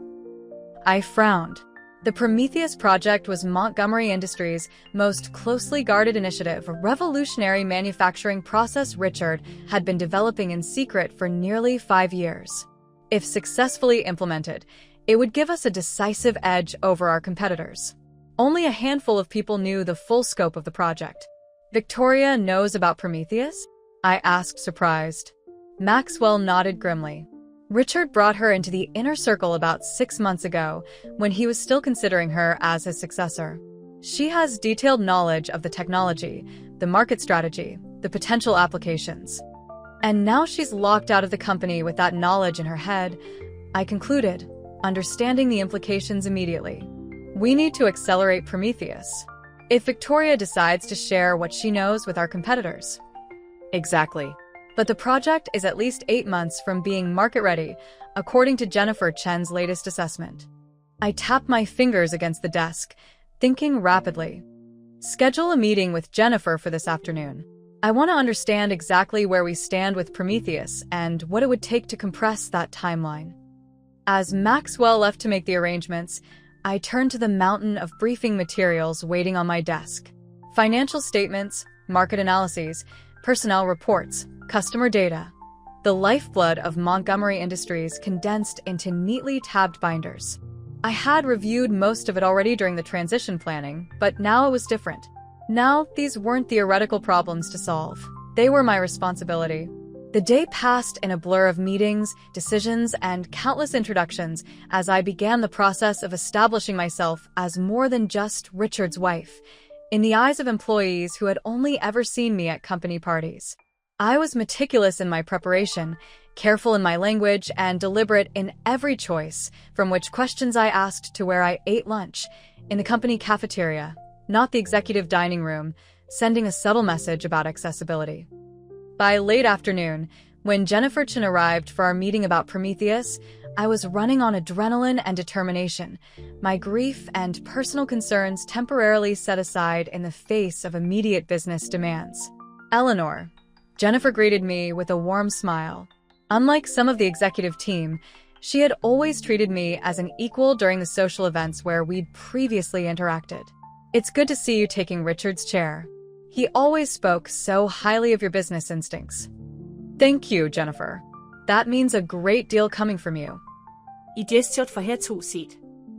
Speaker 1: I frowned. The Prometheus project was Montgomery Industries' most closely guarded initiative, a revolutionary manufacturing process Richard had been developing in secret for nearly 5 years. If successfully implemented, it would give us a decisive edge over our competitors. Only a handful of people knew the full scope of the project. Victoria knows about Prometheus? I asked, surprised. Maxwell nodded grimly. Richard brought her into the inner circle about 6 months ago, when he was still considering her as his successor. She has detailed knowledge of the technology, the market strategy, the potential applications. And now she's locked out of the company with that knowledge in her head, I concluded, understanding the implications immediately. We need to accelerate Prometheus. If Victoria decides to share what she knows with our competitors.
Speaker 2: Exactly.
Speaker 1: But the project is at least 8 months from being market-ready, according to Jennifer Chen's latest assessment. I tapped my fingers against the desk, thinking rapidly. Schedule a meeting with Jennifer for this afternoon. I want to understand exactly where we stand with Prometheus and what it would take to compress that timeline. As Maxwell left to make the arrangements, I turned to the mountain of briefing materials waiting on my desk. Financial statements, market analyses, personnel reports, customer data. The lifeblood of Montgomery Industries condensed into neatly tabbed binders. I had reviewed most of it already during the transition planning, but now it was different. Now, these weren't theoretical problems to solve. They were my responsibility. The day passed in a blur of meetings, decisions, and countless introductions as I began the process of establishing myself as more than just Richard's wife, in the eyes of employees who had only ever seen me at company parties. I was meticulous in my preparation, careful in my language, and deliberate in every choice, from which questions I asked to where I ate lunch, in the company cafeteria, not the executive dining room, sending a subtle message about accessibility. By late afternoon, when Jennifer Chen arrived for our meeting about Prometheus, I was running on adrenaline and determination, my grief and personal concerns temporarily set aside in the face of immediate business demands. Eleanor. Jennifer greeted me with a warm smile. Unlike some of the executive team, she had always treated me as an equal during the social events where we'd previously interacted. It's good to see you taking Richard's chair. He always spoke so highly of your business instincts. Thank you, Jennifer. That means a great deal coming from you.
Speaker 2: I gestured for her to sit.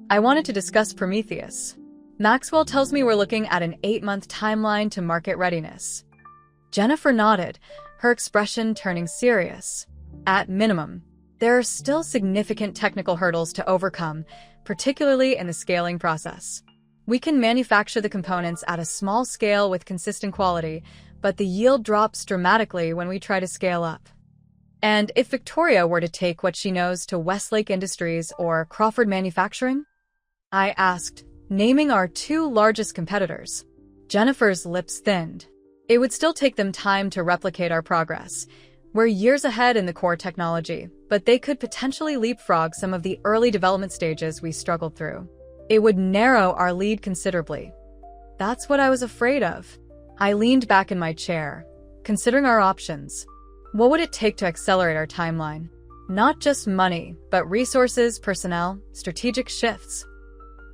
Speaker 1: I wanted to discuss Prometheus. Maxwell tells me we're looking at an 8-month timeline to market readiness. Jennifer nodded, her expression turning serious. At minimum, there are still significant technical hurdles to overcome, particularly in the scaling process. We can manufacture the components at a small scale with consistent quality, but the yield drops dramatically when we try to scale up. And if Victoria were to take what she knows to Westlake Industries or Crawford Manufacturing? I asked, naming our 2 largest competitors. Jennifer's lips thinned. It would still take them time to replicate our progress. We're years ahead in the core technology, but they could potentially leapfrog some of the early development stages we struggled through. It would narrow our lead considerably. That's what I was afraid of. I leaned back in my chair, considering our options. What would it take to accelerate our timeline? Not just money, but resources, personnel, strategic shifts.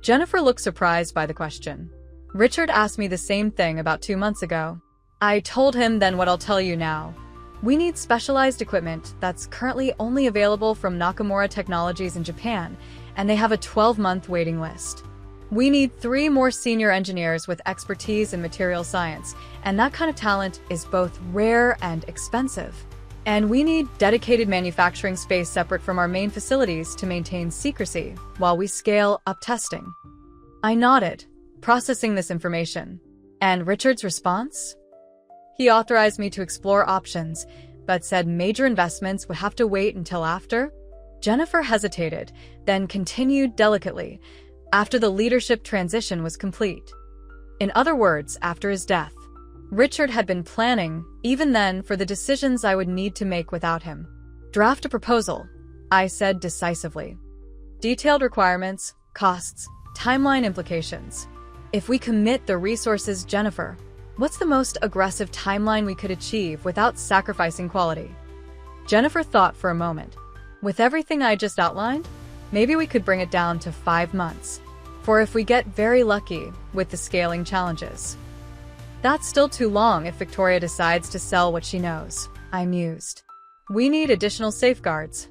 Speaker 1: Jennifer looked surprised by the question. Richard asked me the same thing about 2 months ago. I told him then what I'll tell you now. We need specialized equipment that's currently only available from Nakamura Technologies in Japan, and they have a 12-month waiting list. We need 3 more senior engineers with expertise in material science, and that kind of talent is both rare and expensive. And we need dedicated manufacturing space separate from our main facilities to maintain secrecy while we scale up testing. I nodded, processing this information. And Richard's response? He authorized me to explore options, but said major investments would have to wait until after. Jennifer hesitated, then continued delicately, after the leadership transition was complete. In other words, after his death. Richard had been planning, even then, for the decisions I would need to make without him. Draft a proposal, I said decisively. Detailed requirements, costs, timeline implications. If we commit the resources, Jennifer, what's the most aggressive timeline we could achieve without sacrificing quality? Jennifer thought for a moment. With everything I just outlined, maybe we could bring it down to 5 months. For if we get very lucky with the scaling challenges. That's still too long if Victoria decides to sell what she knows, I mused. We need additional safeguards.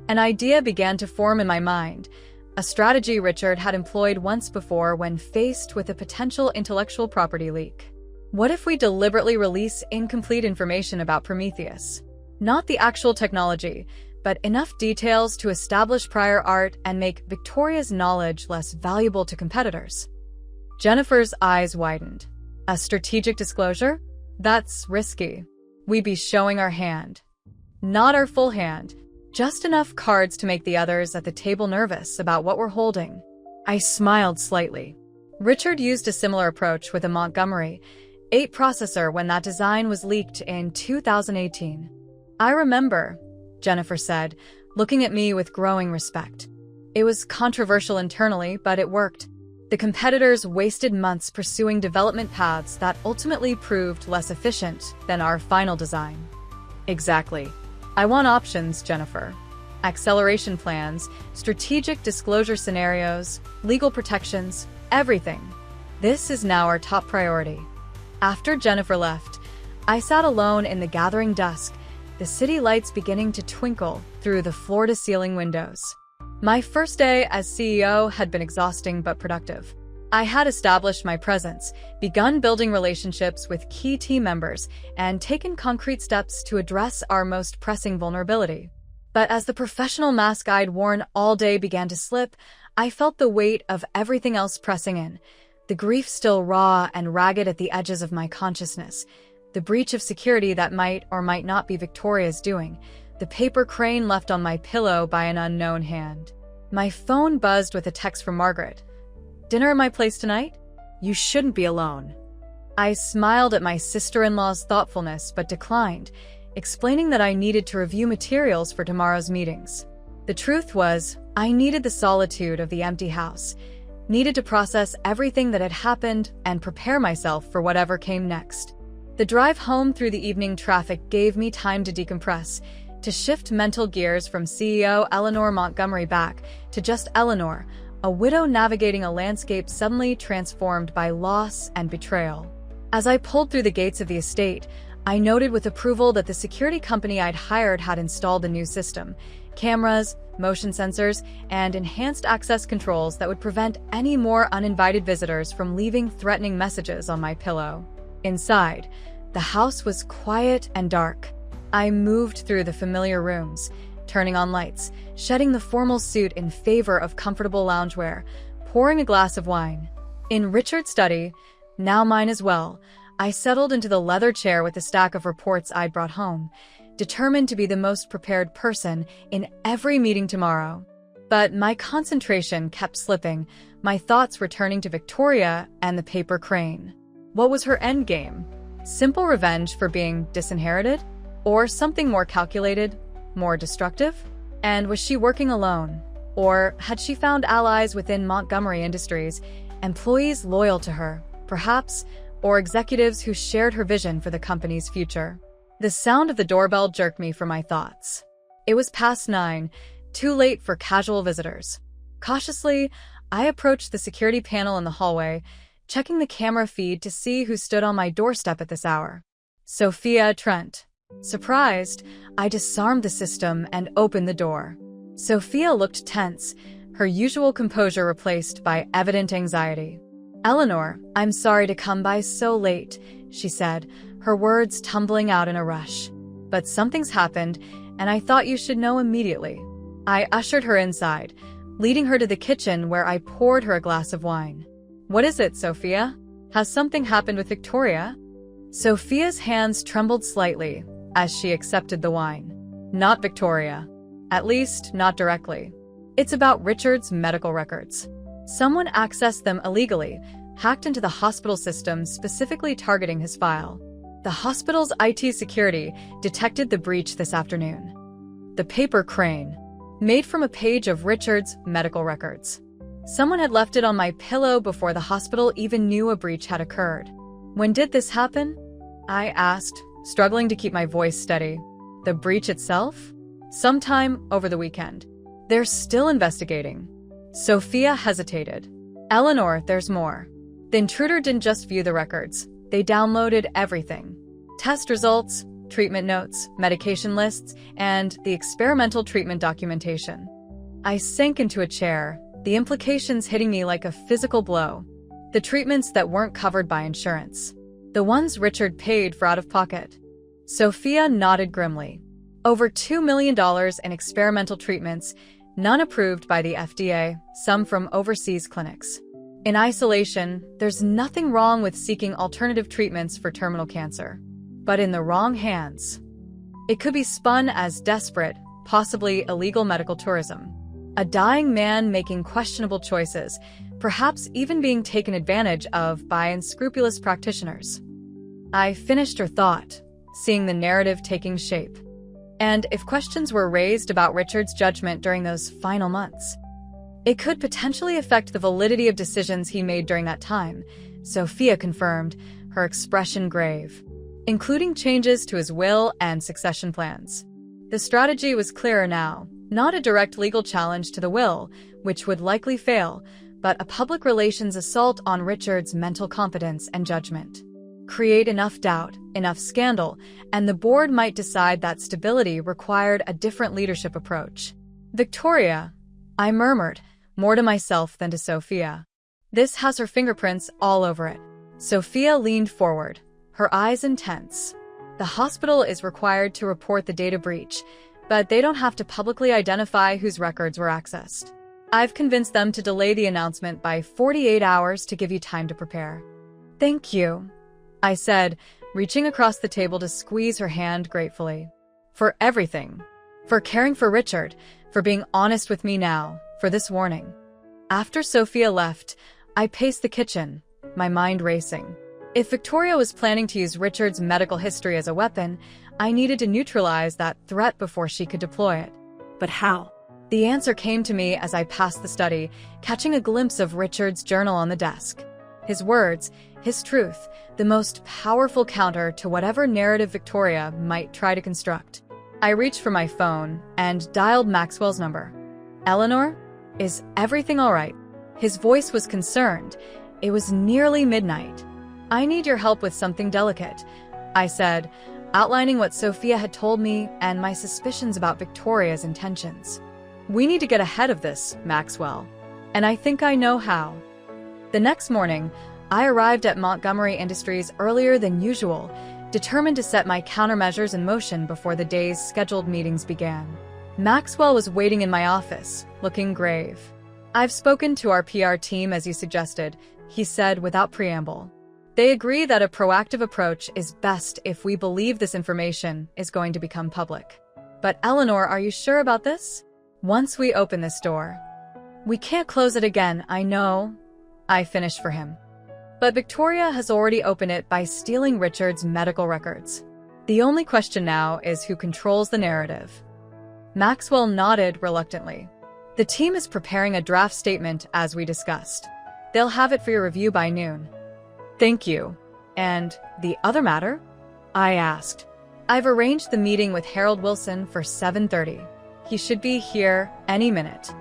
Speaker 1: An idea began to form in my mind, a strategy Richard had employed once before when faced with a potential intellectual property leak. What if we deliberately release incomplete information about Prometheus? Not the actual technology, but enough details to establish prior art and make Victoria's knowledge less valuable to competitors. Jennifer's eyes widened. A strategic disclosure? That's risky. We'd be showing our hand. Not our full hand. Just enough cards to make the others at the table nervous about what we're holding. I smiled slightly. Richard used a similar approach with a Montgomery 8 processor when that design was leaked in 2018. I remember, Jennifer said, looking at me with growing respect. It was controversial internally, but it worked. The competitors wasted months pursuing development paths that ultimately proved less efficient than our final design. Exactly. I want options, Jennifer. Acceleration plans, strategic disclosure scenarios, legal protections, everything. This is now our top priority. After Jennifer left, I sat alone in the gathering dusk, the city lights beginning to twinkle through the floor-to-ceiling windows. My first day as CEO had been exhausting but productive. I had established my presence, begun building relationships with key team members, and taken concrete steps to address our most pressing vulnerability. But as the professional mask I'd worn all day began to slip, I felt the weight of everything else pressing in, the grief still raw and ragged at the edges of my consciousness, the breach of security that might or might not be Victoria's doing, the paper crane left on my pillow by an unknown hand. My phone buzzed with a text from Margaret. Dinner at my place tonight? You shouldn't be alone. I smiled at my sister-in-law's thoughtfulness but declined, explaining that I needed to review materials for tomorrow's meetings. The truth was, I needed the solitude of the empty house, needed to process everything that had happened and prepare myself for whatever came next. The drive home through the evening traffic gave me time to decompress, to shift mental gears from CEO Eleanor Montgomery back to just Eleanor, a widow navigating a landscape suddenly transformed by loss and betrayal. As I pulled through the gates of the estate, I noted with approval that the security company I'd hired had installed a new system: cameras, motion sensors, and enhanced access controls that would prevent any more uninvited visitors from leaving threatening messages on my pillow. Inside, the house was quiet and dark. I moved through the familiar rooms, turning on lights, shedding the formal suit in favor of comfortable loungewear, pouring a glass of wine. In Richard's study, now mine as well, I settled into the leather chair with a stack of reports I'd brought home, determined to be the most prepared person in every meeting tomorrow. But my concentration kept slipping, my thoughts returning to Victoria and the paper crane. What was her endgame? Simple revenge for being disinherited? Or something more calculated, more destructive? And was she working alone? Or had she found allies within Montgomery Industries, employees loyal to her, perhaps, or executives who shared her vision for the company's future? The sound of the doorbell jerked me from my thoughts. It was past 9, too late for casual visitors. Cautiously, I approached the security panel in the hallway, checking the camera feed to see who stood on my doorstep at this hour. Sophia Trent. Surprised, I disarmed the system and opened the door. Sophia looked tense, her usual composure replaced by evident anxiety. "Eleanor, I'm sorry to come by so late," she said, her words tumbling out in a rush. "But something's happened, and I thought you should know immediately." I ushered her inside, leading her to the kitchen where I poured her a glass of wine. "What is it, Sophia? Has something happened with Victoria?" Sophia's hands trembled slightly as she accepted the wine. "Not Victoria. At least, not directly. It's about Richard's medical records. Someone accessed them illegally, hacked into the hospital system specifically targeting his file. The hospital's IT security detected the breach this afternoon. The paper crane, made from a page of Richard's medical records. Someone had left it on my pillow before the hospital even knew a breach had occurred. When did this happen?" I asked, struggling to keep my voice steady. "The breach itself? Sometime over the weekend. They're still investigating." Sophia hesitated. "Eleanor, there's more. The intruder didn't just view the records. They downloaded everything. Test results, treatment notes, medication lists, and the experimental treatment documentation." I sank into a chair, the implications hitting me like a physical blow. The treatments that weren't covered by insurance. The ones Richard paid for out of pocket. Sophia nodded grimly. Over $2 million in experimental treatments, none approved by the FDA, some from overseas clinics. In isolation, there's nothing wrong with seeking alternative treatments for terminal cancer. But in the wrong hands, it could be spun as desperate, possibly illegal medical tourism. A dying man making questionable choices, perhaps even being taken advantage of by unscrupulous practitioners. I finished her thought, seeing the narrative taking shape. And if questions were raised about Richard's judgment during those final months, it could potentially affect the validity of decisions he made during that time, Sophia confirmed, her expression grave, including changes to his will and succession plans. The strategy was clearer now, not a direct legal challenge to the will, which would likely fail, but a public relations assault on Richard's mental competence and judgment. Create enough doubt, enough scandal, and the board might decide that stability required a different leadership approach. "Victoria," I murmured, more to myself than to Sophia. "This has her fingerprints all over it." Sophia leaned forward, her eyes intense. "The hospital is required to report the data breach, but they don't have to publicly identify whose records were accessed. I've convinced them to delay the announcement by 48 hours to give you time to prepare." "Thank you," I said, reaching across the table to squeeze her hand gratefully. "For everything. For caring for Richard, for being honest with me now, for this warning." After Sophia left, I paced the kitchen, my mind racing. If Victoria was planning to use Richard's medical history as a weapon, I needed to neutralize that threat before she could deploy it.
Speaker 2: But how?
Speaker 1: The answer came to me as I passed the study, catching a glimpse of Richard's journal on the desk. His words, his truth, the most powerful counter to whatever narrative Victoria might try to construct. I reached for my phone and dialed Maxwell's number. "Eleanor? Is everything all right?" His voice was concerned. It was nearly midnight. "I need your help with something delicate," I said, outlining what Sophia had told me and my suspicions about Victoria's intentions. "We need to get ahead of this, Maxwell. And I think I know how." The next morning, I arrived at Montgomery Industries earlier than usual, determined to set my countermeasures in motion before the day's scheduled meetings began. Maxwell was waiting in my office, looking grave. "I've spoken to our PR team as you suggested," he said without preamble. "They agree that a proactive approach is best if we believe this information is going to become public. But Eleanor, are you sure about this? Once we open this door, we can't close it again, I know," I finished for him. "But Victoria has already opened it by stealing Richard's medical records. The only question now is who controls the narrative." Maxwell nodded reluctantly. "The team is preparing a draft statement as we discussed. They'll have it for your review by noon." "Thank you. And the other matter?" I asked. "I've arranged the meeting with Harold Wilson for 7:30. He should be here any minute."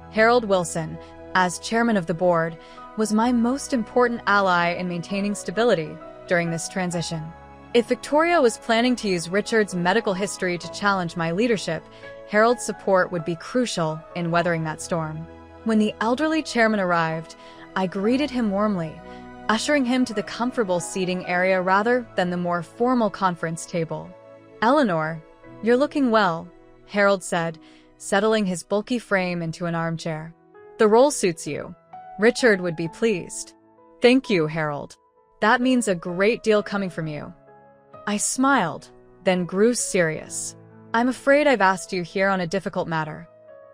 Speaker 1: Harold Wilson, as chairman of the board, was my most important ally in maintaining stability during this transition. If Victoria was planning to use Richard's medical history to challenge my leadership, Harold's support would be crucial in weathering that storm. When the elderly chairman arrived, I greeted him warmly, ushering him to the comfortable seating area rather than the more formal conference table. "Eleanor, you're looking well," Harold said, settling his bulky frame into an armchair. "The role suits you. Richard would be pleased." "Thank you, Harold. That means a great deal coming from you." I smiled, then grew serious. "I'm afraid I've asked you here on a difficult matter."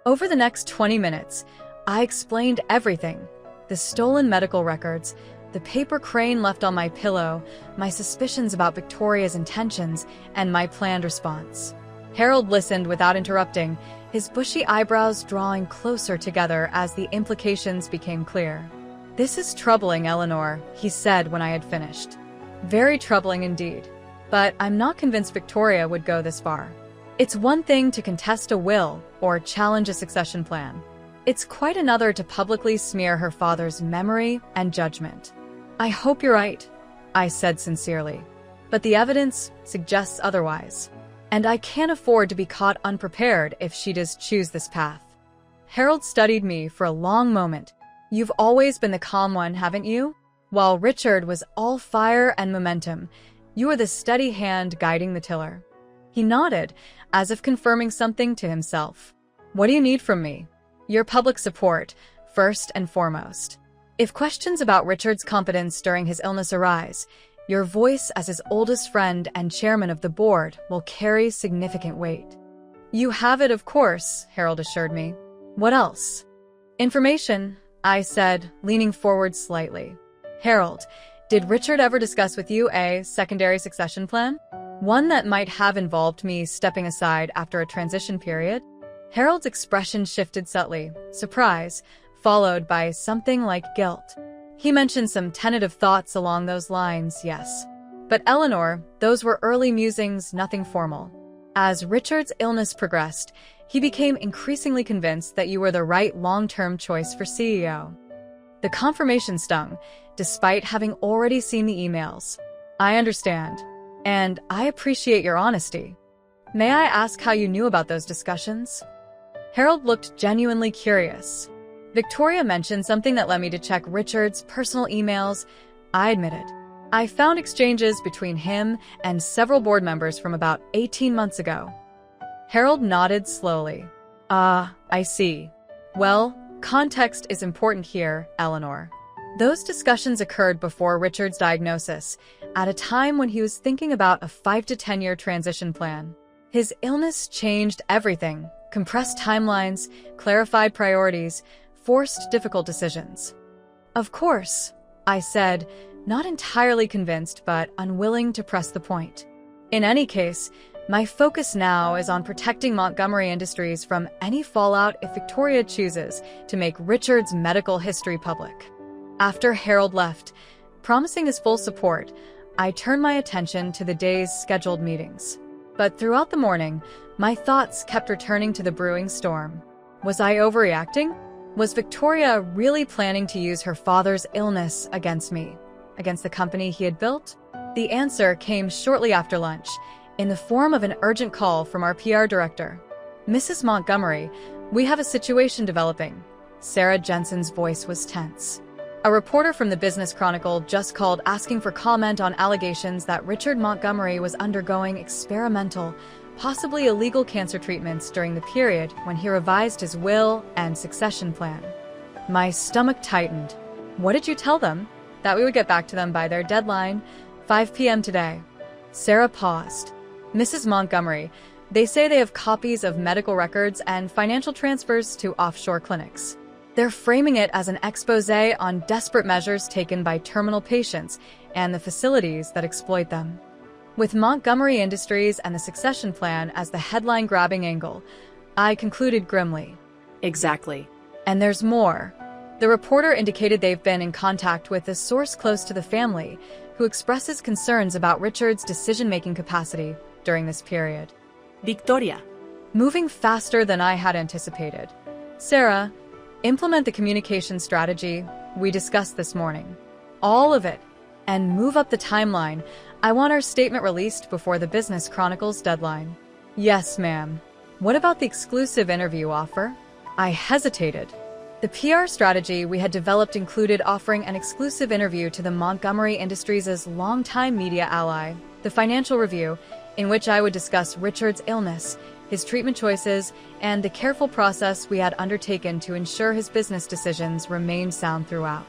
Speaker 1: Over the next 20 minutes, I explained everything: the stolen medical records, the paper crane left on my pillow, my suspicions about Victoria's intentions, and my planned response. Harold listened without interrupting, his bushy eyebrows drawing closer together as the implications became clear. "This is troubling, Eleanor," he said when I had finished. "Very troubling indeed. But I'm not convinced Victoria would go this far. It's one thing to contest a will or challenge a succession plan. It's quite another to publicly smear her father's memory and judgment." "I hope you're right," I said sincerely. "But the evidence suggests otherwise. And I can't afford to be caught unprepared if she does choose this path." Harold studied me for a long moment. "You've always been the calm one, haven't you? While Richard was all fire and momentum, you were the steady hand guiding the tiller." He nodded, as if confirming something to himself. "What do you need from me?" "Your public support, first and foremost. If questions about Richard's competence during his illness arise, your voice as his oldest friend and chairman of the board will carry significant weight." "You have it, of course," Harold assured me. "What else?" "Information," I said, leaning forward slightly. "Harold, did Richard ever discuss with you a secondary succession plan? One that might have involved me stepping aside after a transition period?" Harold's expression shifted subtly, surprise, followed by something like guilt. He mentioned some tentative thoughts along those lines, yes. "But Eleanor, those were early musings, nothing formal. As Richard's illness progressed, he became increasingly convinced that you were the right long-term choice for CEO." The confirmation stung, despite having already seen the emails. "I understand, and I appreciate your honesty. May I ask how you knew about those discussions?" Harold looked genuinely curious. "Victoria mentioned something that led me to check Richard's personal emails," I admitted. "I found exchanges between him and several board members from about 18 months ago." Harold nodded slowly. I see. Well, context is important here, Eleanor. Those discussions occurred before Richard's diagnosis, at a time when he was thinking about a 5 to 10-year transition plan. His illness changed everything, compressed timelines, clarified priorities, forced difficult decisions. "Of course," I said, not entirely convinced but unwilling to press the point. "In any case, My focus now is on protecting Montgomery Industries from any fallout if Victoria chooses to make Richard's medical history public. After Harold left, promising his full support, I turned my attention to the day's scheduled meetings. But throughout the morning, my thoughts kept returning to the brewing storm. Was I overreacting? Was Victoria really planning to use her father's illness against me, against the company he had built? The answer came shortly after lunch, in the form of an urgent call from our PR director. "Mrs. Montgomery, we have a situation developing." Sarah Jensen's voice was tense. A reporter from the Business Chronicle just called asking for comment on allegations that Richard Montgomery was undergoing experimental, possibly illegal cancer treatments during the period when he revised his will and succession plan. My stomach tightened. "What did you tell them?" "That we would get back to them by their deadline, 5 p.m. today." Sarah paused. "Mrs. Montgomery, they say they have copies of medical records and financial transfers to offshore clinics. They're framing it as an exposé on desperate measures taken by terminal patients and the facilities that exploit them. With Montgomery Industries and the succession plan as the headline-grabbing angle, I concluded grimly.
Speaker 2: Exactly.
Speaker 1: And there's more. The reporter indicated they've been in contact with a source close to the family who expresses concerns about Richard's decision-making capacity during this period.
Speaker 2: Victoria.
Speaker 1: Moving faster than I had anticipated. "Sarah, implement the communication strategy we discussed this morning. All of it. And move up the timeline. I want our statement released before the Business Chronicle's deadline." "Yes, ma'am." "What about the exclusive interview offer?" I hesitated. The PR strategy we had developed included offering an exclusive interview to the Montgomery Industries' longtime media ally, The Financial Review, in which I would discuss Richard's illness, his treatment choices, and the careful process we had undertaken to ensure his business decisions remained sound throughout.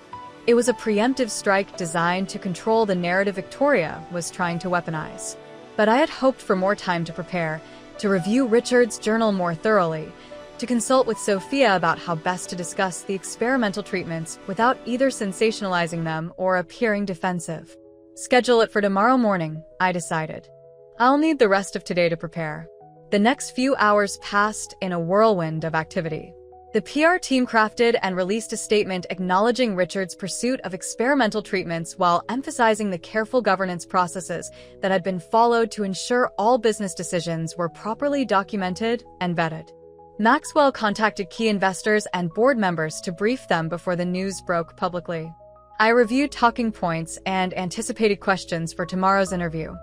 Speaker 1: It was a preemptive strike designed to control the narrative Victoria was trying to weaponize. But I had hoped for more time to prepare, to review Richard's journal more thoroughly, to consult with Sophia about how best to discuss the experimental treatments without either sensationalizing them or appearing defensive. Schedule it for tomorrow morning, I decided. I'll need the rest of today to prepare. The next few hours passed in a whirlwind of activity. The PR team crafted and released a statement acknowledging Richard's pursuit of experimental treatments while emphasizing the careful governance processes that had been followed to ensure all business decisions were properly documented and vetted. Maxwell contacted key investors and board members to brief them before the news broke publicly. I reviewed talking points and anticipated questions for tomorrow's interview.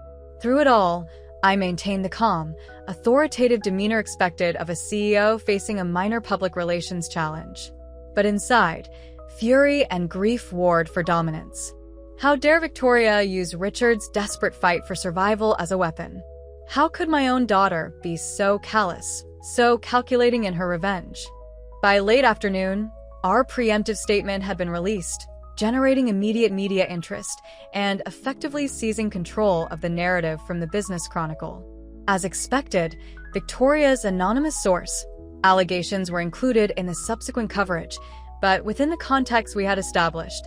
Speaker 1: Through it all, I maintained the calm, authoritative demeanor expected of a CEO facing a minor public relations challenge. But inside, fury and grief warred for dominance. How dare Victoria use Richard's desperate fight for survival as a weapon? How could my own daughter be so callous, so calculating in her revenge? By late afternoon, our preemptive statement had been released, generating immediate media interest and effectively seizing control of the narrative from the Business Chronicle. As expected, Victoria's anonymous source allegations were included in the subsequent coverage, but within the context we had established,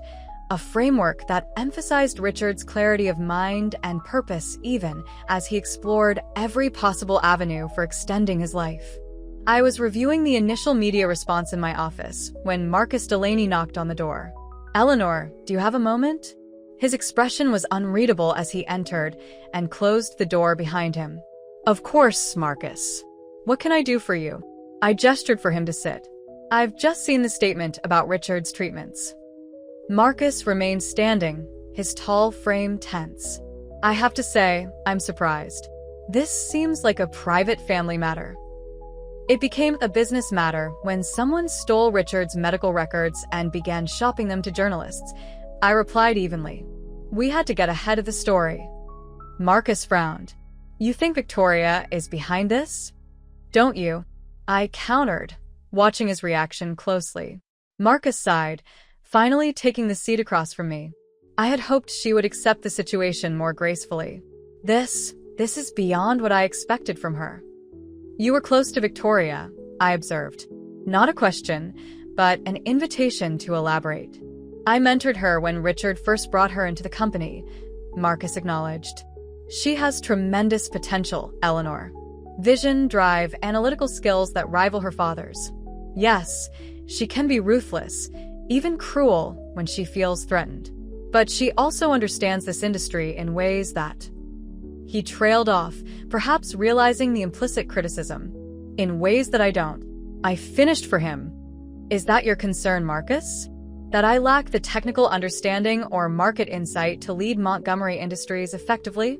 Speaker 1: a framework that emphasized Richard's clarity of mind and purpose even as he explored every possible avenue for extending his life. I was reviewing the initial media response in my office when Marcus Delaney knocked on the door. "Eleanor, do you have a moment?" His expression was unreadable as he entered and closed the door behind him. "Of course, Marcus. What can I do for you?" I gestured for him to sit. "I've just seen the statement about Richard's treatments." Marcus remained standing, his tall frame tense. "I have to say, I'm surprised. This seems like a private family matter." It became a business matter when someone stole Richard's medical records and began shopping them to journalists. I replied evenly. We had to get ahead of the story. Marcus frowned. "You think Victoria is behind this? Don't you?" I countered, watching his reaction closely. Marcus sighed, finally taking the seat across from me. I had hoped she would accept the situation more gracefully. This is beyond what I expected from her. "You were close to Victoria," I observed. Not a question, but an invitation to elaborate. "I mentored her when Richard first brought her into the company," Marcus acknowledged. She has tremendous potential, Eleanor. Vision, drive, analytical skills that rival her father's. Yes, she can be ruthless, even cruel when she feels threatened. But she also understands this industry in ways that... He trailed off, perhaps realizing the implicit criticism. In ways that I don't. I finished for him. Is that your concern, Marcus? That I lack the technical understanding or market insight to lead Montgomery Industries effectively?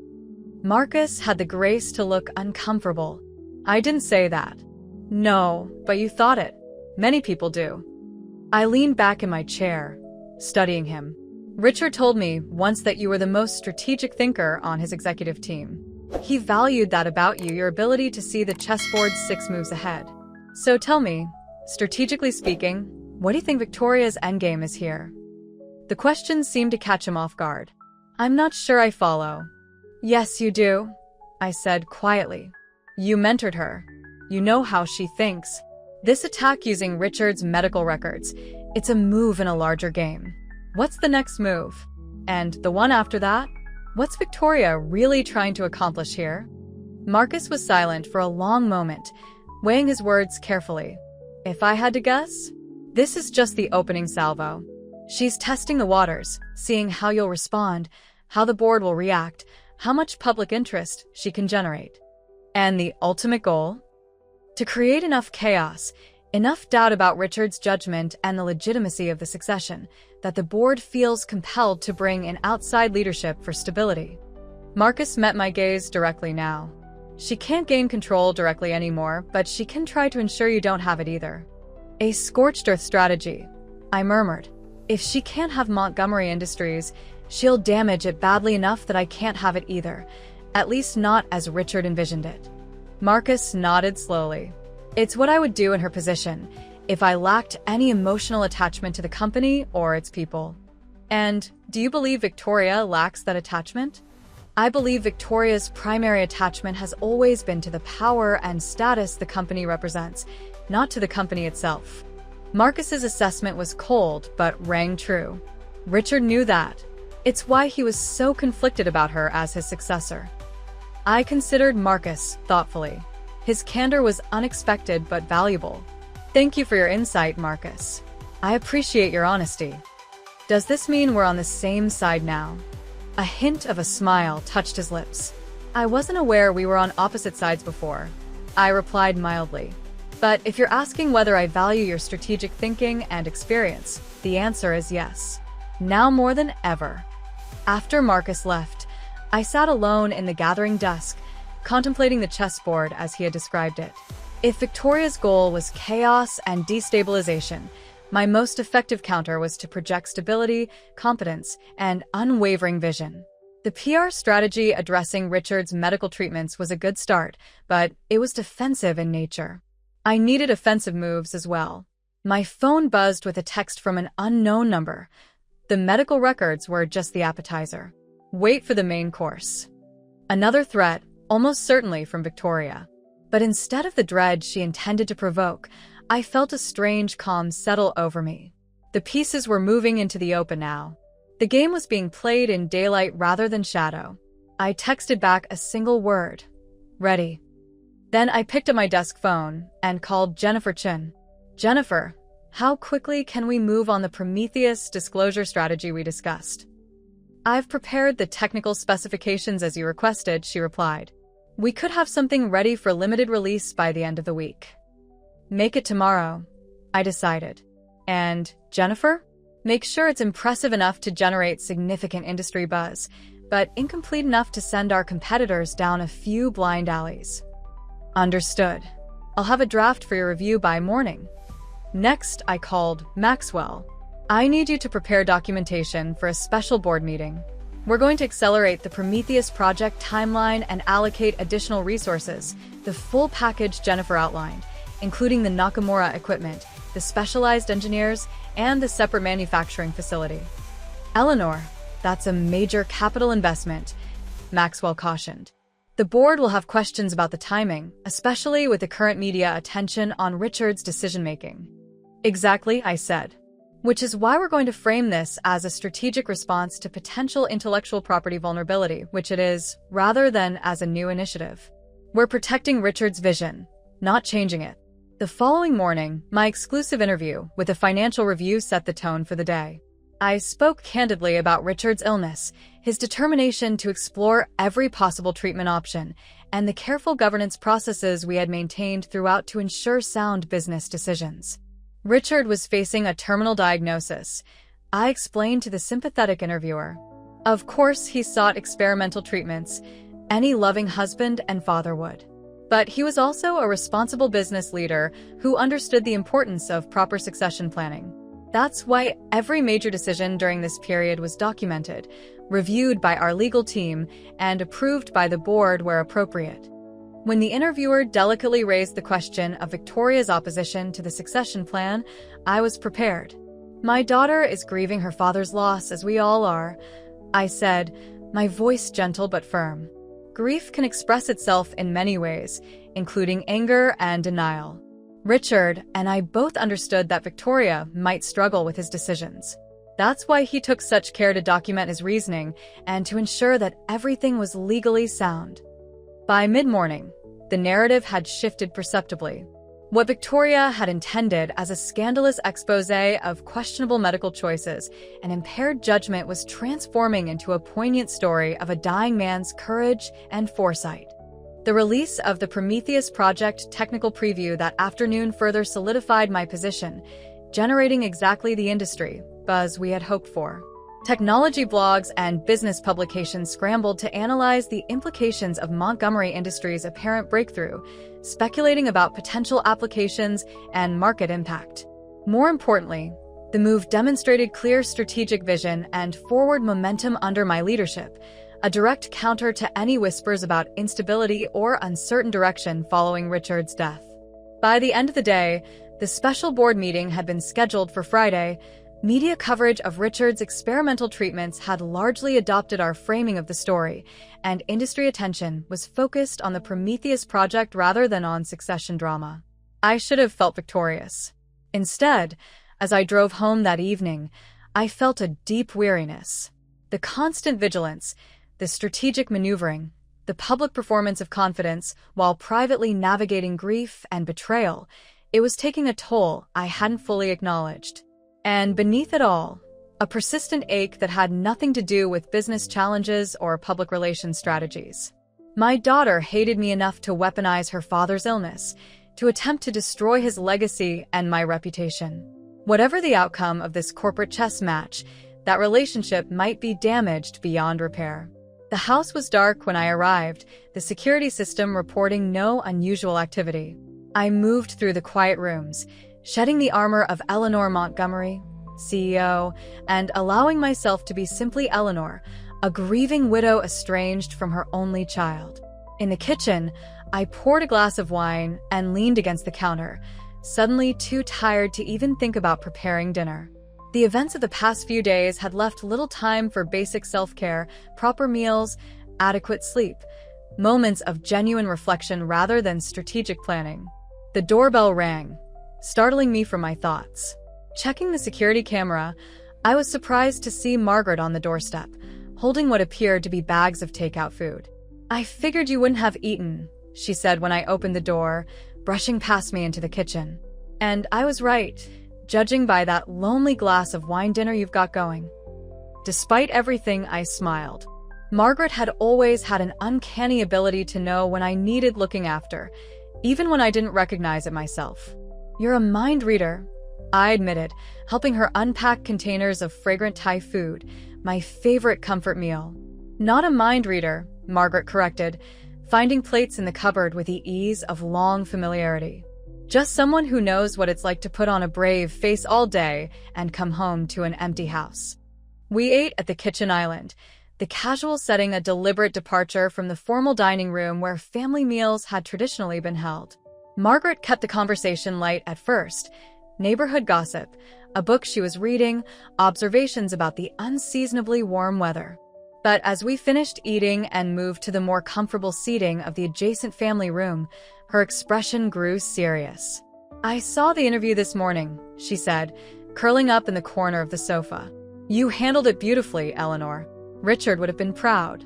Speaker 1: Marcus had the grace to look uncomfortable. I didn't say that. No, but you thought it. Many people do. I leaned back in my chair, studying him. Richard told me once that you were the most strategic thinker on his executive team. He valued that about you, your ability to see the chessboard 6 moves ahead. So tell me, strategically speaking, what do you think Victoria's endgame is here? The question seemed to catch him off guard. I'm not sure I follow. Yes, you do, I said quietly. You mentored her. You know how she thinks. This attack using Richard's medical records, it's a move in a larger game. What's the next move? And the one after that? What's Victoria really trying to accomplish here? Marcus was silent for a long moment, weighing his words carefully. If I had to guess, this is just the opening salvo. She's testing the waters, seeing how you'll respond, how the board will react, how much public interest she can generate. And the ultimate goal? To create enough chaos, enough doubt about Richard's judgment and the legitimacy of the succession, that the board feels compelled to bring in outside leadership for stability. Marcus met my gaze directly now. She can't gain control directly anymore, but she can try to ensure you don't have it either. A scorched earth strategy, I murmured. If she can't have Montgomery Industries, she'll damage it badly enough that I can't have it either, at least not as Richard envisioned it. Marcus nodded slowly. It's what I would do in her position, if I lacked any emotional attachment to the company or its people. And do you believe Victoria lacks that attachment? I believe Victoria's primary attachment has always been to the power and status the company represents, not to the company itself. Marcus's assessment was cold, but rang true. Richard knew that. It's why he was so conflicted about her as his successor. I considered Marcus thoughtfully. His candor was unexpected but valuable. Thank you for your insight, Marcus. I appreciate your honesty. Does this mean we're on the same side now? A hint of a smile touched his lips. I wasn't aware we were on opposite sides before. I replied mildly. But if you're asking whether I value your strategic thinking and experience, the answer is yes. Now more than ever. After Marcus left, I sat alone in the gathering dusk, contemplating the chessboard as he had described it. If Victoria's goal was chaos and destabilization, my most effective counter was to project stability, competence, and unwavering vision. The PR strategy addressing Richard's medical treatments was a good start, but it was defensive in nature. I needed offensive moves as well. My phone buzzed with a text from an unknown number. The medical records were just the appetizer. Wait for the main course. Another threat, almost certainly from Victoria. But instead of the dread she intended to provoke, I felt a strange calm settle over me. The pieces were moving into the open now. The game was being played in daylight rather than shadow. I texted back a single word. Ready. Then I picked up my desk phone and called Jennifer Chin. Jennifer, how quickly can we move on the Prometheus disclosure strategy we discussed? I've prepared the technical specifications as you requested, she replied. We could have something ready for limited release by the end of the week. Make it tomorrow, I decided. And, Jennifer? Make sure it's impressive enough to generate significant industry buzz, but incomplete enough to send our competitors down a few blind alleys. Understood. I'll have a draft for your review by morning. Next, I called Maxwell. I need you to prepare documentation for a special board meeting. We're going to accelerate the Prometheus project timeline and allocate additional resources, the full package Jennifer outlined, including the Nakamura equipment, the specialized engineers, and the separate manufacturing facility. Eleanor, that's a major capital investment, Maxwell cautioned. The board will have questions about the timing, especially with the current media attention on Richard's decision-making. Exactly, I said. which is why we're going to frame this as a strategic response to potential intellectual property vulnerability, which it is, rather than as a new initiative. We're protecting Richard's vision, not changing it. The following morning, my exclusive interview with the Financial Review set the tone for the day. I spoke candidly about Richard's illness, his determination to explore every possible treatment option, and the careful governance processes we had maintained throughout to ensure sound business decisions. Richard was facing a terminal diagnosis. I explained to the sympathetic interviewer. Of course, he sought experimental treatments. Any loving husband and father would. But he was also a responsible business leader who understood the importance of proper succession planning. That's why every major decision during this period was documented, reviewed by our legal team, and approved by the board where appropriate. When the interviewer delicately raised the question of Victoria's opposition to the succession plan, I was prepared. My daughter is grieving her father's loss, as we all are, I said, my voice gentle but firm. Grief can express itself in many ways, including anger and denial. Richard and I both understood that Victoria might struggle with his decisions. That's why he took such care to document his reasoning and to ensure that everything was legally sound. By mid-morning, the narrative had shifted perceptibly. What Victoria had intended as a scandalous exposé of questionable medical choices and impaired judgment was transforming into a poignant story of a dying man's courage and foresight. The release of the Prometheus Project technical preview that afternoon further solidified my position, generating exactly the industry buzz we had hoped for. Technology blogs and business publications scrambled to analyze the implications of Montgomery Industries' apparent breakthrough, speculating about potential applications and market impact. More importantly, the move demonstrated clear strategic vision and forward momentum under my leadership, a direct counter to any whispers about instability or uncertain direction following Richard's death. By the end of the day, the special board meeting had been scheduled for Friday. Media coverage of Richard's experimental treatments had largely adopted our framing of the story, and industry attention was focused on the Prometheus Project rather than on succession drama. I should have felt victorious. Instead, as I drove home that evening, I felt a deep weariness. The constant vigilance, the strategic maneuvering, the public performance of confidence while privately navigating grief and betrayal, it was taking a toll I hadn't fully acknowledged. And beneath it all, a persistent ache that had nothing to do with business challenges or public relations strategies. My daughter hated me enough to weaponize her father's illness, to attempt to destroy his legacy and my reputation. Whatever the outcome of this corporate chess match, that relationship might be damaged beyond repair. The house was dark when I arrived, the security system reporting no unusual activity. I moved through the quiet rooms, shedding the armor of Eleanor Montgomery, CEO, and allowing myself to be simply Eleanor, a grieving widow estranged from her only child. In the kitchen, I poured a glass of wine and leaned against the counter, suddenly too tired to even think about preparing dinner. The events of the past few days had left little time for basic self-care, proper meals, adequate sleep, moments of genuine reflection rather than strategic planning. The doorbell rang, startling me from my thoughts. Checking the security camera, I was surprised to see Margaret on the doorstep, holding what appeared to be bags of takeout food. "I figured you wouldn't have eaten," she said when I opened the door, brushing past me into the kitchen. And I was right, judging by that lonely glass of wine dinner you've got going. Despite everything, I smiled. Margaret had always had an uncanny ability to know when I needed looking after, even when I didn't recognize it myself. "You're a mind reader," I admitted, helping her unpack containers of fragrant Thai food, my favorite comfort meal. "Not a mind reader," Margaret corrected, finding plates in the cupboard with the ease of long familiarity. "Just someone who knows what it's like to put on a brave face all day and come home to an empty house." We ate at the kitchen island, the casual setting a deliberate departure from the formal dining room where family meals had traditionally been held. Margaret kept the conversation light at first. Neighborhood gossip, a book she was reading, observations about the unseasonably warm weather. But as we finished eating and moved to the more comfortable seating of the adjacent family room, her expression grew serious. "I saw the interview this morning," she said, curling up in the corner of the sofa. "You handled it beautifully, Eleanor. Richard would have been proud."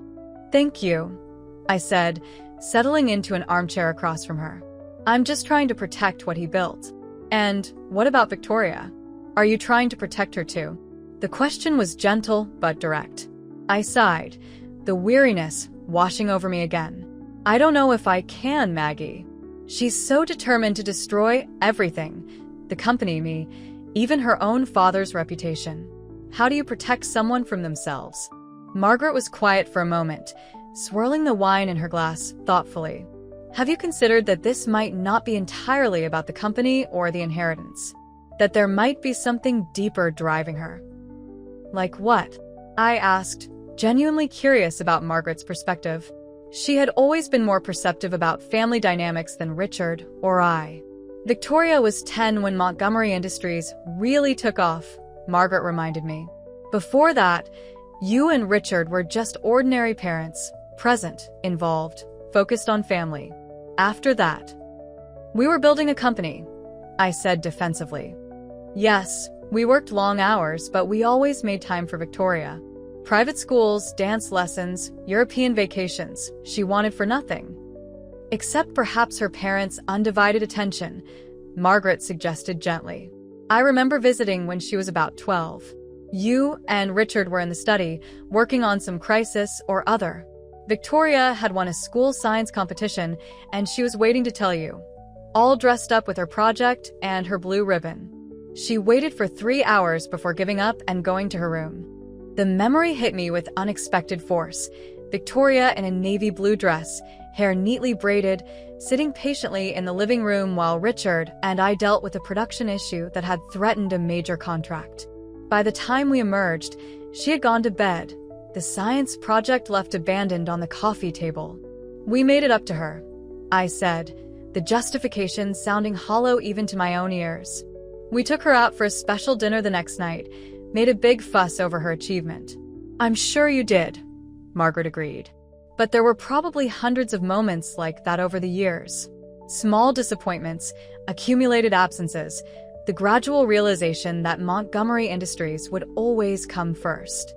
Speaker 1: "Thank you," I said, settling into an armchair across from her. "I'm just trying to protect what he built." "And what about Victoria? Are you trying to protect her too?" The question was gentle but direct. I sighed, the weariness washing over me again. "I don't know if I can, Maggie. She's so determined to destroy everything, the company, me, even her own father's reputation. How do you protect someone from themselves?" Margaret was quiet for a moment, swirling the wine in her glass thoughtfully. "Have you considered that this might not be entirely about the company or the inheritance? That there might be something deeper driving her?" "Like what?" I asked, genuinely curious about Margaret's perspective. She had always been more perceptive about family dynamics than Richard or I. "Victoria was 10 when Montgomery Industries really took off," Margaret reminded me. "Before that, you and Richard were just ordinary parents, present, involved, focused on family. After that, we were building a company," I said defensively. "Yes, we worked long hours, but we always made time for Victoria. Private schools, dance lessons, European vacations, she wanted for nothing. Except perhaps her parents' undivided attention," Margaret suggested gently. "I remember visiting when she was about 12. You and Richard were in the study, working on some crisis or other. Victoria had won a school science competition, and she was waiting to tell you, all dressed up with her project and her blue ribbon. She waited for 3 hours before giving up and going to her room." The memory hit me with unexpected force. Victoria in a navy blue dress, hair neatly braided, sitting patiently in the living room while Richard and I dealt with a production issue that had threatened a major contract. By the time we emerged, she had gone to bed, the science project left abandoned on the coffee table. "We made it up to her," I said, the justification sounding hollow even to my own ears. "We took her out for a special dinner the next night, made a big fuss over her achievement." "I'm sure you did," Margaret agreed. "But there were probably hundreds of moments like that over the years. Small disappointments, accumulated absences, the gradual realization that Montgomery Industries would always come first."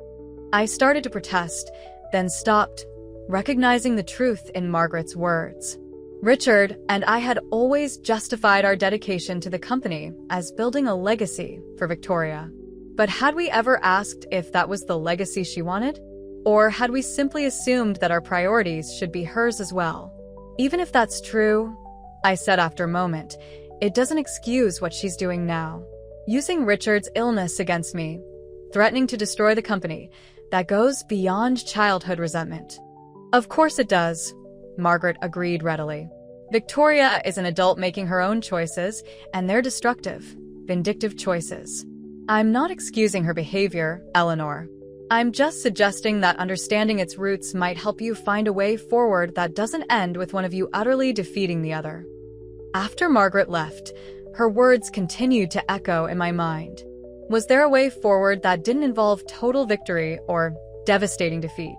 Speaker 1: I started to protest, then stopped, recognizing the truth in Margaret's words. Richard and I had always justified our dedication to the company as building a legacy for Victoria. But had we ever asked if that was the legacy she wanted? Or had we simply assumed that our priorities should be hers as well? "Even if that's true," I said after a moment, "it doesn't excuse what she's doing now. Using Richard's illness against me, threatening to destroy the company, that goes beyond childhood resentment." "Of course it does," Margaret agreed readily. "Victoria is an adult making her own choices, and they're destructive, vindictive choices. I'm not excusing her behavior, Eleanor. I'm just suggesting that understanding its roots might help you find a way forward that doesn't end with one of you utterly defeating the other." After Margaret left, her words continued to echo in my mind. Was there a way forward that didn't involve total victory or devastating defeat?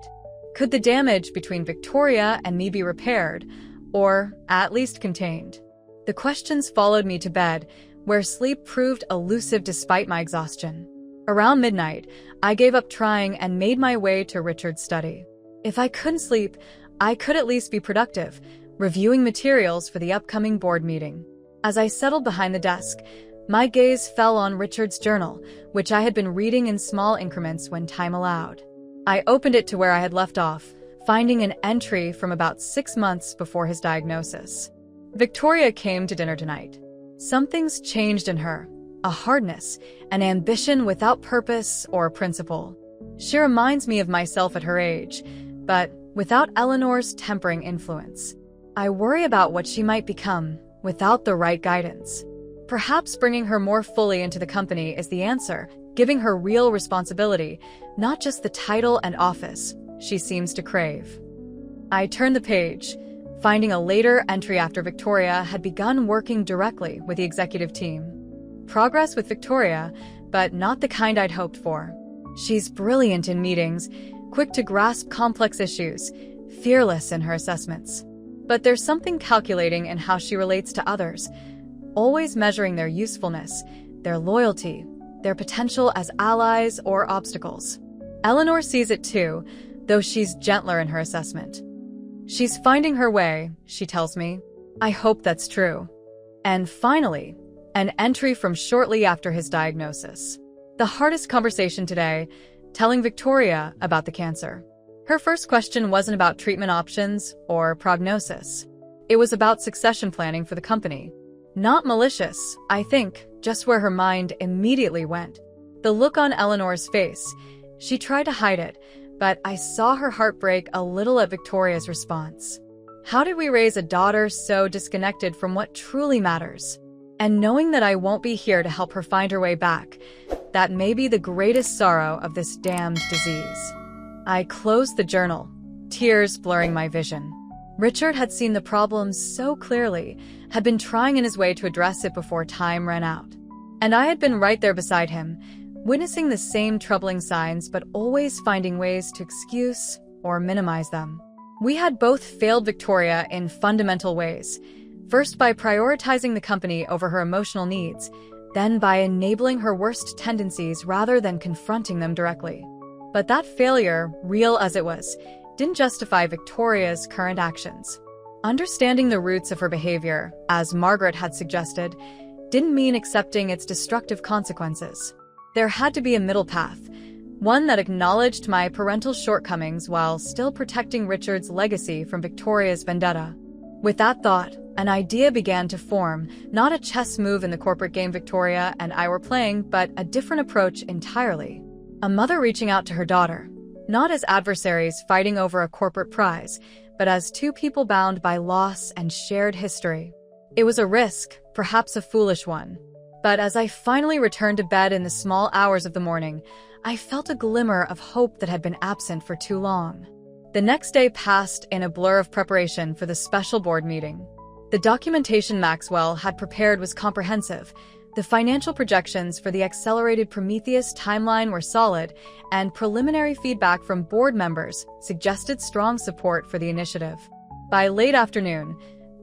Speaker 1: Could the damage between Victoria and me be repaired, or at least contained? The questions followed me to bed, where sleep proved elusive despite my exhaustion. Around midnight, I gave up trying and made my way to Richard's study. If I couldn't sleep, I could at least be productive, reviewing materials for the upcoming board meeting. As I settled behind the desk, my gaze fell on Richard's journal, which I had been reading in small increments when time allowed. I opened it to where I had left off, finding an entry from about 6 months before his diagnosis. "Victoria came to dinner tonight. Something's changed in her, a hardness, an ambition without purpose or principle. She reminds me of myself at her age, but without Eleanor's tempering influence. I worry about what she might become without the right guidance. Perhaps bringing her more fully into the company is the answer, giving her real responsibility, not just the title and office she seems to crave." I turned the page, finding a later entry after Victoria had begun working directly with the executive team. Progress with Victoria, but not the kind I'd hoped for. She's brilliant in meetings, quick to grasp complex issues, fearless in her assessments. But there's something calculating in how she relates to others, always measuring their usefulness, their loyalty, their potential as allies or obstacles. Eleanor sees it too, though she's gentler in her assessment. She's finding her way, she tells me. I hope that's true. And finally, an entry from shortly after his diagnosis. The hardest conversation today, telling Victoria about the cancer. Her first question wasn't about treatment options or prognosis. It was about succession planning for the company. Not malicious, I think, just where her mind immediately went. The look on Eleanor's face, she tried to hide it, but I saw her heart break a little at Victoria's response. How did we raise a daughter so disconnected from what truly matters? And knowing that I won't be here to help her find her way back, that may be the greatest sorrow of this damned disease. I closed the journal, tears blurring my vision. Richard had seen the problem so clearly, had been trying in his way to address it before time ran out. And I had been right there beside him, witnessing the same troubling signs but always finding ways to excuse or minimize them. We had both failed Victoria in fundamental ways, first by prioritizing the company over her emotional needs, then by enabling her worst tendencies rather than confronting them directly. But that failure, real as it was, didn't justify Victoria's current actions. Understanding the roots of her behavior, as Margaret had suggested, didn't mean accepting its destructive consequences. There had to be a middle path, one that acknowledged my parental shortcomings while still protecting Richard's legacy from Victoria's vendetta. With that thought, an idea began to form, not a chess move in the corporate game Victoria and I were playing, but a different approach entirely. A mother reaching out to her daughter, not as adversaries fighting over a corporate prize, but as two people bound by loss and shared history. It was a risk, perhaps a foolish one. But as I finally returned to bed in the small hours of the morning, I felt a glimmer of hope that had been absent for too long. The next day passed in a blur of preparation for the special board meeting. The documentation Maxwell had prepared was comprehensive. The financial projections for the accelerated Prometheus timeline were solid, and preliminary feedback from board members suggested strong support for the initiative. By late afternoon,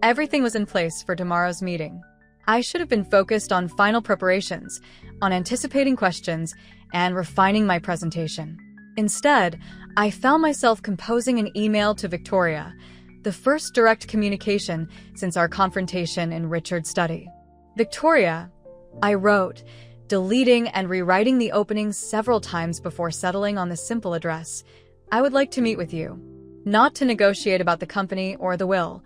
Speaker 1: everything was in place for tomorrow's meeting. I should have been focused on final preparations, on anticipating questions, and refining my presentation. Instead, I found myself composing an email to Victoria, the first direct communication since our confrontation in Richard's study. Victoria, I wrote, deleting and rewriting the opening several times before settling on the simple address. I would like to meet with you. Not to negotiate about the company or the will.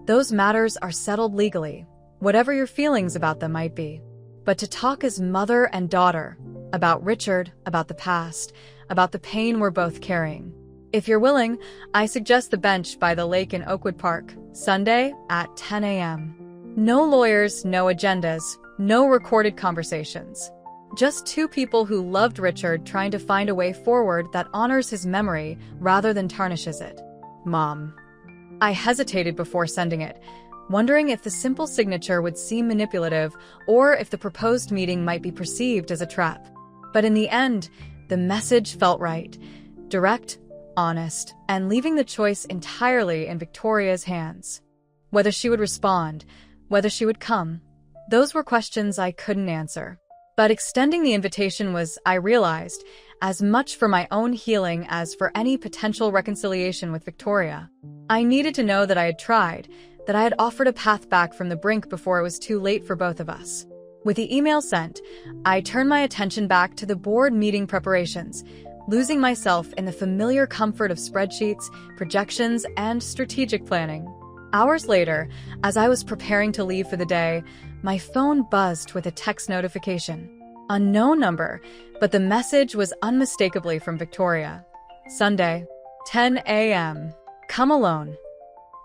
Speaker 1: Those matters are settled legally, whatever your feelings about them might be. But to talk as mother and daughter, about Richard, about the past, about the pain we're both carrying. If you're willing, I suggest the bench by the lake in Oakwood Park, Sunday at 10 a.m. No lawyers, no agendas, no recorded conversations. Just two people who loved Richard trying to find a way forward that honors his memory rather than tarnishes it. Mom. I hesitated before sending it, wondering if the simple signature would seem manipulative or if the proposed meeting might be perceived as a trap. But in the end, the message felt right, direct, honest, and leaving the choice entirely in Victoria's hands. Whether she would respond, whether she would come, those were questions I couldn't answer. But extending the invitation was, I realized, as much for my own healing as for any potential reconciliation with Victoria. I needed to know that I had tried, that I had offered a path back from the brink before it was too late for both of us. With the email sent, I turned my attention back to the board meeting preparations, losing myself in the familiar comfort of spreadsheets, projections, and strategic planning. Hours later, as I was preparing to leave for the day, my phone buzzed with a text notification. Unknown number, but the message was unmistakably from Victoria. Sunday, 10 a.m. Come alone.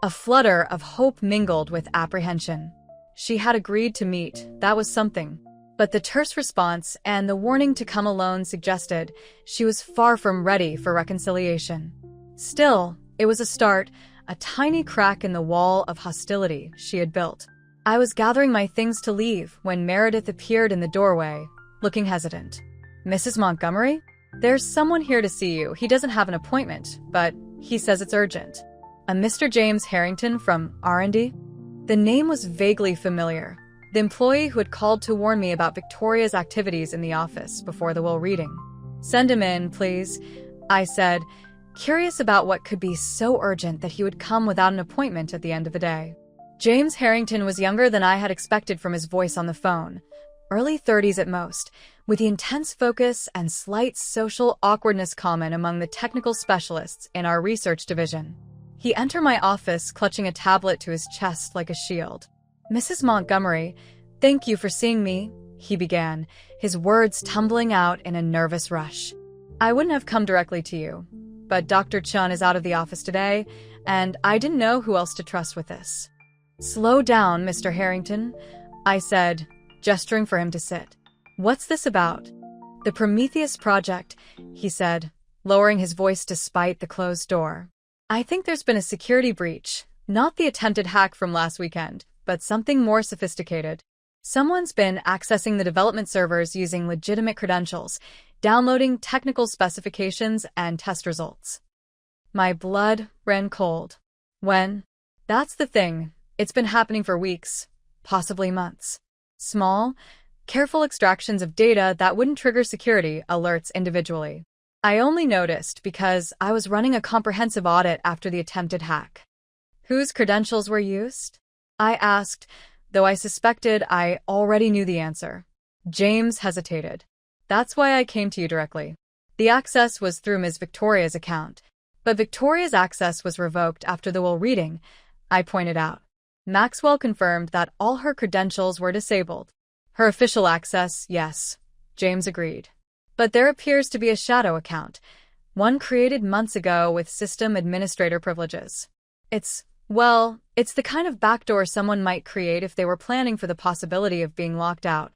Speaker 1: A flutter of hope mingled with apprehension. She had agreed to meet, that was something. But the terse response and the warning to come alone suggested she was far from ready for reconciliation. Still, it was a start, a tiny crack in the wall of hostility she had built. I was gathering my things to leave when Meredith appeared in the doorway, looking hesitant. Mrs. Montgomery? There's someone here to see you. He doesn't have an appointment, but he says it's urgent. A Mr. James Harrington from R&D? The name was vaguely familiar, the employee who had called to warn me about Victoria's activities in the office before the will reading. "Send him in, please," I said, curious about what could be so urgent that he would come without an appointment at the end of the day. James Harrington was younger than I had expected from his voice on the phone, early 30s at most, with the intense focus and slight social awkwardness common among the technical specialists in our research division. He entered my office clutching a tablet to his chest like a shield. "Mrs. Montgomery, thank you for seeing me," he began, his words tumbling out in a nervous rush. "I wouldn't have come directly to you, but Dr. Chun is out of the office today, and I didn't know who else to trust with this." "Slow down, Mr. Harrington," I said, gesturing for him to sit. "What's this about?" "The Prometheus Project," he said, lowering his voice despite the closed door. "I think there's been a security breach, not the attempted hack from last weekend, but something more sophisticated. Someone's been accessing the development servers using legitimate credentials, downloading technical specifications and test results." My blood ran cold. "When?" "That's the thing. It's been happening for weeks, possibly months. Small, careful extractions of data that wouldn't trigger security alerts individually. I only noticed because I was running a comprehensive audit after the attempted hack." "Whose credentials were used?" I asked, though I suspected I already knew the answer. James hesitated. "That's why I came to you directly. The access was through Ms. Victoria's account, but Victoria's access was revoked after the will reading," I pointed out. "Maxwell confirmed that all her credentials were disabled." "Her official access, yes," James agreed. "But there appears to be a shadow account, one created months ago with system administrator privileges. It's the kind of backdoor someone might create if they were planning for the possibility of being locked out."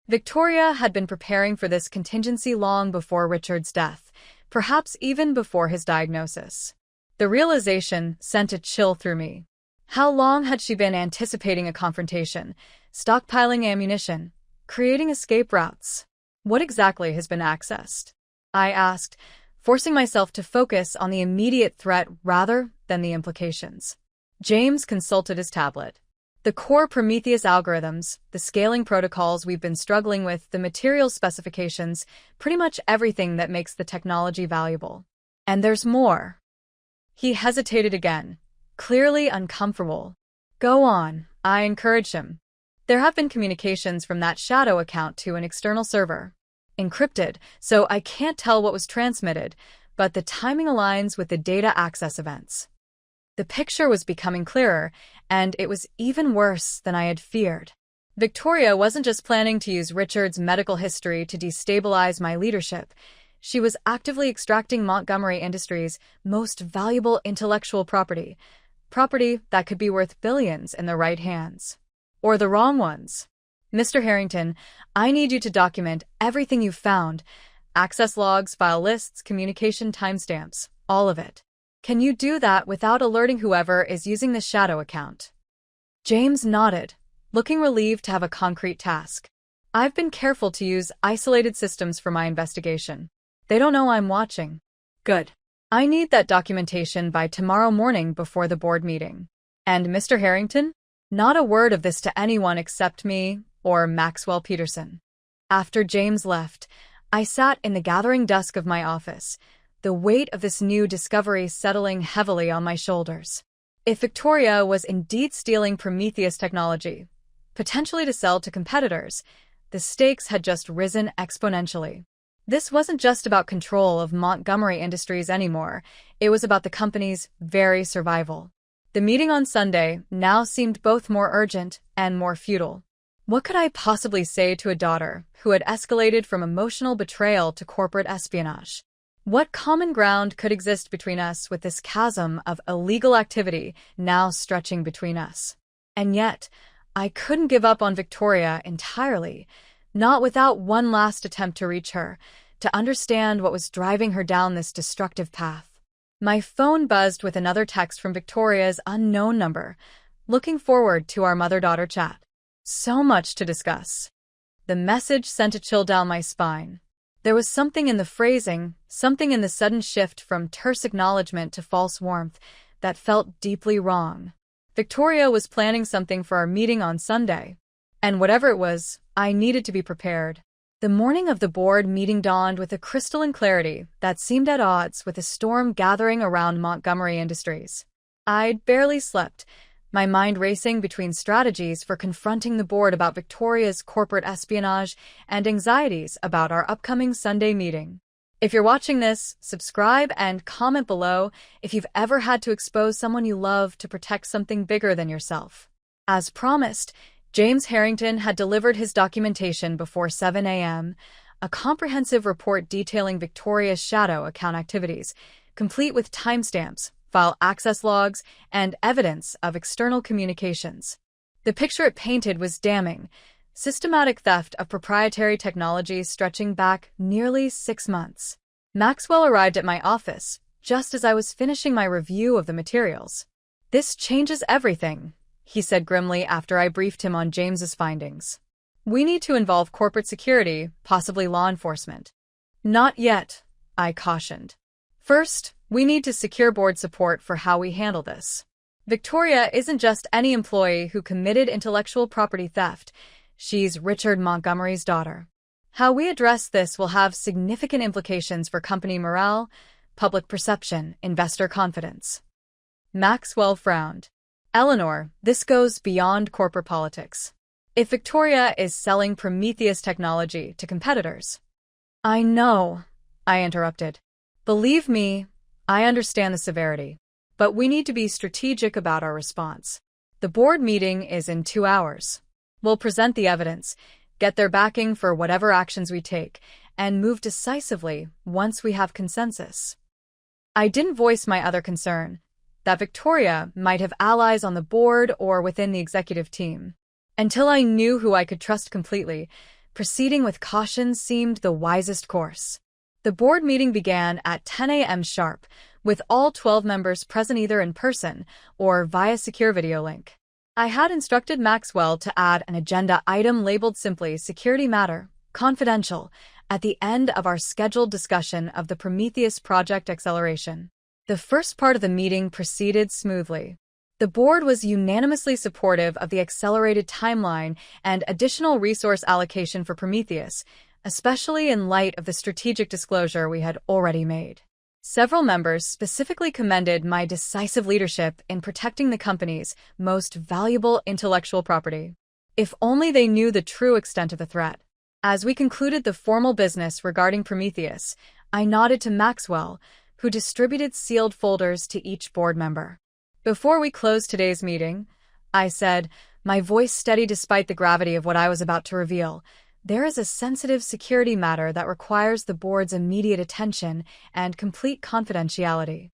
Speaker 1: Victoria had been preparing for this contingency long before Richard's death, perhaps even before his diagnosis. The realization sent a chill through me. How long had she been anticipating a confrontation, stockpiling ammunition, creating escape routes? "What exactly has been accessed?" I asked, forcing myself to focus on the immediate threat rather than the implications. James consulted his tablet. "The core Prometheus algorithms, the scaling protocols we've been struggling with, the material specifications, pretty much everything that makes the technology valuable. And there's more." He hesitated again, clearly uncomfortable. "Go on," I encouraged him. "There have been communications from that shadow account to an external server. Encrypted, so I can't tell what was transmitted, but the timing aligns with the data access events." The picture was becoming clearer, and it was even worse than I had feared. Victoria wasn't just planning to use Richard's medical history to destabilize my leadership. She was actively extracting Montgomery Industries' most valuable intellectual property that could be worth billions in the right hands. Or the wrong ones. "Mr. Harrington, I need you to document everything you've found. Access logs, file lists, communication timestamps, all of it. Can you do that without alerting whoever is using the shadow account?" James nodded, looking relieved to have a concrete task. "I've been careful to use isolated systems for my investigation. They don't know I'm watching." "Good. I need that documentation by tomorrow morning before the board meeting. And Mr. Harrington? Not a word of this to anyone except me or Maxwell Peterson." After James left, I sat in the gathering dusk of my office, the weight of this new discovery settling heavily on my shoulders. If Victoria was indeed stealing Prometheus technology, potentially to sell to competitors, the stakes had just risen exponentially. This wasn't just about control of Montgomery Industries anymore, it was about the company's very survival. The meeting on Sunday now seemed both more urgent and more futile. What could I possibly say to a daughter who had escalated from emotional betrayal to corporate espionage? What common ground could exist between us with this chasm of illegal activity now stretching between us? And yet, I couldn't give up on Victoria entirely, not without one last attempt to reach her, to understand what was driving her down this destructive path. My phone buzzed with another text from Victoria's unknown number, looking forward to our mother-daughter chat. So much to discuss. The message sent a chill down my spine. There was something in the phrasing, something in the sudden shift from terse acknowledgement to false warmth, that felt deeply wrong. Victoria was planning something for our meeting on Sunday. And whatever it was, I needed to be prepared. The morning of the board meeting dawned with a crystalline clarity that seemed at odds with a storm gathering around Montgomery Industries. I'd barely slept, my mind racing between strategies for confronting the board about Victoria's corporate espionage and anxieties about our upcoming Sunday meeting. If you're watching this, subscribe and comment below if you've ever had to expose someone you love to protect something bigger than yourself. As promised, James Harrington had delivered his documentation before 7 a.m., a comprehensive report detailing Victoria's shadow account activities, complete with timestamps, file access logs, and evidence of external communications. The picture it painted was damning: systematic theft of proprietary technology stretching back nearly 6 months. Maxwell arrived at my office just as I was finishing my review of the materials. "This changes everything," he said grimly after I briefed him on James's findings. "We need to involve corporate security, possibly law enforcement." "Not yet," I cautioned. "First, we need to secure board support for how we handle this. Victoria isn't just any employee who committed intellectual property theft. She's Richard Montgomery's daughter. How we address this will have significant implications for company morale, public perception, investor confidence." Maxwell frowned. "Eleanor, this goes beyond corporate politics. If Victoria is selling Prometheus technology to competitors—" "I know," I interrupted. "Believe me, I understand the severity. But we need to be strategic about our response. The board meeting is in 2 hours. We'll present the evidence, get their backing for whatever actions we take, and move decisively once we have consensus." I didn't voice my other concern, that Victoria might have allies on the board or within the executive team. Until I knew who I could trust completely, proceeding with caution seemed the wisest course. The board meeting began at 10 a.m. sharp, with all 12 members present either in person or via secure video link. I had instructed Maxwell to add an agenda item labeled simply "Security Matter, Confidential," at the end of our scheduled discussion of the Prometheus project acceleration. The first part of the meeting proceeded smoothly. The board was unanimously supportive of the accelerated timeline and additional resource allocation for Prometheus, especially in light of the strategic disclosure we had already made. Several members specifically commended my decisive leadership in protecting the company's most valuable intellectual property. If only they knew the true extent of the threat. As we concluded the formal business regarding Prometheus, I nodded to Maxwell, who distributed sealed folders to each board member. "Before we close today's meeting," I said, my voice steady despite the gravity of what I was about to reveal, "there is a sensitive security matter that requires the board's immediate attention and complete confidentiality."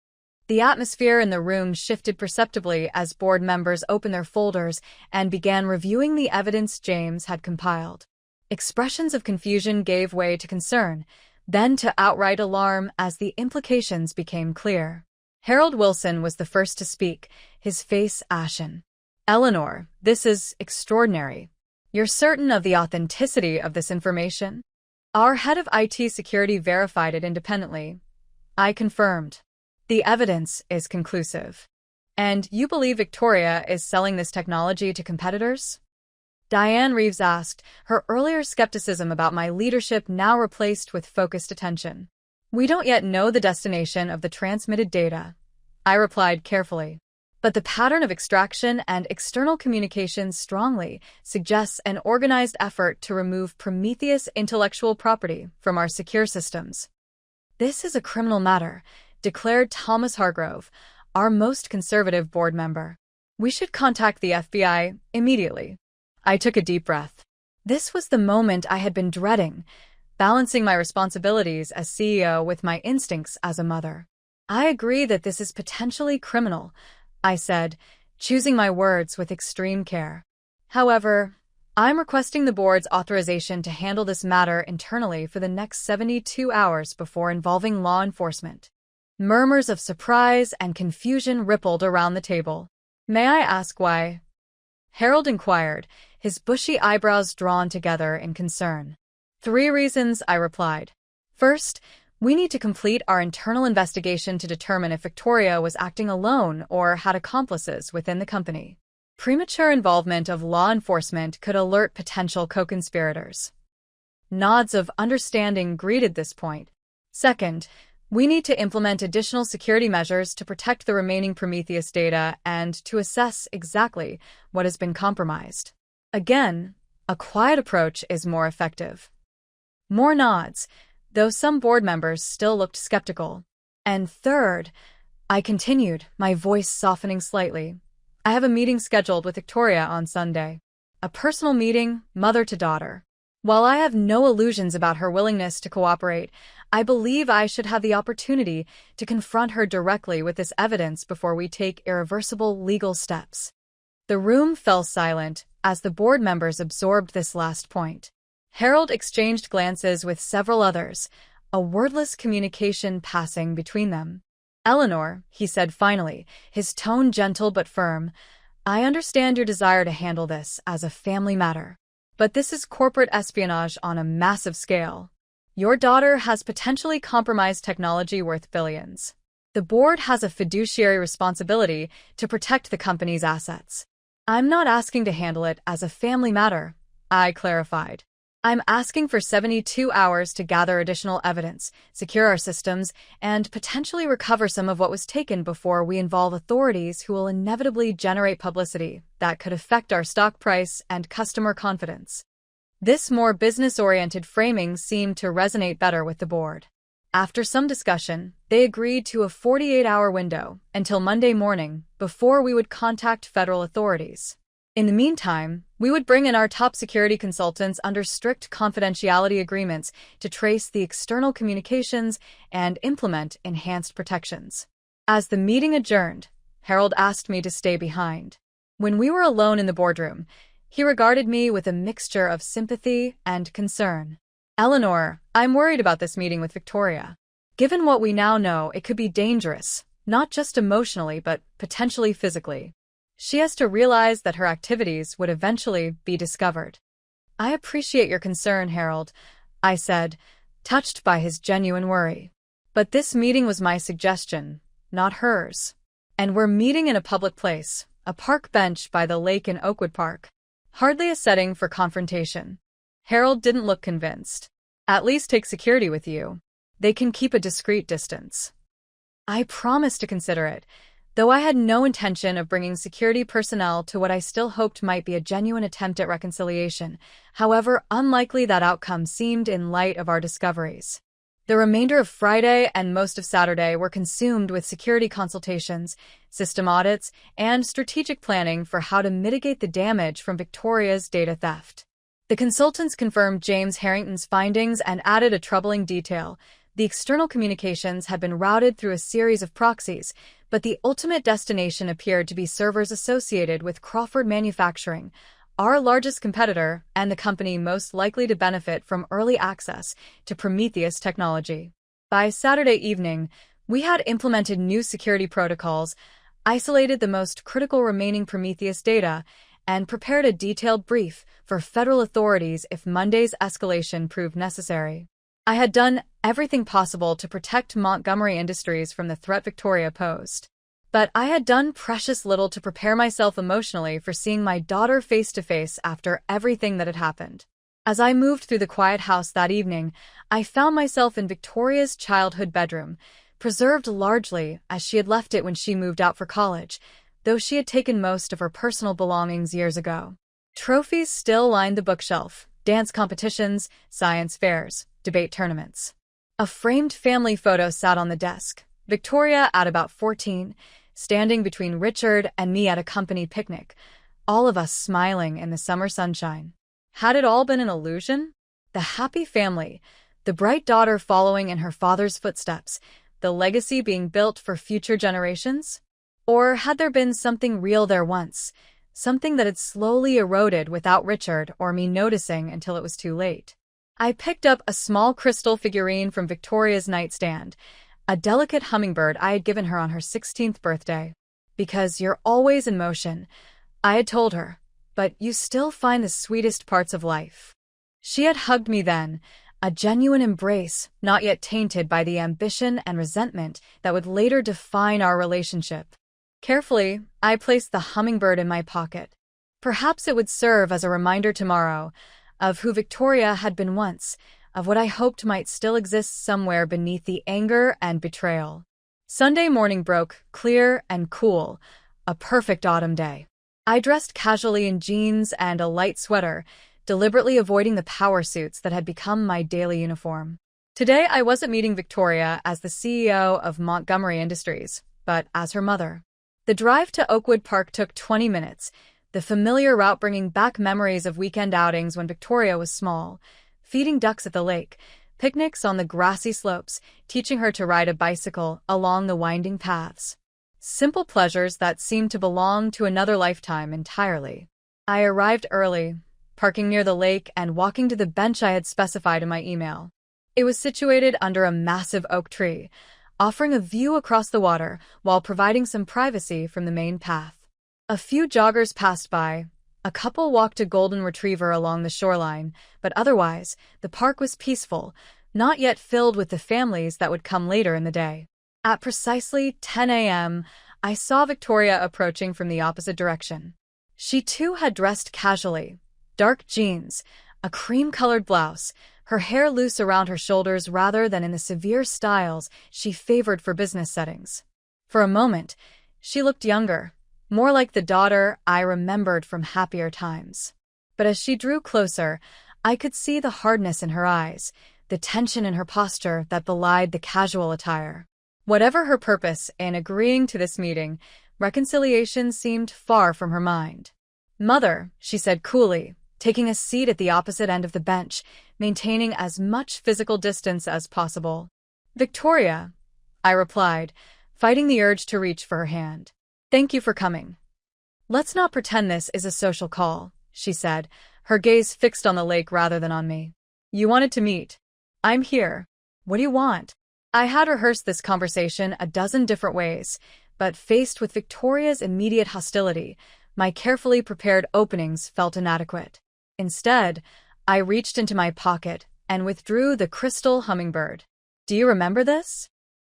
Speaker 1: The atmosphere in the room shifted perceptibly as board members opened their folders and began reviewing the evidence James had compiled. Expressions of confusion gave way to concern, then to outright alarm as the implications became clear. Harold Wilson was the first to speak, his face ashen. "Eleanor, this is extraordinary. You're certain of the authenticity of this information?" "Our head of IT security verified it independently," I confirmed. "The evidence is conclusive." "And you believe Victoria is selling this technology to competitors?" Diane Reeves asked, her earlier skepticism about my leadership now replaced with focused attention. "We don't yet know the destination of the transmitted data," I replied carefully. "But the pattern of extraction and external communications strongly suggests an organized effort to remove Prometheus intellectual property from our secure systems." "This is a criminal matter," declared Thomas Hargrove, our most conservative board member. "We should contact the FBI immediately." I took a deep breath. This was the moment I had been dreading, balancing my responsibilities as CEO with my instincts as a mother. "I agree that this is potentially criminal," I said, choosing my words with extreme care. "However, I'm requesting the board's authorization to handle this matter internally for the next 72 hours before involving law enforcement." Murmurs of surprise and confusion rippled around the table. "May I ask why?" Harold inquired, his bushy eyebrows drawn together in concern. "3 reasons," I replied. "First, we need to complete our internal investigation to determine if Victoria was acting alone or had accomplices within the company. Premature involvement of law enforcement could alert potential co-conspirators. Nods of understanding greeted this point. Second, we need to implement additional security measures to protect the remaining Prometheus data and to assess exactly what has been compromised. Again, a quiet approach is more effective. More nods, though some board members still looked skeptical. And third, I continued, my voice softening slightly. I have a meeting scheduled with Victoria on Sunday. A personal meeting, mother to daughter. While I have no illusions about her willingness to cooperate, I believe I should have the opportunity to confront her directly with this evidence before we take irreversible legal steps. The room fell silent as the board members absorbed this last point. Harold exchanged glances with several others, a wordless communication passing between them. "Eleanor," he said finally, his tone gentle but firm, "I understand your desire to handle this as a family matter. But this is corporate espionage on a massive scale. Your daughter has potentially compromised technology worth billions. The board has a fiduciary responsibility to protect the company's assets. I'm not asking to handle it as a family matter," I clarified. "I'm asking for 72 hours to gather additional evidence, secure our systems, and potentially recover some of what was taken before we involve authorities who will inevitably generate publicity that could affect our stock price and customer confidence." This more business-oriented framing seemed to resonate better with the board. After some discussion, they agreed to a 48-hour window until Monday morning before we would contact federal authorities. In the meantime, we would bring in our top security consultants under strict confidentiality agreements to trace the external communications and implement enhanced protections. As the meeting adjourned, Harold asked me to stay behind. When we were alone in the boardroom, he regarded me with a mixture of sympathy and concern. "Eleanor, I'm worried about this meeting with Victoria. Given what we now know, it could be dangerous, not just emotionally but potentially physically. She has to realize that her activities would eventually be discovered." "I appreciate your concern, Harold," I said, touched by his genuine worry. "But this meeting was my suggestion, not hers. And we're meeting in a public place, a park bench by the lake in Oakwood Park. Hardly a setting for confrontation." Harold didn't look convinced. "At least take security with you. They can keep a discreet distance." I promised to consider it, though I had no intention of bringing security personnel to what I still hoped might be a genuine attempt at reconciliation, however unlikely that outcome seemed in light of our discoveries. The remainder of Friday and most of Saturday were consumed with security consultations, system audits, and strategic planning for how to mitigate the damage from Victoria's data theft. The consultants confirmed James Harrington's findings and added a troubling detail. The external communications had been routed through a series of proxies, but the ultimate destination appeared to be servers associated with Crawford Manufacturing, our largest competitor and the company most likely to benefit from early access to Prometheus technology. By Saturday evening, we had implemented new security protocols, isolated the most critical remaining Prometheus data, and prepared a detailed brief for federal authorities if Monday's escalation proved necessary. I had done everything possible to protect Montgomery Industries from the threat Victoria posed. But I had done precious little to prepare myself emotionally for seeing my daughter face-to-face after everything that had happened. As I moved through the quiet house that evening, I found myself in Victoria's childhood bedroom, preserved largely as she had left it when she moved out for college, though she had taken most of her personal belongings years ago. Trophies still lined the bookshelf, dance competitions, science fairs, debate tournaments. A framed family photo sat on the desk, Victoria at about 14, standing between Richard and me at a company picnic, all of us smiling in the summer sunshine. Had it all been an illusion? The happy family, the bright daughter following in her father's footsteps, the legacy being built for future generations? Or had there been something real there once, something that had slowly eroded without Richard or me noticing until it was too late? I picked up a small crystal figurine from Victoria's nightstand, a delicate hummingbird I had given her on her 16th birthday. "Because you're always in motion," I had told her, "but you still find the sweetest parts of life." She had hugged me then, a genuine embrace not yet tainted by the ambition and resentment that would later define our relationship. Carefully, I placed the hummingbird in my pocket. Perhaps it would serve as a reminder tomorrow of who Victoria had been once, of what I hoped might still exist somewhere beneath the anger and betrayal. Sunday morning broke, clear and cool, a perfect autumn day. I dressed casually in jeans and a light sweater, deliberately avoiding the power suits that had become my daily uniform. Today, I wasn't meeting Victoria as the CEO of Montgomery Industries, but as her mother. The drive to Oakwood Park took 20 minutes, the familiar route bringing back memories of weekend outings when Victoria was small, feeding ducks at the lake, picnics on the grassy slopes, teaching her to ride a bicycle along the winding paths. Simple pleasures that seemed to belong to another lifetime entirely. I arrived early, parking near the lake and walking to the bench I had specified in my email. It was situated under a massive oak tree, offering a view across the water while providing some privacy from the main path. A few joggers passed by. A couple walked a golden retriever along the shoreline, but otherwise, the park was peaceful, not yet filled with the families that would come later in the day. At precisely 10 a.m., I saw Victoria approaching from the opposite direction. She too had dressed casually, dark jeans, a cream-colored blouse, her hair loose around her shoulders rather than in the severe styles she favored for business settings. For a moment, she looked younger, more like the daughter I remembered from happier times. But as she drew closer, I could see the hardness in her eyes, the tension in her posture that belied the casual attire. Whatever her purpose in agreeing to this meeting, reconciliation seemed far from her mind. "Mother," she said coolly, taking a seat at the opposite end of the bench, maintaining as much physical distance as possible. "Victoria," I replied, fighting the urge to reach for her hand. "Thank you for coming." "Let's not pretend this is a social call," she said, her gaze fixed on the lake rather than on me. "You wanted to meet. I'm here. What do you want?" I had rehearsed this conversation a dozen different ways, but faced with Victoria's immediate hostility, my carefully prepared openings felt inadequate. Instead, I reached into my pocket and withdrew the crystal hummingbird. "Do you remember this?"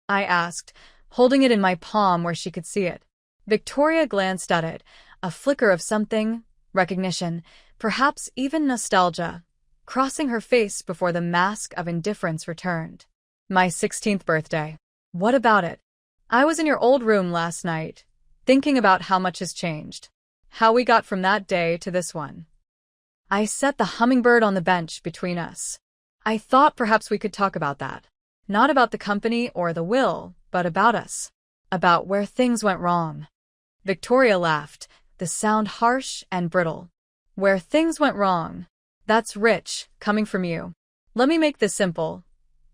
Speaker 1: I asked, holding it in my palm where she could see it. Victoria glanced at it, a flicker of something, recognition, perhaps even nostalgia, crossing her face before the mask of indifference returned. "My 16th birthday. What about it?" "I was in your old room last night, thinking about how much has changed. How we got from that day to this one." I set the hummingbird on the bench between us. "I thought perhaps we could talk about that. Not about the company or the will, but about us. About where things went wrong." Victoria laughed, the sound harsh and brittle. "Where things went wrong. That's rich, coming from you. Let me make this simple.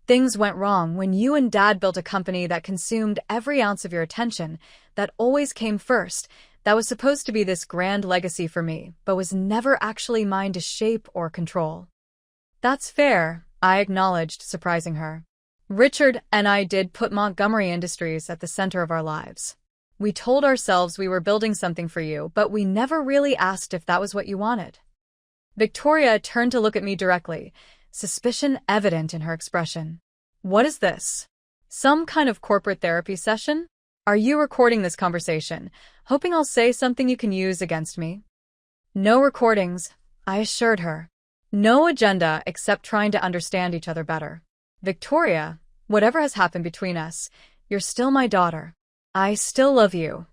Speaker 1: Things went wrong when you and Dad built a company that consumed every ounce of your attention, that always came first, that was supposed to be this grand legacy for me, but was never actually mine to shape or control." "That's fair," I acknowledged, surprising her. "Richard and I did put Montgomery Industries at the center of our lives. We told ourselves we were building something for you, but we never really asked if that was what you wanted." Victoria turned to look at me directly, suspicion evident in her expression. "What is this? Some kind of corporate therapy session? Are you recording this conversation, hoping I'll say something you can use against me?" "No recordings," I assured her. "No agenda except trying to understand each other better. Victoria, whatever has happened between us, you're still my daughter. I still love you."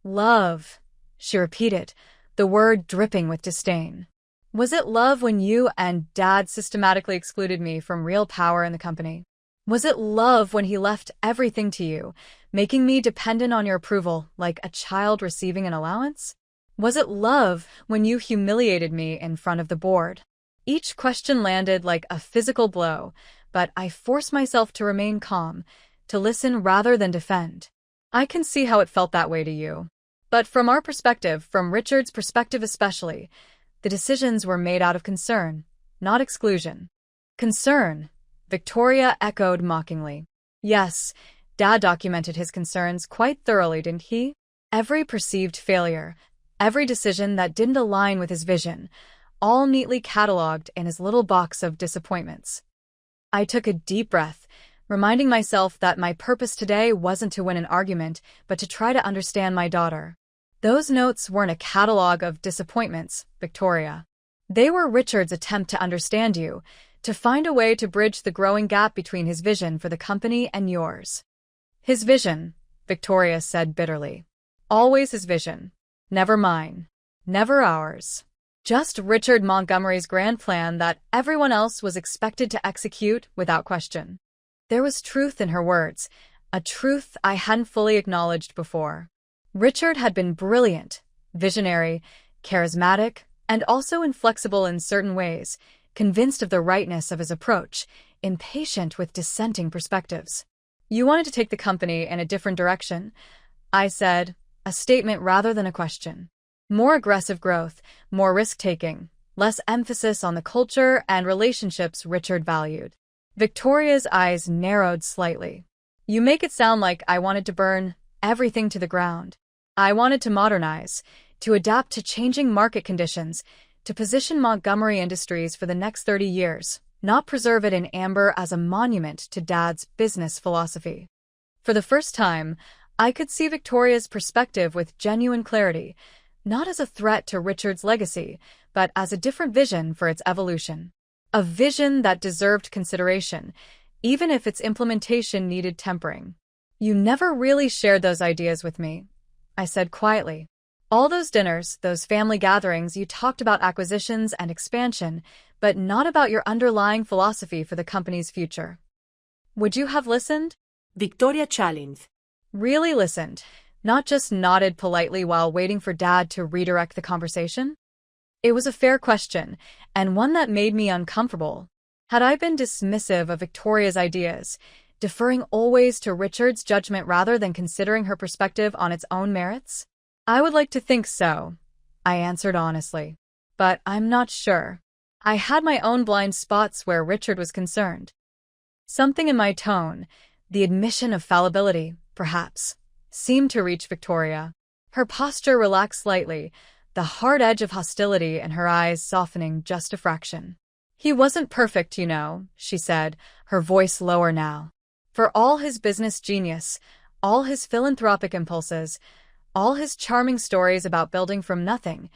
Speaker 1: "Love," she repeated, the word dripping with disdain. "Was it love when you and Dad systematically excluded me from real power in the company? Was it love when he left everything to you, making me dependent on your approval like a child receiving an allowance? Was it love when you humiliated me in front of the board?" Each question landed like a physical blow, but I forced myself to remain calm, to listen rather than defend. "I can see how it felt that way to you. But from our perspective, from Richard's perspective especially, the decisions were made out of concern, not exclusion." "Concern," Victoria echoed mockingly. "Yes, Dad documented his concerns quite thoroughly, didn't he? Every perceived failure, every decision that didn't align with his vision, all neatly catalogued in his little box of disappointments." I took a deep breath, reminding myself that my purpose today wasn't to win an argument, but to try to understand my daughter. Those notes weren't a catalog of disappointments, Victoria. They were Richard's attempt to understand you, to find a way to bridge the growing gap between his vision for the company and yours. His vision, Victoria said bitterly. Always his vision. Never mine. Never ours. Just Richard Montgomery's grand plan that everyone else was expected to execute without question. There was truth in her words, a truth I hadn't fully acknowledged before. Richard had been brilliant, visionary, charismatic, and also inflexible in certain ways, convinced of the rightness of his approach, impatient with dissenting perspectives. You wanted to take the company in a different direction, I said, a statement rather than a question. More aggressive growth, more risk-taking, less emphasis on the culture and relationships Richard valued. Victoria's eyes narrowed slightly. You make it sound like I wanted to burn everything to the ground. I wanted to modernize, to adapt to changing market conditions, to position Montgomery Industries for the next 30 years, not preserve it in amber as a monument to Dad's business philosophy. For the first time, I could see Victoria's perspective with genuine clarity, not as a threat to Richard's legacy, but as a different vision for its evolution. A vision that deserved consideration, even if its implementation needed tempering. You never really shared those ideas with me, I said quietly. All those dinners, those family gatherings, you talked about acquisitions and expansion, but not about your underlying philosophy for the company's future. Would you have listened?
Speaker 2: Victoria challenged.
Speaker 1: Really listened, not just nodded politely while waiting for Dad to redirect the conversation? It was a fair question, and one that made me uncomfortable. Had I been dismissive of Victoria's ideas, deferring always to Richard's judgment rather than considering her perspective on its own merits? I would like to think so, I answered honestly. But I'm not sure. I had my own blind spots where Richard was concerned. Something in my tone, the admission of fallibility, perhaps, seemed to reach Victoria. Her posture relaxed slightly, the hard edge of hostility in her eyes softening just a fraction. He wasn't perfect, you know, she said, her voice lower now. For all his business genius, all his philanthropic impulses, all his charming stories about building from nothing,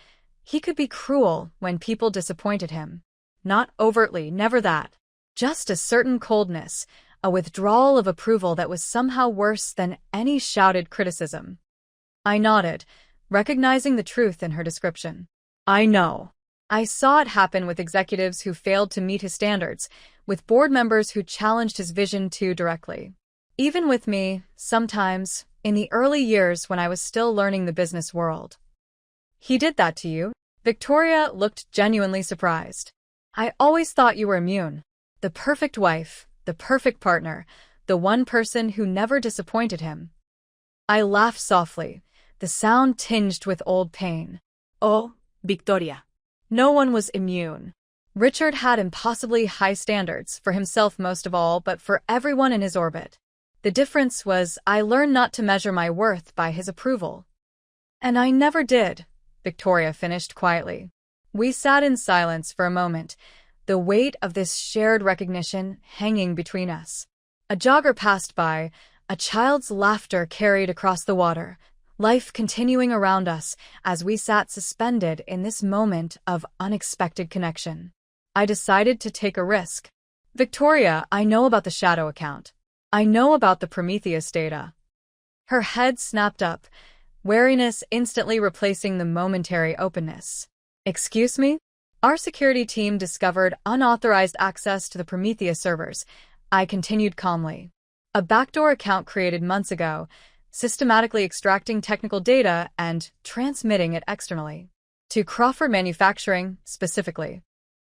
Speaker 1: he could be cruel when people disappointed him. Not overtly, never that. Just a certain coldness, a withdrawal of approval that was somehow worse than any shouted criticism. I nodded, recognizing the truth in her description. I know. I saw it happen with executives who failed to meet his standards, with board members who challenged his vision too directly. Even with me, sometimes, in the early years when I was still learning the business world. He did that to you? Victoria looked genuinely surprised. I always thought you were immune. The perfect wife, the perfect partner, the one person who never disappointed him. I laughed softly, the sound tinged with old pain.
Speaker 2: Oh, Victoria.
Speaker 1: No one was immune. Richard had impossibly high standards, for himself most of all, but for everyone in his orbit. The difference was I learned not to measure my worth by his approval. And I never did, Victoria finished quietly. We sat in silence for a moment, the weight of this shared recognition hanging between us. A jogger passed by, a child's laughter carried across the water, life continuing around us as we sat suspended in this moment of unexpected connection. I decided to take a risk. Victoria, I know about the shadow account. I know about the Prometheus data. Her head snapped up, wariness instantly replacing the momentary openness. Excuse me? Our security team discovered unauthorized access to the Prometheus servers, I continued calmly. A backdoor account created months ago, systematically extracting technical data and transmitting it externally. To Crawford Manufacturing, specifically.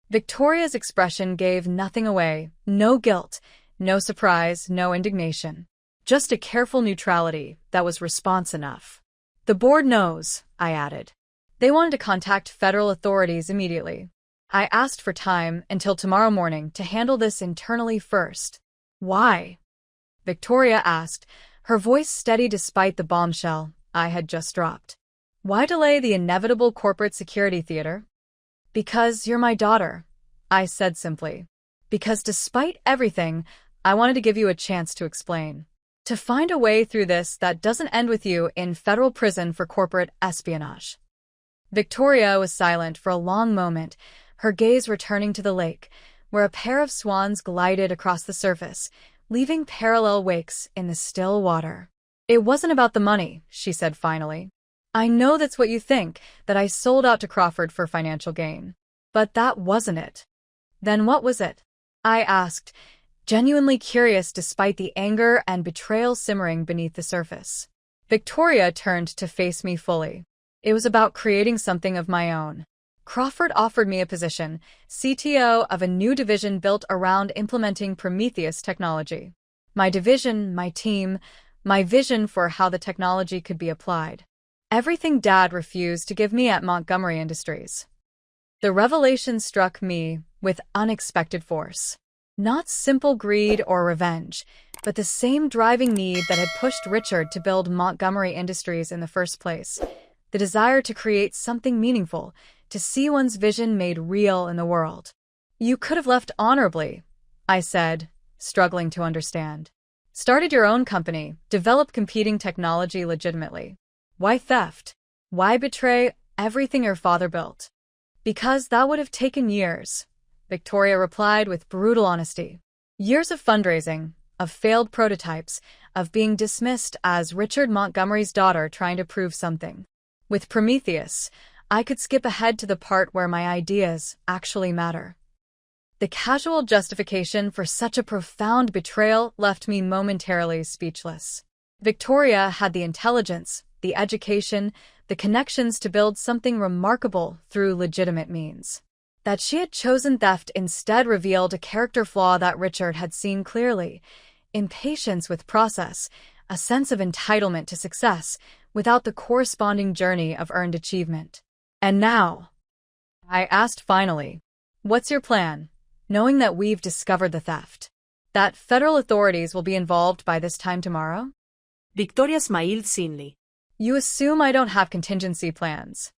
Speaker 1: Victoria's expression gave nothing away, no guilt, no surprise, no indignation. Just a careful neutrality that was response enough. The board knows, I added. They wanted to contact federal authorities immediately. I asked for time until tomorrow morning to handle this internally first. Why? Victoria asked, her voice steady despite the bombshell I had just dropped. Why delay the inevitable corporate security theater? Because you're my daughter, I said simply. Because despite everything, I wanted to give you a chance to explain. To find a way through this that doesn't end with you in federal prison for corporate espionage." Victoria was silent for a long moment, her gaze returning to the lake, where a pair of swans glided across the surface, leaving parallel wakes in the still water. "It wasn't about the money," she said finally. "I know that's what you think, that I sold out to Crawford for financial gain. But that wasn't it." "Then what was it?" I asked, genuinely curious despite the anger and betrayal simmering beneath the surface. Victoria turned to face me fully. "It was about creating something of my own. Crawford offered me a position, CTO of a new division built around implementing Prometheus technology. My division, my team, my vision for how the technology could be applied. Everything Dad refused to give me at Montgomery Industries." The revelation struck me with unexpected force. Not simple greed or revenge, but the same driving need that had pushed Richard to build Montgomery Industries in the first place. The desire to create something meaningful, to see one's vision made real in the world. "You could have left honorably," I said, struggling to understand. "Started your own company, developed competing technology legitimately. Why theft? Why betray everything your father built?" "Because that would have taken years," Victoria replied with brutal honesty. "Years of fundraising, of failed prototypes, of being dismissed as Richard Montgomery's daughter trying to prove something. With Prometheus, I could skip ahead to the part where my ideas actually matter." The casual justification for such a profound betrayal left me momentarily speechless. Victoria had the intelligence, the education, the connections to build something remarkable through legitimate means. That she had chosen theft instead revealed a character flaw that Richard had seen clearly: impatience with process, a sense of entitlement to success, without the corresponding journey of earned achievement. "And now," I asked finally, "what's your plan, knowing that we've discovered the theft? That federal authorities will be involved by this time tomorrow?"
Speaker 2: Victoria smiled thinly.
Speaker 1: "You assume I don't have contingency plans."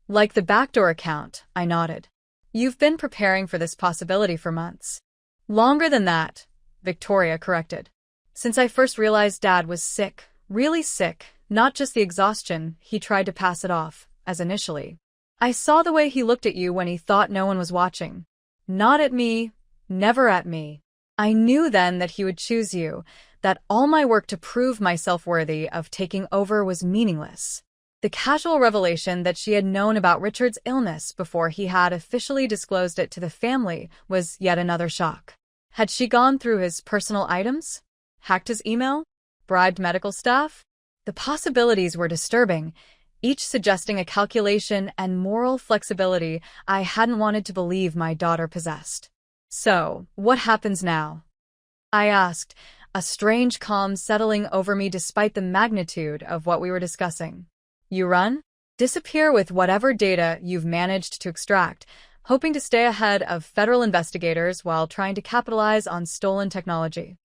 Speaker 1: "Like the backdoor account," I nodded. "You've been preparing for this possibility for months." "Longer than that," Victoria corrected. "Since I first realized Dad was sick, really sick, not just the exhaustion, he tried to pass it off, as initially. I saw the way he looked at you when he thought no one was watching. Not at me, never at me. I knew then that he would choose you, that all my work to prove myself worthy of taking over was meaningless." The casual revelation that she had known about Richard's illness before he had officially disclosed it to the family was yet another shock. Had she gone through his personal items? Hacked his email? Bribed medical staff? The possibilities were disturbing, each suggesting a calculation and moral flexibility I hadn't wanted to believe my daughter possessed. "So, what happens now?" I asked, a strange calm settling over me despite the magnitude of what we were discussing. "You run? Disappear with whatever data you've managed to extract, hoping to stay ahead of federal investigators while trying to capitalize on stolen technology."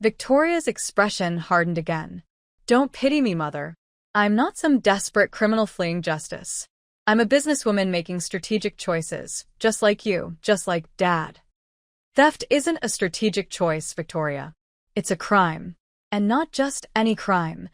Speaker 1: Victoria's expression hardened again. "Don't pity me, Mother. I'm not some desperate criminal fleeing justice. I'm a businesswoman making strategic choices, just like you, just like Dad." "Theft isn't a strategic choice, Victoria. It's a crime. And not just any crime.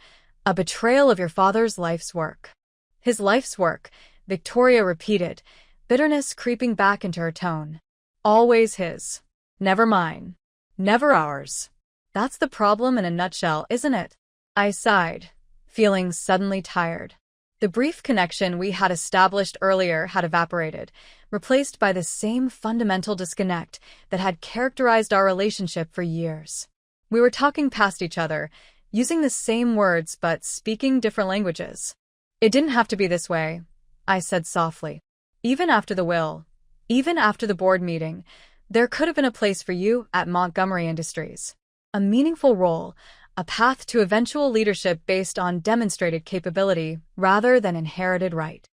Speaker 1: A betrayal of your father's life's work." "His life's work," Victoria repeated, bitterness creeping back into her tone. "Always his. Never mine. Never ours. That's the problem in a nutshell, isn't it?" I sighed, feeling suddenly tired. The brief connection we had established earlier had evaporated, replaced by the same fundamental disconnect that had characterized our relationship for years. We were talking past each other, using the same words but speaking different languages. "It didn't have to be this way," I said softly. "Even after the will, even after the board meeting, there could have been a place for you at Montgomery Industries. A meaningful role, a path to eventual leadership based on demonstrated capability rather than inherited right.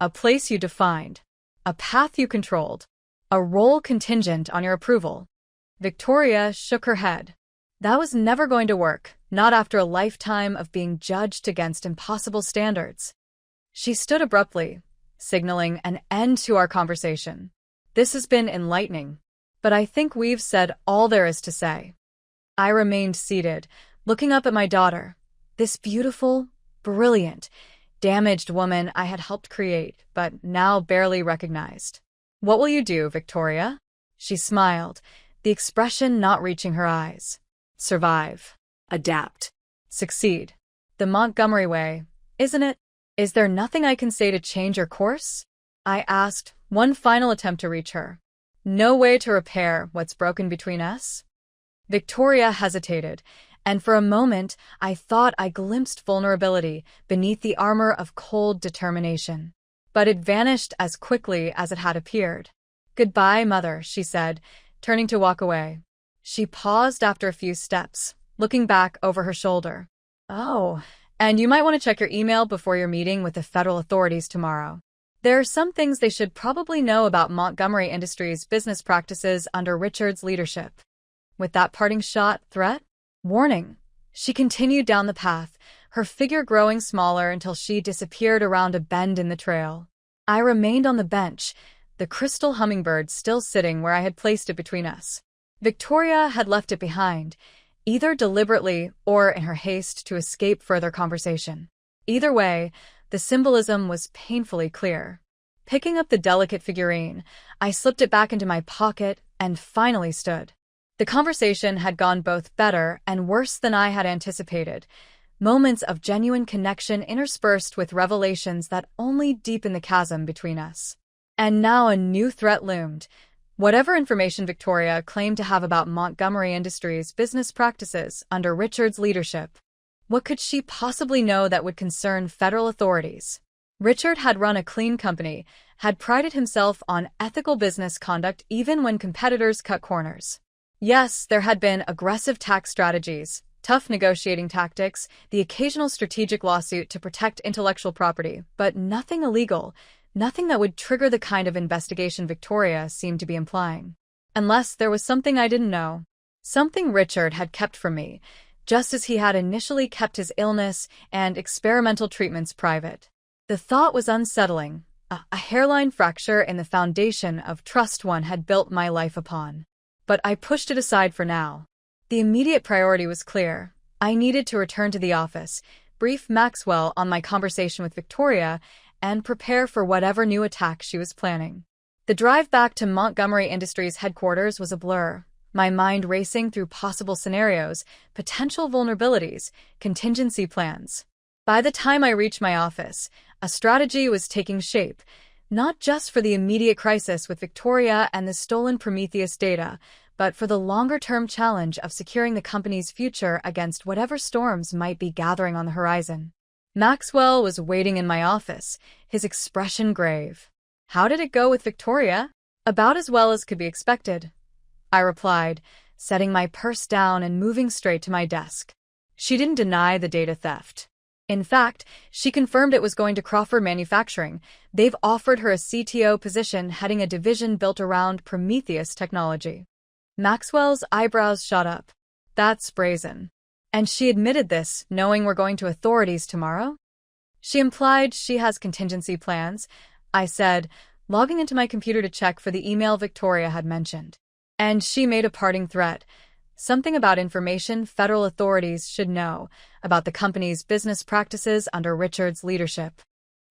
Speaker 1: A place you defined, a path you controlled, a role contingent on your approval." Victoria shook her head. "That was never going to work, not after a lifetime of being judged against impossible standards." She stood abruptly, signaling an end to our conversation. "This has been enlightening, but I think we've said all there is to say." I remained seated, looking up at my daughter, this beautiful, brilliant, damaged woman I had helped create, but now barely recognized. "What will you do, Victoria?" She smiled, the expression not reaching her eyes. "Survive.
Speaker 2: Adapt.
Speaker 1: Succeed. The Montgomery way, isn't it? Is there nothing I can say to change your course?" I asked, one final attempt to reach her. "No way to repair what's broken between us?" Victoria hesitated, and for a moment I thought I glimpsed vulnerability beneath the armor of cold determination. But it vanished as quickly as it had appeared. "Goodbye, Mother," she said, turning to walk away. She paused after a few steps, looking back over her shoulder. "Oh, and you might want to check your email before your meeting with the federal authorities tomorrow. There are some things they should probably know about Montgomery Industries' business practices under Richard's leadership." With that parting shot, threat, warning, she continued down the path, her figure growing smaller until she disappeared around a bend in the trail. I remained on the bench, the crystal hummingbird still sitting where I had placed it between us. Victoria had left it behind, either deliberately or in her haste to escape further conversation. Either way, the symbolism was painfully clear. Picking up the delicate figurine, I slipped it back into my pocket and finally stood. The conversation had gone both better and worse than I had anticipated, moments of genuine connection interspersed with revelations that only deepened the chasm between us. And now a new threat loomed. Whatever information Victoria claimed to have about Montgomery Industries' business practices under Richard's leadership, what could she possibly know that would concern federal authorities? Richard had run a clean company, had prided himself on ethical business conduct even when competitors cut corners. Yes, there had been aggressive tax strategies, tough negotiating tactics, the occasional strategic lawsuit to protect intellectual property, but nothing illegal, nothing that would trigger the kind of investigation Victoria seemed to be implying. Unless there was something I didn't know. Something Richard had kept from me, just as he had initially kept his illness and experimental treatments private. The thought was unsettling, a hairline fracture in the foundation of trust one had built my life upon. But I pushed it aside for now. The immediate priority was clear. I needed to return to the office, brief Maxwell on my conversation with Victoria, and prepare for whatever new attack she was planning. The drive back to Montgomery Industries headquarters was a blur, my mind racing through possible scenarios, potential vulnerabilities, contingency plans. By the time I reached my office, a strategy was taking shape, not just for the immediate crisis with Victoria and the stolen Prometheus data, but for the longer-term challenge of securing the company's future against whatever storms might be gathering on the horizon. Maxwell was waiting in my office, his expression grave. "How did it go with Victoria?" "About as well as could be expected," I replied, setting my purse down and moving straight to my desk. She didn't deny the data theft. In fact, she confirmed it was going to Crawford Manufacturing. They've offered her a CTO position heading a division built around Prometheus technology. Maxwell's eyebrows shot up. "That's brazen. And she admitted this, knowing we're going to authorities tomorrow?" "She implied she has contingency plans," I said, logging into my computer to check for the email Victoria had mentioned. "And she made a parting threat. Something about information federal authorities should know about the company's business practices under Richard's leadership."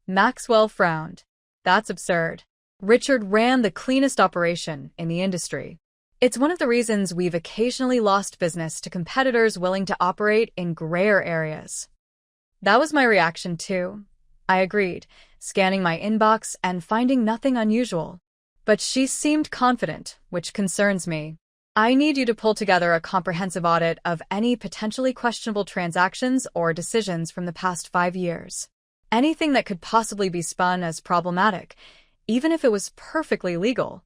Speaker 1: Maxwell frowned. "That's absurd. Richard ran the cleanest operation in the industry. It's one of the reasons we've occasionally lost business to competitors willing to operate in grayer areas." That was my reaction too. I agreed, scanning my inbox and finding nothing unusual. But she seemed confident, which concerns me. "I need you to pull together a comprehensive audit of any potentially questionable transactions or decisions from the past 5 years. Anything that could possibly be spun as problematic, even if it was perfectly legal."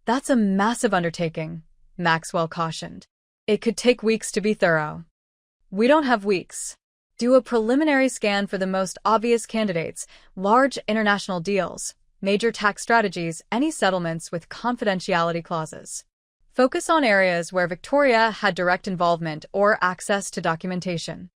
Speaker 1: "That's a massive undertaking," Maxwell cautioned. "It could take weeks to be thorough." "We don't have weeks. Do a preliminary scan for the most obvious candidates, large international deals, major tax strategies, any settlements with confidentiality clauses. Focus on areas where Victoria had direct involvement or access to documentation."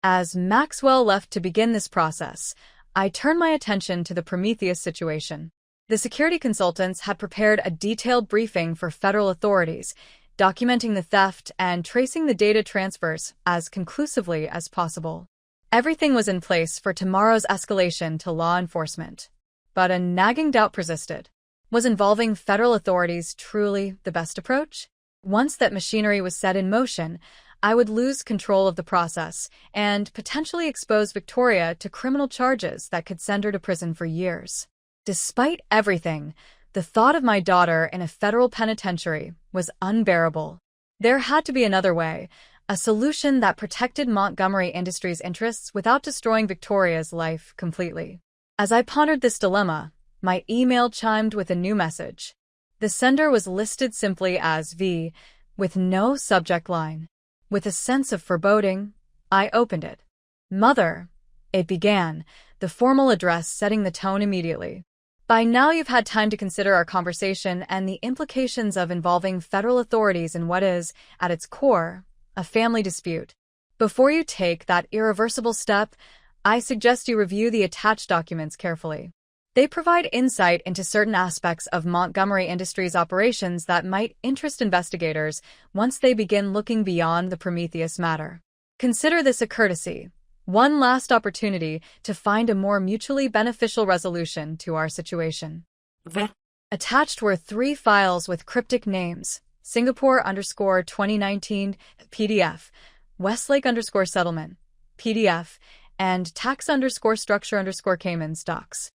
Speaker 1: As Maxwell left to begin this process, I turned my attention to the Prometheus situation. The security consultants had prepared a detailed briefing for federal authorities, documenting the theft and tracing the data transfers as conclusively as possible. Everything was in place for tomorrow's escalation to law enforcement. But a nagging doubt persisted. Was involving federal authorities truly the best approach? Once that machinery was set in motion, I would lose control of the process and potentially expose Victoria to criminal charges that could send her to prison for years. Despite everything, the thought of my daughter in a federal penitentiary was unbearable. There had to be another way, a solution that protected Montgomery Industries' interests without destroying Victoria's life completely. As I pondered this dilemma, my email chimed with a new message. The sender was listed simply as V, with no subject line. With a sense of foreboding, I opened it. Mother, it began, the formal address setting the tone immediately. By now you've had time to consider our conversation and the implications of involving federal authorities in what is, at its core, a family dispute. Before you take that irreversible step, I suggest you review the attached documents carefully. They provide insight into certain aspects of Montgomery Industries' operations that might interest investigators once they begin looking beyond the Prometheus matter. Consider this a courtesy, one last opportunity to find a more mutually beneficial resolution to our situation. Attached were 3 files with cryptic names: Singapore_2019 PDF, Westlake_settlement PDF, and tax_structure_Caymans docs.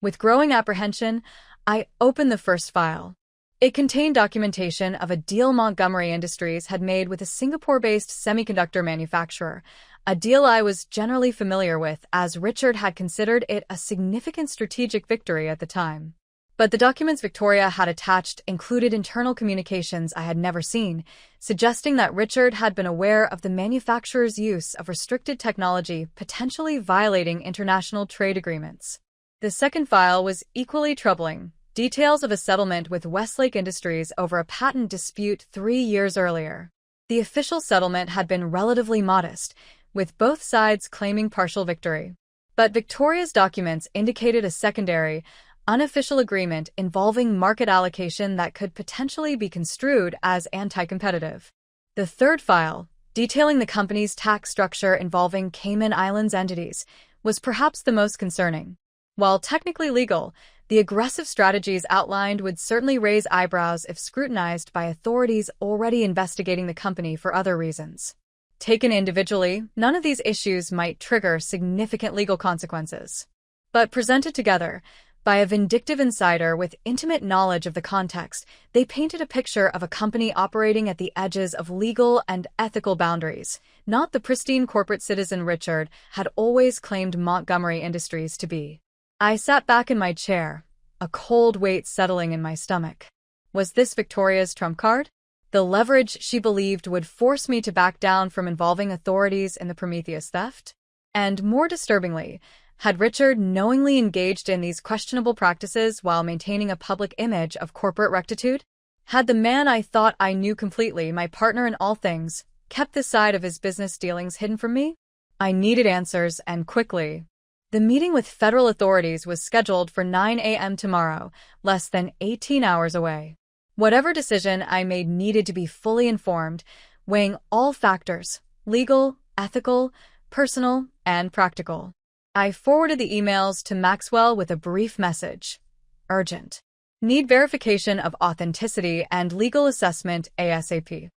Speaker 1: With growing apprehension, I opened the first file. It contained documentation of a deal Montgomery Industries had made with a Singapore-based semiconductor manufacturer, a deal I was generally familiar with as Richard had considered it a significant strategic victory at the time. But the documents Victoria had attached included internal communications I had never seen, suggesting that Richard had been aware of the manufacturer's use of restricted technology potentially violating international trade agreements. The second file was equally troubling: details of a settlement with Westlake Industries over a patent dispute 3 years earlier. The official settlement had been relatively modest, with both sides claiming partial victory. But Victoria's documents indicated a secondary, unofficial agreement involving market allocation that could potentially be construed as anti-competitive. The third file, detailing the company's tax structure involving Cayman Islands entities, was perhaps the most concerning. While technically legal, the aggressive strategies outlined would certainly raise eyebrows if scrutinized by authorities already investigating the company for other reasons. Taken individually, none of these issues might trigger significant legal consequences. But presented together, by a vindictive insider with intimate knowledge of the context, they painted a picture of a company operating at the edges of legal and ethical boundaries, not the pristine corporate citizen Richard had always claimed Montgomery Industries to be. I sat back in my chair, a cold weight settling in my stomach. Was this Victoria's trump card? The leverage she believed would force me to back down from involving authorities in the Prometheus theft? And more disturbingly, had Richard knowingly engaged in these questionable practices while maintaining a public image of corporate rectitude? Had the man I thought I knew completely, my partner in all things, kept this side of his business dealings hidden from me? I needed answers, and quickly. The meeting with federal authorities was scheduled for 9 a.m. tomorrow, less than 18 hours away. Whatever decision I made needed to be fully informed, weighing all factors: legal, ethical, personal, and practical. I forwarded the emails to Maxwell with a brief message. Urgent. Need verification of authenticity and legal assessment ASAP.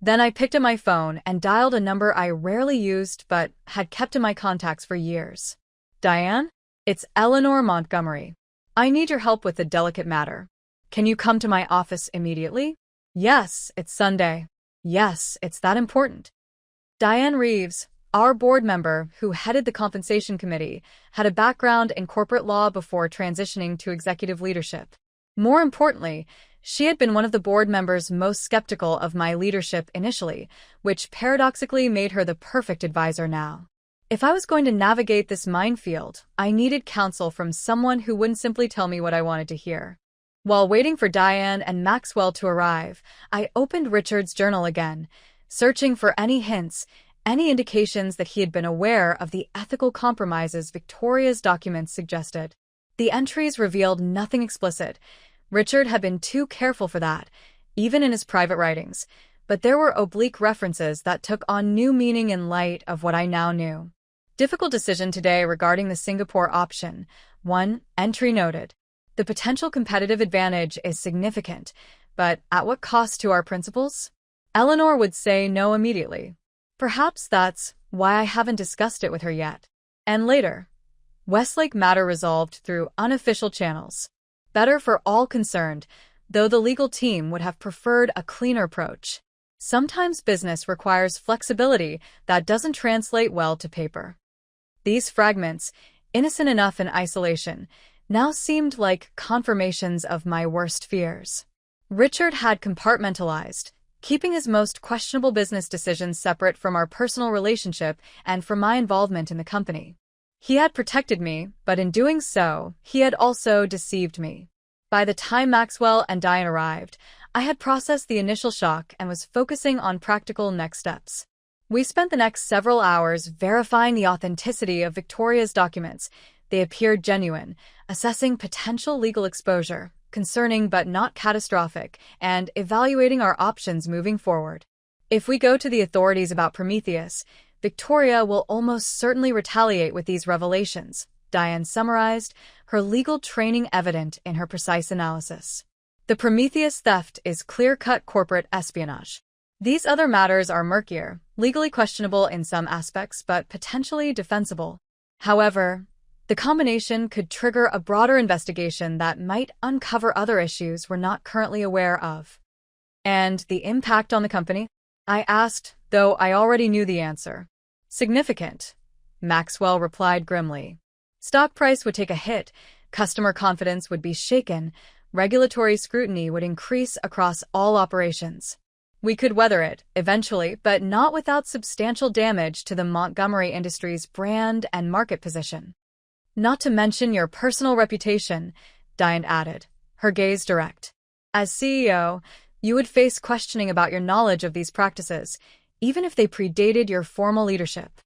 Speaker 1: Then I picked up my phone and dialed a number I rarely used but had kept in my contacts for years. Diane? It's Eleanor Montgomery. I need your help with a delicate matter. Can you come to my office immediately? Yes, it's Sunday. Yes, it's that important. Diane Reeves, our board member who headed the compensation committee, had a background in corporate law before transitioning to executive leadership. More importantly, she had been one of the board members most skeptical of my leadership initially, which paradoxically made her the perfect advisor now. If I was going to navigate this minefield, I needed counsel from someone who wouldn't simply tell me what I wanted to hear. While waiting for Diane and Maxwell to arrive, I opened Richard's journal again, searching for any hints, any indications that he had been aware of the ethical compromises Victoria's documents suggested. The entries revealed nothing explicit. Richard had been too careful for that, even in his private writings. but there were oblique references that took on new meaning in light of what I now knew. Difficult decision today regarding the Singapore option. 1. Entry noted. The potential competitive advantage is significant, but at what cost to our principles? Eleanor would say no immediately. Perhaps that's why I haven't discussed it with her yet. And later. Westlake matter resolved through unofficial channels. Better for all concerned, though the legal team would have preferred a cleaner approach. Sometimes business requires flexibility that doesn't translate well to paper. These fragments, innocent enough in isolation, now seemed like confirmations of my worst fears. Richard had compartmentalized, keeping his most questionable business decisions separate from our personal relationship and from my involvement in the company. He had protected me, but in doing so, he had also deceived me. By the time Maxwell and Diane arrived, I had processed the initial shock and was focusing on practical next steps. We spent the next several hours verifying the authenticity of Victoria's documents. They appeared genuine, assessing potential legal exposure, concerning but not catastrophic, and evaluating our options moving forward. If we go to the authorities about Prometheus, Victoria will almost certainly retaliate with these revelations, Diane summarized, her legal training evident in her precise analysis. The Prometheus theft is clear-cut corporate espionage. These other matters are murkier, legally questionable in some aspects, but potentially defensible. However, the combination could trigger a broader investigation that might uncover other issues we're not currently aware of. And the impact on the company? I asked, though I already knew the answer. Significant, Maxwell replied grimly. Stock price would take a hit, customer confidence would be shaken, regulatory scrutiny would increase across all operations. We could weather it, eventually, but not without substantial damage to the Montgomery Industries brand and market position. Not to mention your personal reputation, Diane added, her gaze direct. As CEO, you would face questioning about your knowledge of these practices, even if they predated your formal leadership.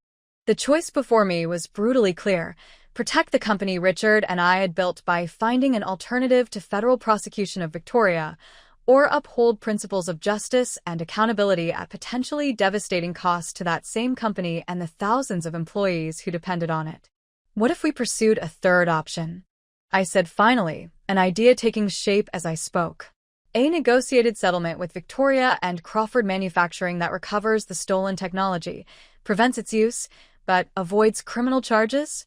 Speaker 1: The choice before me was brutally clear: protect the company Richard and I had built by finding an alternative to federal prosecution of Victoria, or uphold principles of justice and accountability at potentially devastating cost to that same company and the thousands of employees who depended on it. What if we pursued a third option? I said finally, an idea taking shape as I spoke. A negotiated settlement with Victoria and Crawford Manufacturing that recovers the stolen technology, prevents its use, but avoids criminal charges?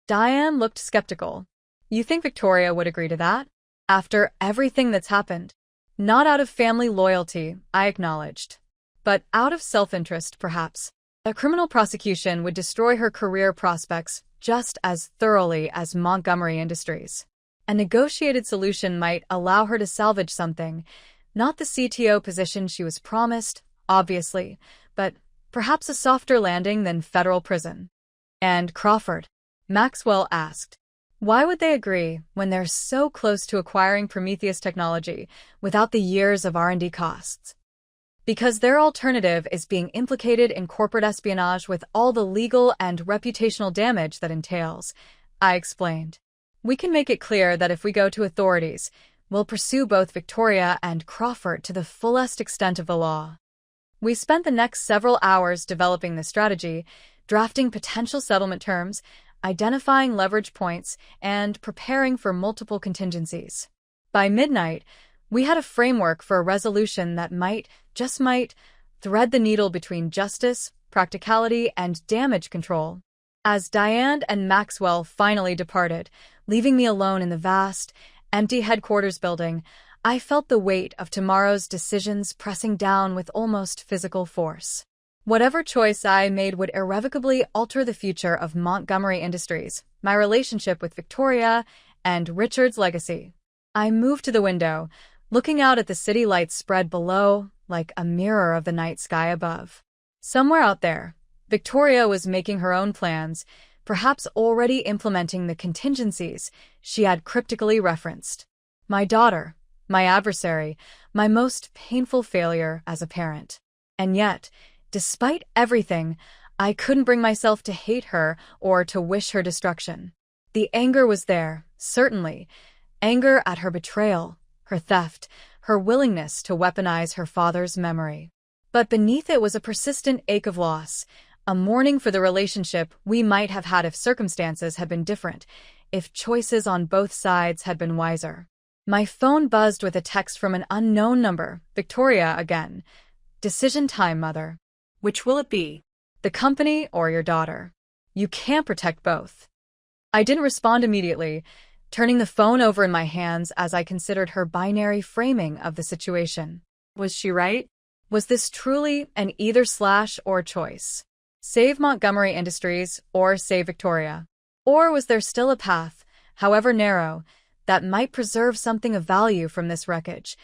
Speaker 1: Diane looked skeptical. You think Victoria would agree to that? After everything that's happened? Not out of family loyalty, I acknowledged. But out of self-interest, perhaps. A criminal prosecution would destroy her career prospects just as thoroughly as Montgomery Industries. A negotiated solution might allow her to salvage something, not the CTO position she was promised, obviously, but perhaps a softer landing than federal prison. And Crawford? Maxwell asked. Why would they agree when they're so close to acquiring Prometheus technology without the years of R&D costs? Because their alternative is being implicated in corporate espionage with all the legal and reputational damage that entails, I explained. We can make it clear that if we go to authorities, we'll pursue both Victoria and Crawford to the fullest extent of the law. We spent the next several hours developing the strategy, drafting potential settlement terms, identifying leverage points, and preparing for multiple contingencies. By midnight, we had a framework for a resolution that might, just might, thread the needle between justice, practicality, and damage control. As Diane and Maxwell finally departed, leaving me alone in the vast, empty headquarters building, I felt the weight of tomorrow's decisions pressing down with almost physical force. Whatever choice I made would irrevocably alter the future of Montgomery Industries, my relationship with Victoria, and Richard's legacy. I moved to the window, looking out at the city lights spread below, like a mirror of the night sky above. Somewhere out there, Victoria was making her own plans, perhaps already implementing the contingencies she had cryptically referenced. My daughter, my adversary, my most painful failure as a parent. And yet, despite everything, I couldn't bring myself to hate her or to wish her destruction. The anger was there, certainly. Anger at her betrayal, her theft, her willingness to weaponize her father's memory. But beneath it was a persistent ache of loss, a mourning for the relationship we might have had if circumstances had been different, if choices on both sides had been wiser. My phone buzzed with a text from an unknown number. Victoria again. Decision time, mother.
Speaker 2: Which will it be?
Speaker 1: The company or your daughter? You can't protect both. I didn't respond immediately, turning the phone over in my hands as I considered her binary framing of the situation.
Speaker 2: Was she right?
Speaker 1: Was this truly an either/or choice? Save Montgomery Industries or save Victoria? Or was there still a path, however narrow, that might preserve something of value from this wreckage?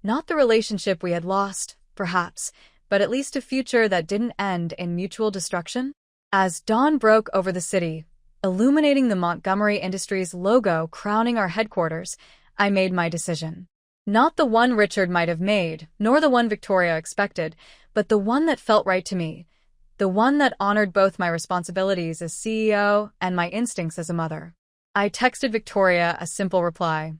Speaker 1: Not the relationship we had lost, perhaps, but at least a future that didn't end in mutual destruction? As dawn broke over the city, illuminating the Montgomery Industries logo crowning our headquarters, I made my decision. Not the one Richard might have made, nor the one Victoria expected, but the one that felt right to me, the one that honored both my responsibilities as CEO and my instincts as a mother. I texted Victoria a simple reply.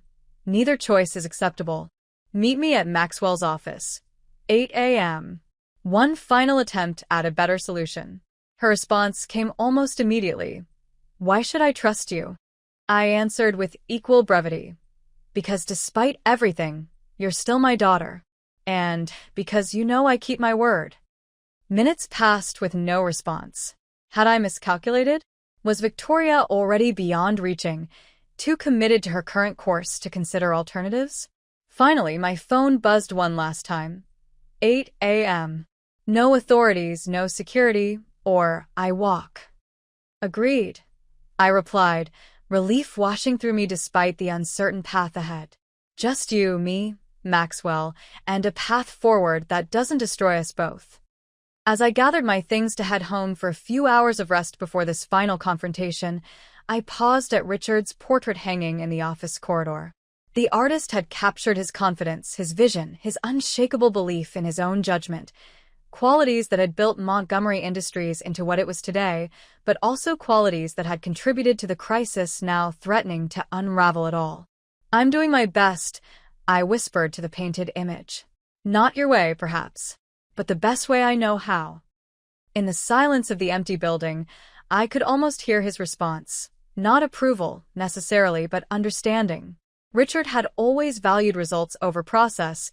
Speaker 1: Neither choice is acceptable. Meet me at Maxwell's office. 8 a.m. One final attempt at a better solution. Her response came almost immediately. Why should I trust you? I answered with equal brevity. Because despite everything, you're still my daughter. And because you know I keep my word. Minutes passed with no response. Had I miscalculated? Was Victoria already beyond reaching, too committed to her current course to consider alternatives? Finally, my phone buzzed one last time. 8 a.m. No authorities, no security, or I walk. Agreed, I replied, relief washing through me despite the uncertain path ahead. Just you, me, Maxwell, and a path forward that doesn't destroy us both. As I gathered my things to head home for a few hours of rest before this final confrontation, I paused at Richard's portrait hanging in the office corridor. The artist had captured his confidence, his vision, his unshakable belief in his own judgment, qualities that had built Montgomery Industries into what it was today, but also qualities that had contributed to the crisis now threatening to unravel it all. I'm doing my best, I whispered to the painted image. Not your way, perhaps, but the best way I know how. In the silence of the empty building, I could almost hear his response. Not approval, necessarily, but understanding. Richard had always valued results over process,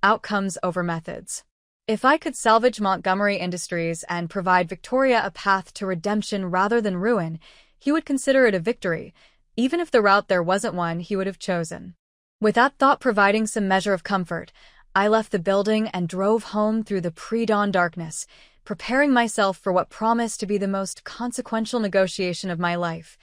Speaker 1: outcomes over methods. If I could salvage Montgomery Industries and provide Victoria a path to redemption rather than ruin, he would consider it a victory, even if the route there wasn't one he would have chosen. With that thought providing some measure of comfort, I left the building and drove home through the pre-dawn darkness, preparing myself for what promised to be the most consequential negotiation of my life.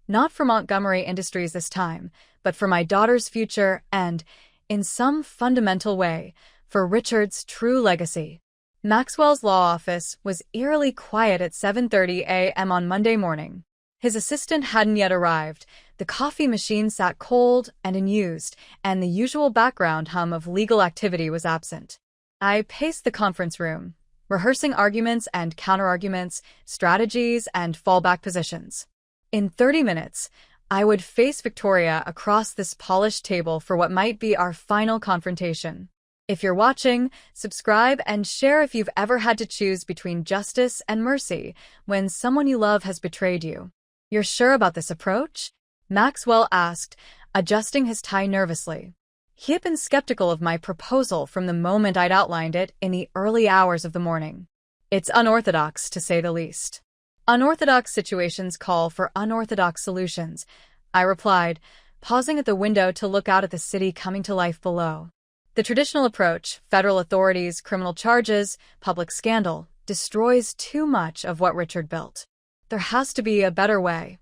Speaker 1: Not for Montgomery Industries this time, but for my daughter's future and, in some fundamental way, for Richard's true legacy. Maxwell's law office was eerily quiet at 7:30 a.m. on Monday morning. His assistant hadn't yet arrived, the coffee machine sat cold and unused, and the usual background hum of legal activity was absent. I paced the conference room, rehearsing arguments and counterarguments, strategies and fallback positions. In 30 minutes, I would face Victoria across this polished table for what might be our final confrontation. If you're watching, subscribe and share if you've ever had to choose between justice and mercy when someone you love has betrayed you. You're sure about this approach? Maxwell asked, adjusting his tie nervously. He had been skeptical of my proposal from the moment I'd outlined it in the early hours of the morning. It's unorthodox, to say the least. Unorthodox situations call for unorthodox solutions, I replied, pausing at the window to look out at the city coming to life below. The traditional approach, federal authorities, criminal charges, public scandal, destroys too much of what Richard built. There has to be a better way.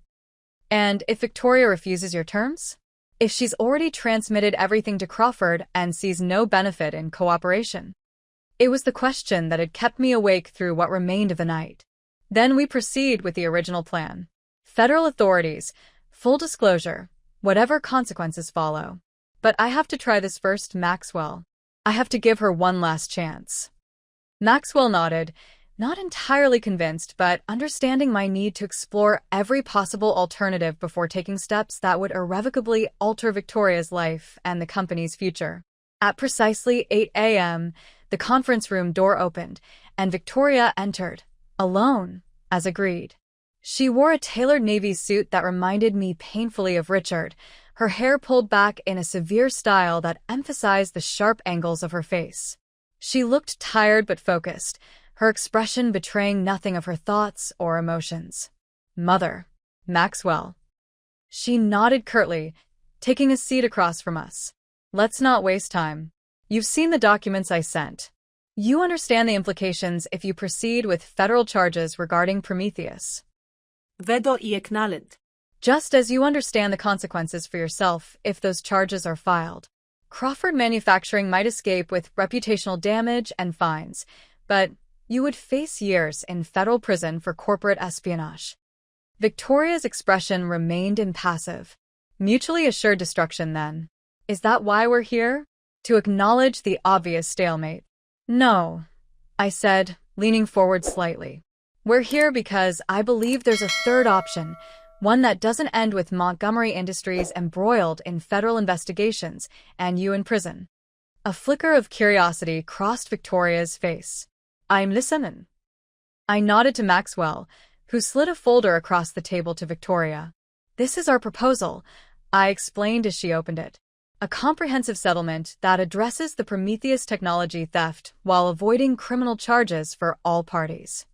Speaker 1: And if Victoria refuses your terms? If she's already transmitted everything to Crawford and sees no benefit in cooperation? It was the question that had kept me awake through what remained of the night. Then we proceed with the original plan. Federal authorities, full disclosure, whatever consequences follow. But I have to try this first, Maxwell. I have to give her one last chance. Maxwell nodded, not entirely convinced, but understanding my need to explore every possible alternative before taking steps that would irrevocably alter Victoria's life and the company's future. At precisely 8 a.m., The conference room door opened, and Victoria entered, alone, as agreed. She wore a tailored navy suit that reminded me painfully of Richard, her hair pulled back in a severe style that emphasized the sharp angles of her face. She looked tired but focused, her expression betraying nothing of her thoughts or emotions. "Mother, Maxwell." She nodded curtly, taking a seat across from us. "Let's not waste time. You've seen the documents I sent. You understand the implications if you proceed with federal charges regarding Prometheus.
Speaker 2: Vedo I acknowledge.
Speaker 1: Just as you understand the consequences for yourself if those charges are filed. Crawford Manufacturing might escape with reputational damage and fines, but you would face years in federal prison for corporate espionage." Victoria's expression remained impassive. Mutually assured destruction, then. Is that why we're here? To acknowledge the obvious stalemate. "No," I said, leaning forward slightly. "We're here because I believe there's a third option, one that doesn't end with Montgomery Industries embroiled in federal investigations and you in prison." A flicker of curiosity crossed Victoria's face. "I'm listening." I nodded to Maxwell, who slid a folder across the table to Victoria. "This is our proposal," I explained as she opened it. "A comprehensive settlement that addresses the Prometheus technology theft while avoiding criminal charges for all parties."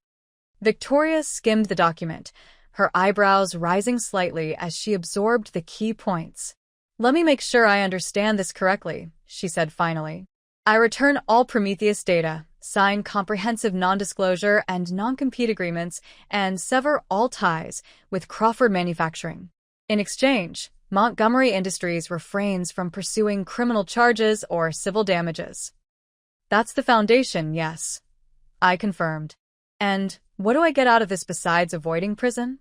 Speaker 1: Victoria skimmed the document, her eyebrows rising slightly as she absorbed the key points. "Let me make sure I understand this correctly," she said finally. "I return all Prometheus data, sign comprehensive non-disclosure and non-compete agreements, and sever all ties with Crawford Manufacturing. In exchange, Montgomery Industries refrains from pursuing criminal charges or civil damages." "That's the foundation, yes," I confirmed. "And what do I get out of this besides avoiding prison?"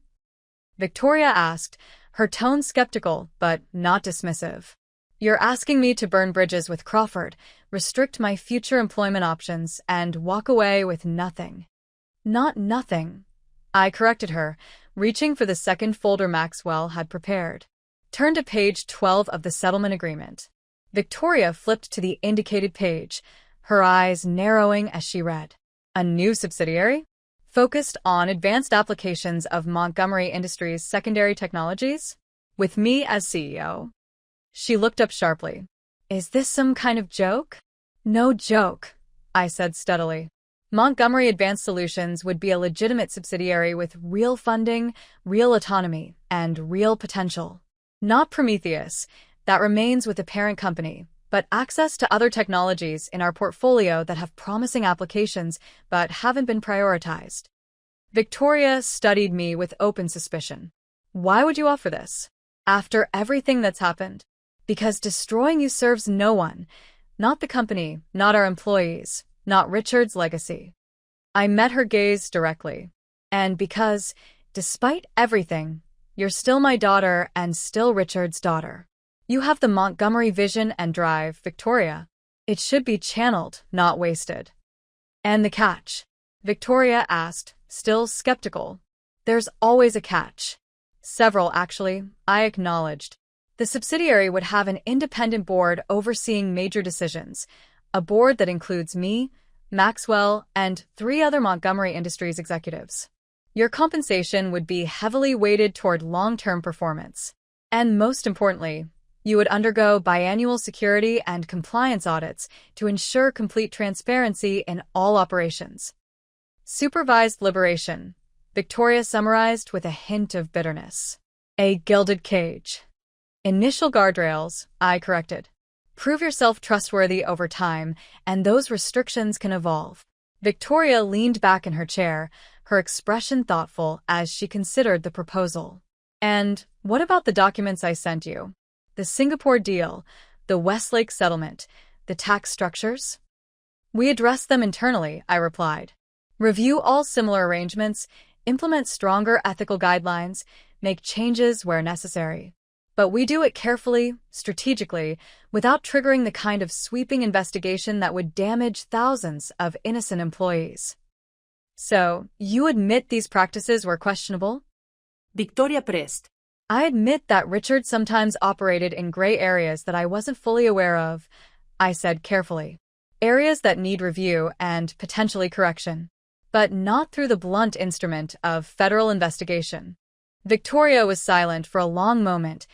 Speaker 1: Victoria asked, her tone skeptical but not dismissive. "You're asking me to burn bridges with Crawford, restrict my future employment options, and walk away with nothing." "Not nothing," I corrected her, reaching for the second folder Maxwell had prepared. "Turn to page 12 of the settlement agreement." Victoria flipped to the indicated page, her eyes narrowing as she read. "A new subsidiary? Focused on advanced applications of Montgomery Industries' secondary technologies? With me as CEO?" She looked up sharply. "Is this some kind of joke?" "No joke," I said steadily. Montgomery Advanced Solutions would be a legitimate subsidiary with real funding, real autonomy, and real potential. Not Prometheus, that remains with the parent company, but access to other technologies in our portfolio that have promising applications but haven't been prioritized. Victoria studied me with open suspicion. "Why would you offer this? After everything that's happened?" "Because destroying you serves no one. Not the company, not our employees, not Richard's legacy." I met her gaze directly. "And because, despite everything, you're still my daughter and still Richard's daughter. You have the Montgomery vision and drive, Victoria. It should be channeled, not wasted." "And the catch?" Victoria asked, still skeptical. "There's always a catch." "Several, actually," I acknowledged. "The subsidiary would have an independent board overseeing major decisions, a board that includes me, Maxwell, and 3 other Montgomery Industries executives. Your compensation would be heavily weighted toward long-term performance. And most importantly, you would undergo biannual security and compliance audits to ensure complete transparency in all operations." "Supervised liberation," Victoria summarized with a hint of bitterness. "A gilded cage." "Initial guardrails," I corrected. "Prove yourself trustworthy over time, and those restrictions can evolve." Victoria leaned back in her chair, her expression thoughtful as she considered the proposal. "And what about the documents I sent you? The Singapore deal, the Westlake settlement, the tax structures?" "We addressed them internally," I replied. "Review all similar arrangements, implement stronger ethical guidelines, make changes where necessary. But we do it carefully, strategically, without triggering the kind of sweeping investigation that would damage thousands of innocent employees." "So, you admit these practices were questionable?"
Speaker 2: Victoria pressed.
Speaker 1: "I admit that Richard sometimes operated in gray areas that I wasn't fully aware of," I said carefully. areas that need review and potentially correction, but not through the blunt instrument of federal investigation. Victoria was silent for a long moment,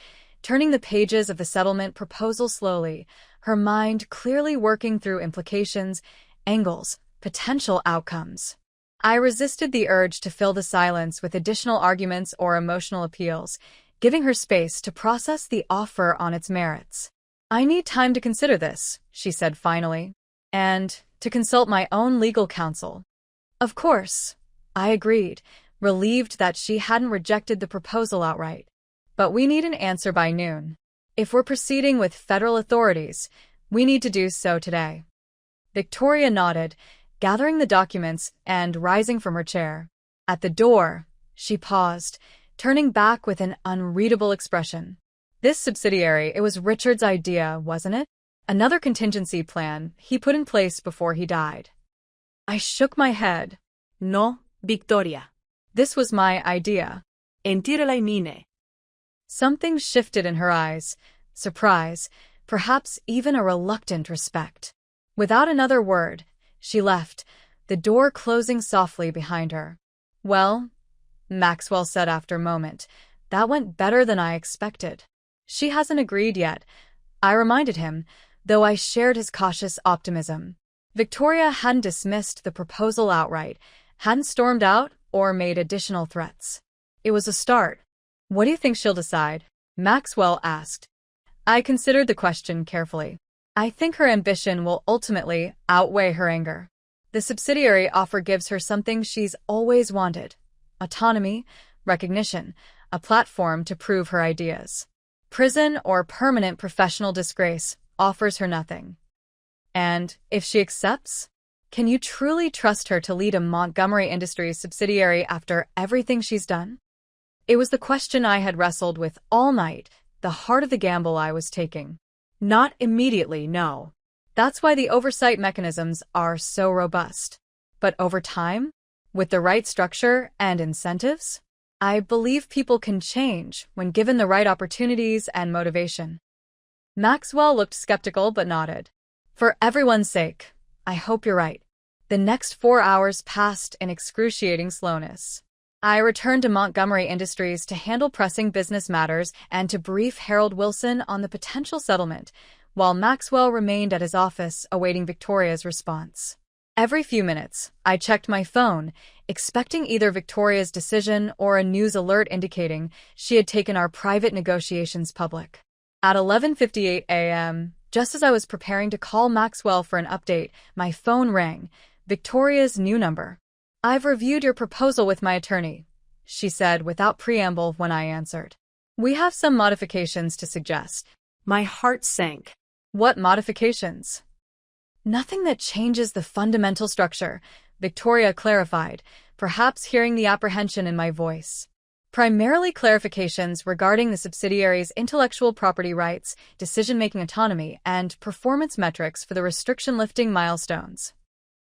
Speaker 1: turning the pages of the settlement proposal slowly, her mind clearly working through implications, angles, potential outcomes. I resisted the urge to fill the silence with additional arguments or emotional appeals, giving her space to process the offer on its merits. "I need time to consider this," she said finally, "and to consult my own legal counsel." Of course, I agreed, relieved that she hadn't rejected the proposal outright. "But we need an answer by noon. If we're proceeding with federal authorities, we need to do so today." Victoria nodded, gathering the documents and rising from her chair. At the door, she paused, turning back with an unreadable expression. This subsidiary, it was Richard's idea, wasn't it? Another contingency plan he put in place before he died. I shook my head.
Speaker 2: No, Victoria.
Speaker 1: This was my idea.
Speaker 2: Entirely mine.
Speaker 1: Something shifted in her eyes, surprise, perhaps even a reluctant respect. Without another word, she left, the door closing softly behind her. "Well," Maxwell said after a moment, "that went better than I expected." "She hasn't agreed yet," I reminded him, though I shared his cautious optimism. Victoria hadn't dismissed the proposal outright, hadn't stormed out or made additional threats. It was a start. "What do you think she'll decide?" Maxwell asked. I considered the question carefully. "I think her ambition will ultimately outweigh her anger. The subsidiary offer gives her something she's always wanted: autonomy, recognition, a platform to prove her ideas. Prison or permanent professional disgrace offers her nothing. And if she accepts, can you truly trust her to lead a Montgomery Industries subsidiary after everything she's done?" It was the question I had wrestled with all night, the heart of the gamble I was taking. Not immediately, no. That's why the oversight mechanisms are so robust. But over time, with the right structure and incentives, I believe people can change when given the right opportunities and motivation. Maxwell looked skeptical but nodded. "For everyone's sake, I hope you're right." The next 4 hours passed in excruciating slowness. I returned to Montgomery Industries to handle pressing business matters and to brief Harold Wilson on the potential settlement, while Maxwell remained at his office awaiting Victoria's response. Every few minutes, I checked my phone, expecting either Victoria's decision or a news alert indicating she had taken our private negotiations public. At 11:58 a.m., just as I was preparing to call Maxwell for an update, my phone rang, Victoria's new number. "I've reviewed your proposal with my attorney," she said without preamble when I answered. "We have some modifications to suggest."
Speaker 2: My heart sank.
Speaker 1: "What modifications?" "Nothing that changes the fundamental structure," Victoria clarified, perhaps hearing the apprehension in my voice. "Primarily clarifications regarding the subsidiary's intellectual property rights, decision-making autonomy, and performance metrics for the restriction-lifting milestones."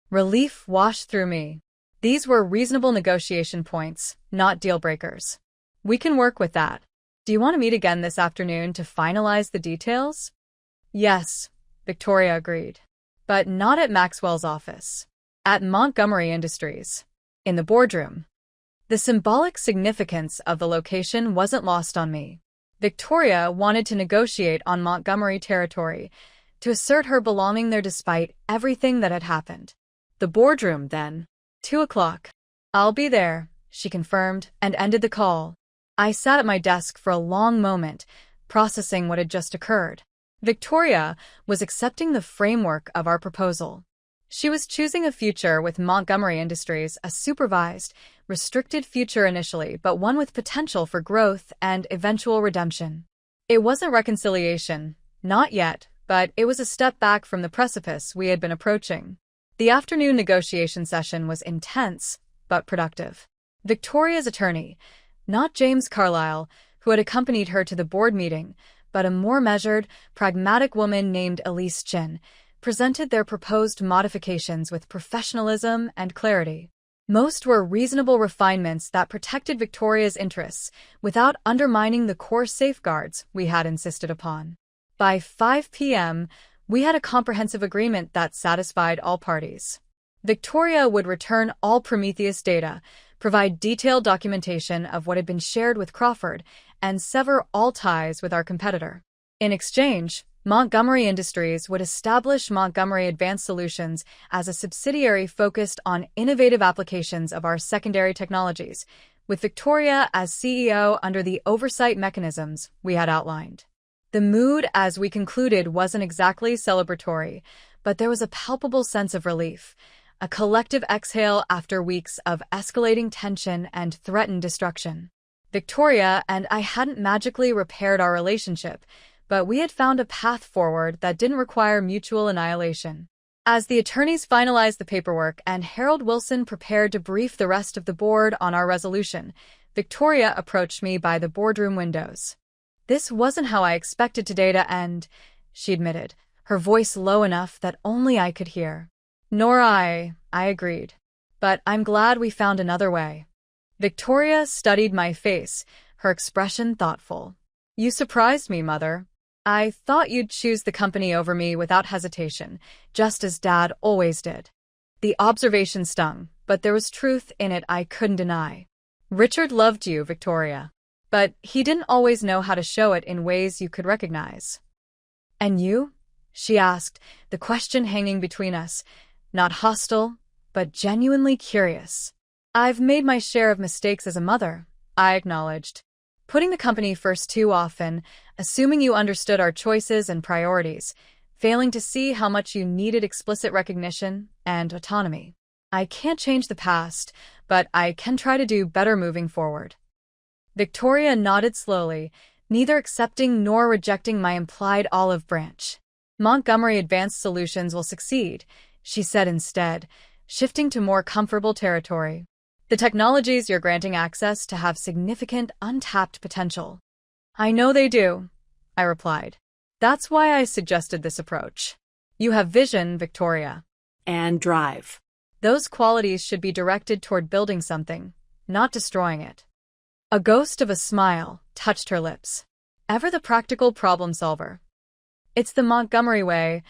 Speaker 1: Relief washed through me. These were reasonable negotiation points, not deal-breakers. "We can work with that. Do you want to meet again this afternoon to finalize the details?" "Yes," Victoria agreed. "But not at Maxwell's office. At Montgomery Industries. In the boardroom." The symbolic significance of the location wasn't lost on me. Victoria wanted to negotiate on Montgomery territory, to assert her belonging there despite everything that had happened. The boardroom, then. 2 o'clock. "I'll be there," she confirmed, and ended the call. I sat at my desk for a long moment, processing what had just occurred. Victoria was accepting the framework of our proposal. She was choosing a future with Montgomery Industries, a supervised, restricted future initially, but one with potential for growth and eventual redemption. It wasn't reconciliation, not yet, but it was a step back from the precipice we had been approaching. The afternoon negotiation session was intense, but productive. Victoria's attorney, not James Carlyle, who had accompanied her to the board meeting, but a more measured, pragmatic woman named Elise Chin, presented their proposed modifications with professionalism and clarity. Most were reasonable refinements that protected Victoria's interests without undermining the core safeguards we had insisted upon. By 5 p.m., We had a comprehensive agreement that satisfied all parties. Victoria would return all Prometheus data, provide detailed documentation of what had been shared with Crawford, and sever all ties with our competitor. In exchange, Montgomery Industries would establish Montgomery Advanced Solutions as a subsidiary focused on innovative applications of our secondary technologies, with Victoria as CEO under the oversight mechanisms we had outlined. The mood as we concluded wasn't exactly celebratory, but there was a palpable sense of relief, a collective exhale after weeks of escalating tension and threatened destruction. Victoria and I hadn't magically repaired our relationship, but we had found a path forward that didn't require mutual annihilation. As the attorneys finalized the paperwork and Harold Wilson prepared to brief the rest of the board on our resolution, Victoria approached me by the boardroom windows. "This wasn't how I expected today to end," she admitted, her voice low enough that only I could hear. "Nor I agreed. But I'm glad we found another way." Victoria studied my face, her expression thoughtful. "You surprised me, Mother. I thought you'd choose the company over me without hesitation, just as Dad always did." The observation stung, but there was truth in it I couldn't deny. "Richard loved you, Victoria. But he didn't always know how to show it in ways you could recognize." "And you?" she asked, the question hanging between us, not hostile, but genuinely curious. "I've made my share of mistakes as a mother," I acknowledged. "Putting the company first too often, assuming you understood our choices and priorities, failing to see how much you needed explicit recognition and autonomy. I can't change the past, but I can try to do better moving forward." Victoria nodded slowly, neither accepting nor rejecting my implied olive branch. "Montgomery Advanced Solutions will succeed," she said instead, shifting to more comfortable territory. "The technologies you're granting access to have significant untapped potential." "I know they do," I replied. "That's why I suggested this approach. You have vision, Victoria.
Speaker 2: And drive.
Speaker 1: Those qualities should be directed toward building something, not destroying it." A ghost of a smile touched her lips. "Ever the practical problem solver." "It's the Montgomery way,"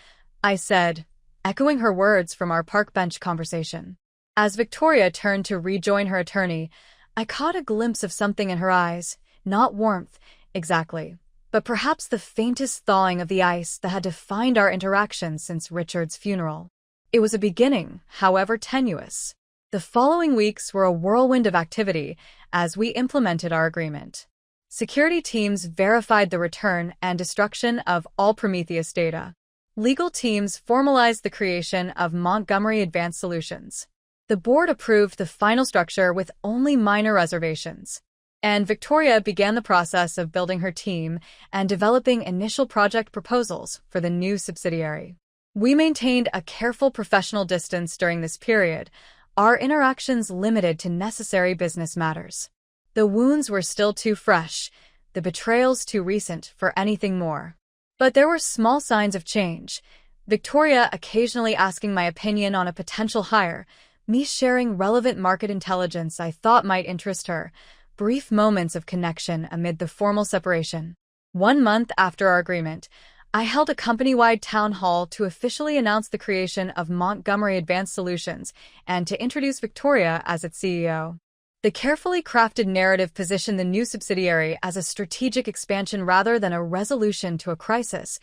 Speaker 1: I said, echoing her words from our park bench conversation. As Victoria turned to rejoin her attorney, I caught a glimpse of something in her eyes, not warmth, exactly, but perhaps the faintest thawing of the ice that had defined our interaction since Richard's funeral. It was a beginning, however tenuous. The following weeks were a whirlwind of activity as we implemented our agreement. Security teams verified the return and destruction of all Prometheus data. Legal teams formalized the creation of Montgomery Advanced Solutions. The board approved the final structure with only minor reservations. And Victoria began the process of building her team and developing initial project proposals for the new subsidiary. We maintained a careful professional distance during this period, our interactions limited to necessary business matters. The wounds were still too fresh, the betrayals too recent for anything more. But there were small signs of change. Victoria occasionally asking my opinion on a potential hire, me sharing relevant market intelligence I thought might interest her, brief moments of connection amid the formal separation. 1 month after our agreement, I held a company-wide town hall to officially announce the creation of Montgomery Advanced Solutions and to introduce Victoria as its CEO. The carefully crafted narrative positioned the new subsidiary as a strategic expansion rather than a resolution to a crisis,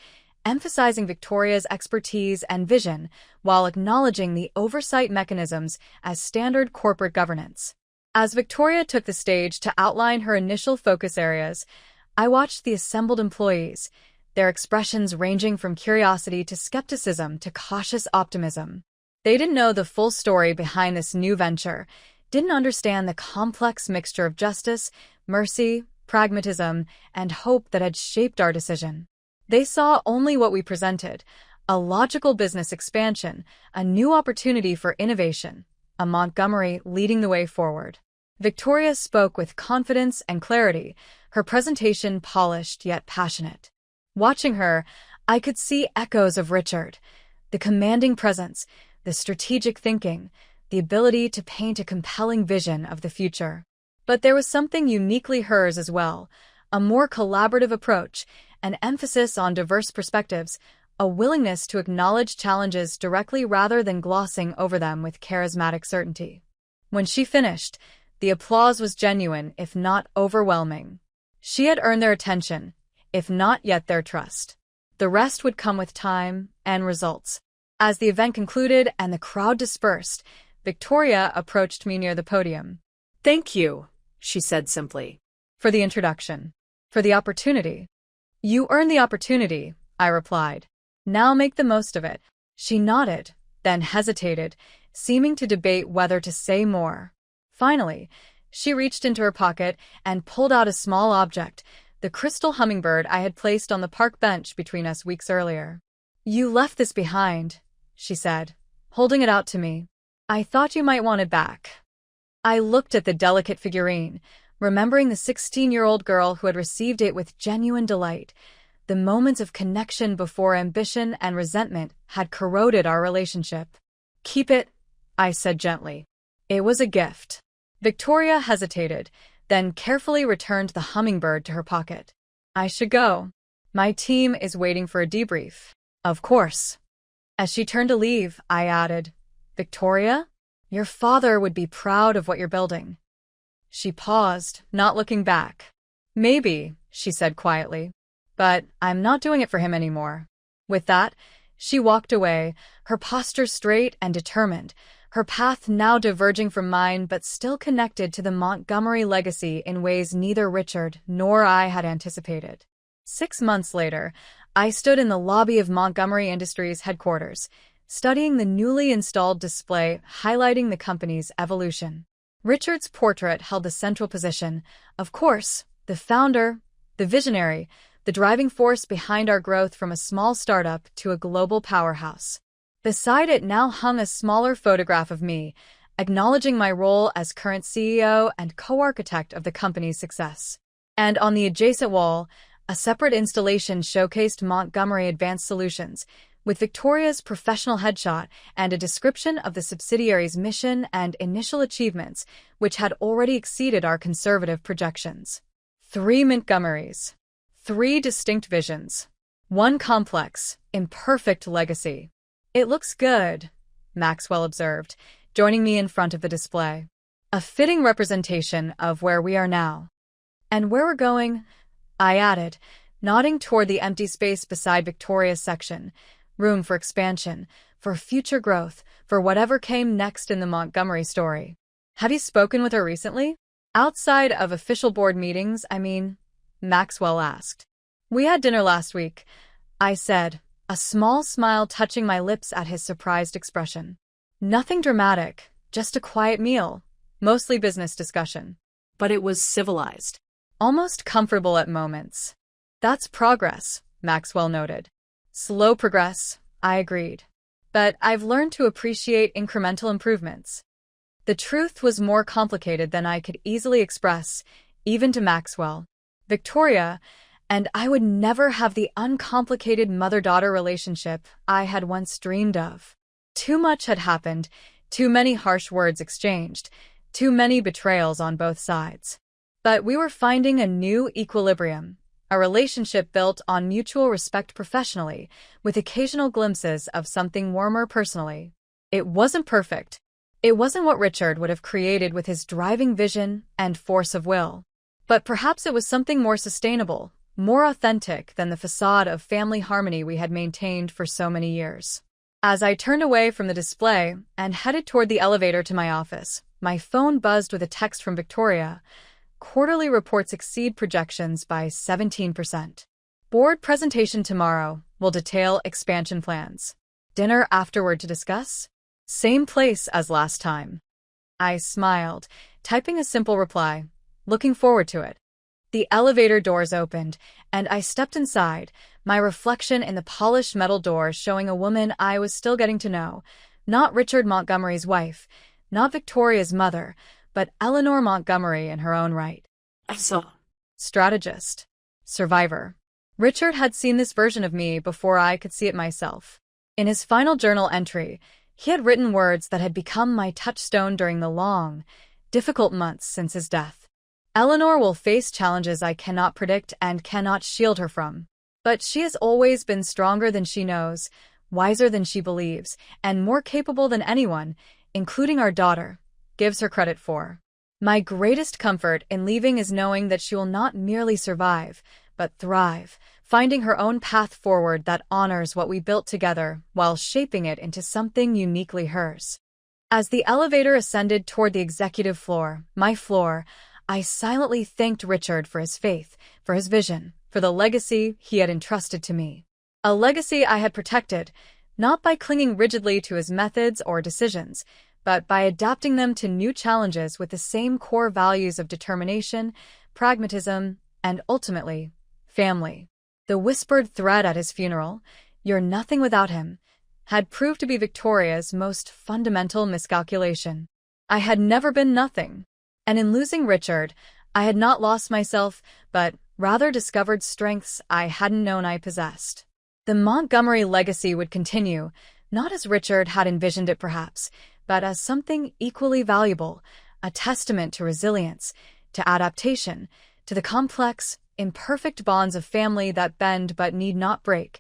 Speaker 1: emphasizing Victoria's expertise and vision while acknowledging the oversight mechanisms as standard corporate governance. As Victoria took the stage to outline her initial focus areas, I watched the assembled employees, their expressions ranging from curiosity to skepticism to cautious optimism. They didn't know the full story behind this new venture, didn't understand the complex mixture of justice, mercy, pragmatism, and hope that had shaped our decision. They saw only what we presented, a logical business expansion, a new opportunity for innovation, a Montgomery leading the way forward. Victoria spoke with confidence and clarity, her presentation polished yet passionate. Watching her, I could see echoes of Richard, the commanding presence, the strategic thinking, the ability to paint a compelling vision of the future. But there was something uniquely hers as well, a more collaborative approach, an emphasis on diverse perspectives, a willingness to acknowledge challenges directly rather than glossing over them with charismatic certainty. When she finished, the applause was genuine, if not overwhelming. She had earned their attention, if not yet their trust. The rest would come with time and results. As the event concluded and the crowd dispersed, Victoria approached me near the podium.
Speaker 2: Thank you, she said simply.
Speaker 1: For the introduction. For the opportunity. You earned the opportunity, I replied. Now make the most of it. She nodded, then hesitated, seeming to debate whether to say more. Finally, she reached into her pocket and pulled out a small object, the crystal hummingbird I had placed on the park bench between us weeks earlier. You left this behind, she said, holding it out to me. I thought you might want it back. I looked at the delicate figurine, remembering the 16-year-old girl who had received it with genuine delight. The moments of connection before ambition and resentment had corroded our relationship. Keep it, I said gently. It was a gift. Victoria hesitated, then carefully returned the hummingbird to her pocket. I should go. My team is waiting for a debrief. Of course. As she turned to leave, I added, Victoria, your father would be proud of what you're building. She paused, not looking back. Maybe, she said quietly, but I'm not doing it for him anymore. With that, she walked away, her posture straight and determined, her path now diverging from mine but still connected to the Montgomery legacy in ways neither Richard nor I had anticipated. 6 months later, I stood in the lobby of Montgomery Industries headquarters, studying the newly installed display highlighting the company's evolution. Richard's portrait held the central position. Of course, the founder, the visionary, the driving force behind our growth from a small startup to a global powerhouse. Beside it now hung a smaller photograph of me, acknowledging my role as current CEO and co-architect of the company's success. And on the adjacent wall, a separate installation showcased Montgomery Advanced Solutions, with Victoria's professional headshot and a description of the subsidiary's mission and initial achievements, which had already exceeded our conservative projections. 3 Montgomerys. 3 distinct visions. 1 complex, imperfect legacy. It looks good, Maxwell observed, joining me in front of the display. A fitting representation of where we are now. And where we're going, I added, nodding toward the empty space beside Victoria's section. Room for expansion, for future growth, for whatever came next in the Montgomery story. Have you spoken with her recently? Outside of official board meetings, I mean, Maxwell asked. We had dinner last week, I said, a small smile touching my lips at his surprised expression. Nothing dramatic, just a quiet meal, mostly business discussion.
Speaker 2: But it was civilized.
Speaker 1: Almost comfortable at moments. That's progress, Maxwell noted. Slow progress, I agreed. But I've learned to appreciate incremental improvements. The truth was more complicated than I could easily express, even to Maxwell. Victoria, and I would never have the uncomplicated mother-daughter relationship I had once dreamed of. Too much had happened, too many harsh words exchanged, too many betrayals on both sides. But we were finding a new equilibrium, a relationship built on mutual respect professionally, with occasional glimpses of something warmer personally. It wasn't perfect. It wasn't what Richard would have created with his driving vision and force of will. But perhaps it was something more sustainable, more authentic than the facade of family harmony we had maintained for so many years. As I turned away from the display and headed toward the elevator to my office, my phone buzzed with a text from Victoria. Quarterly reports exceed projections by 17%. Board presentation tomorrow will detail expansion plans. Dinner afterward to discuss? Same place as last time. I smiled, typing a simple reply, looking forward to it. The elevator doors opened, and I stepped inside, my reflection in the polished metal door showing a woman I was still getting to know, not Richard Montgomery's wife, not Victoria's mother, but Eleanor Montgomery in her own right.
Speaker 2: I saw.
Speaker 1: Strategist. Survivor. Richard had seen this version of me before I could see it myself. In his final journal entry, he had written words that had become my touchstone during the long, difficult months since his death. Eleanor will face challenges I cannot predict and cannot shield her from. But she has always been stronger than she knows, wiser than she believes, and more capable than anyone, including our daughter, gives her credit for. My greatest comfort in leaving is knowing that she will not merely survive, but thrive, finding her own path forward that honors what we built together while shaping it into something uniquely hers. As the elevator ascended toward the executive floor, my floor, I silently thanked Richard for his faith, for his vision, for the legacy he had entrusted to me. A legacy I had protected, not by clinging rigidly to his methods or decisions, but by adapting them to new challenges with the same core values of determination, pragmatism, and ultimately, family. The whispered thread at his funeral, "You're nothing without him," had proved to be Victoria's most fundamental miscalculation. I had never been nothing, and in losing Richard, I had not lost myself, but rather discovered strengths I hadn't known I possessed. The Montgomery legacy would continue, not as Richard had envisioned it perhaps, but as something equally valuable, a testament to resilience, to adaptation, to the complex, imperfect bonds of family that bend but need not break,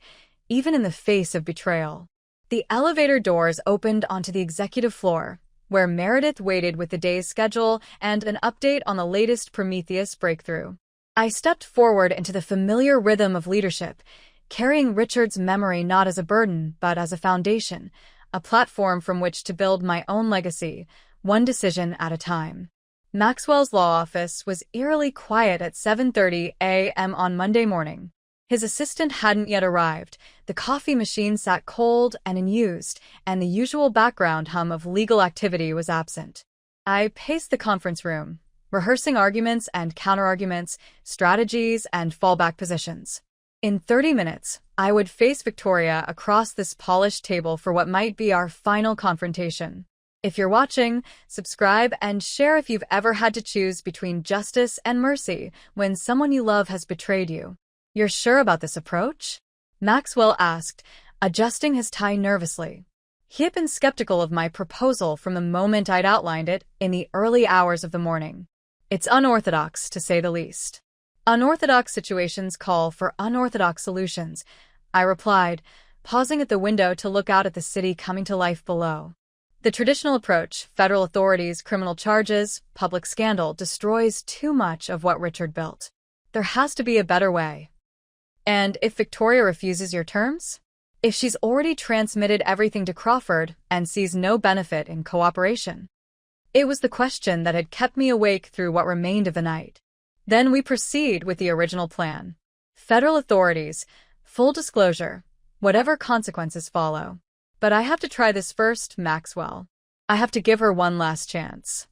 Speaker 1: even in the face of betrayal. The elevator doors opened onto the executive floor, where Meredith waited with the day's schedule and an update on the latest Prometheus breakthrough. I stepped forward into the familiar rhythm of leadership, carrying Richard's memory not as a burden, but as a foundation, a platform from which to build my own legacy, one decision at a time. Maxwell's law office was eerily quiet at 7:30 a.m. on Monday morning. His assistant hadn't yet arrived, the coffee machine sat cold and unused, and the usual background hum of legal activity was absent. I paced the conference room, rehearsing arguments and counterarguments, strategies and fallback positions. In 30 minutes, I would face Victoria across this polished table for what might be our final confrontation. If you're watching, subscribe and share if you've ever had to choose between justice and mercy when someone you love has betrayed you. "You're sure about this approach?" Maxwell asked, adjusting his tie nervously. He had been skeptical of my proposal from the moment I'd outlined it in the early hours of the morning. "It's unorthodox, to say the least." "Unorthodox situations call for unorthodox solutions," I replied, pausing at the window to look out at the city coming to life below. "The traditional approach, federal authorities, criminal charges, public scandal, destroys too much of what Richard built. There has to be a better way." "And if Victoria refuses your terms? If she's already transmitted everything to Crawford and sees no benefit in cooperation?" It was the question that had kept me awake through what remained of the night. "Then we proceed with the original plan. Federal authorities, full disclosure, whatever consequences follow. But I have to try this first, Maxwell. I have to give her one last chance."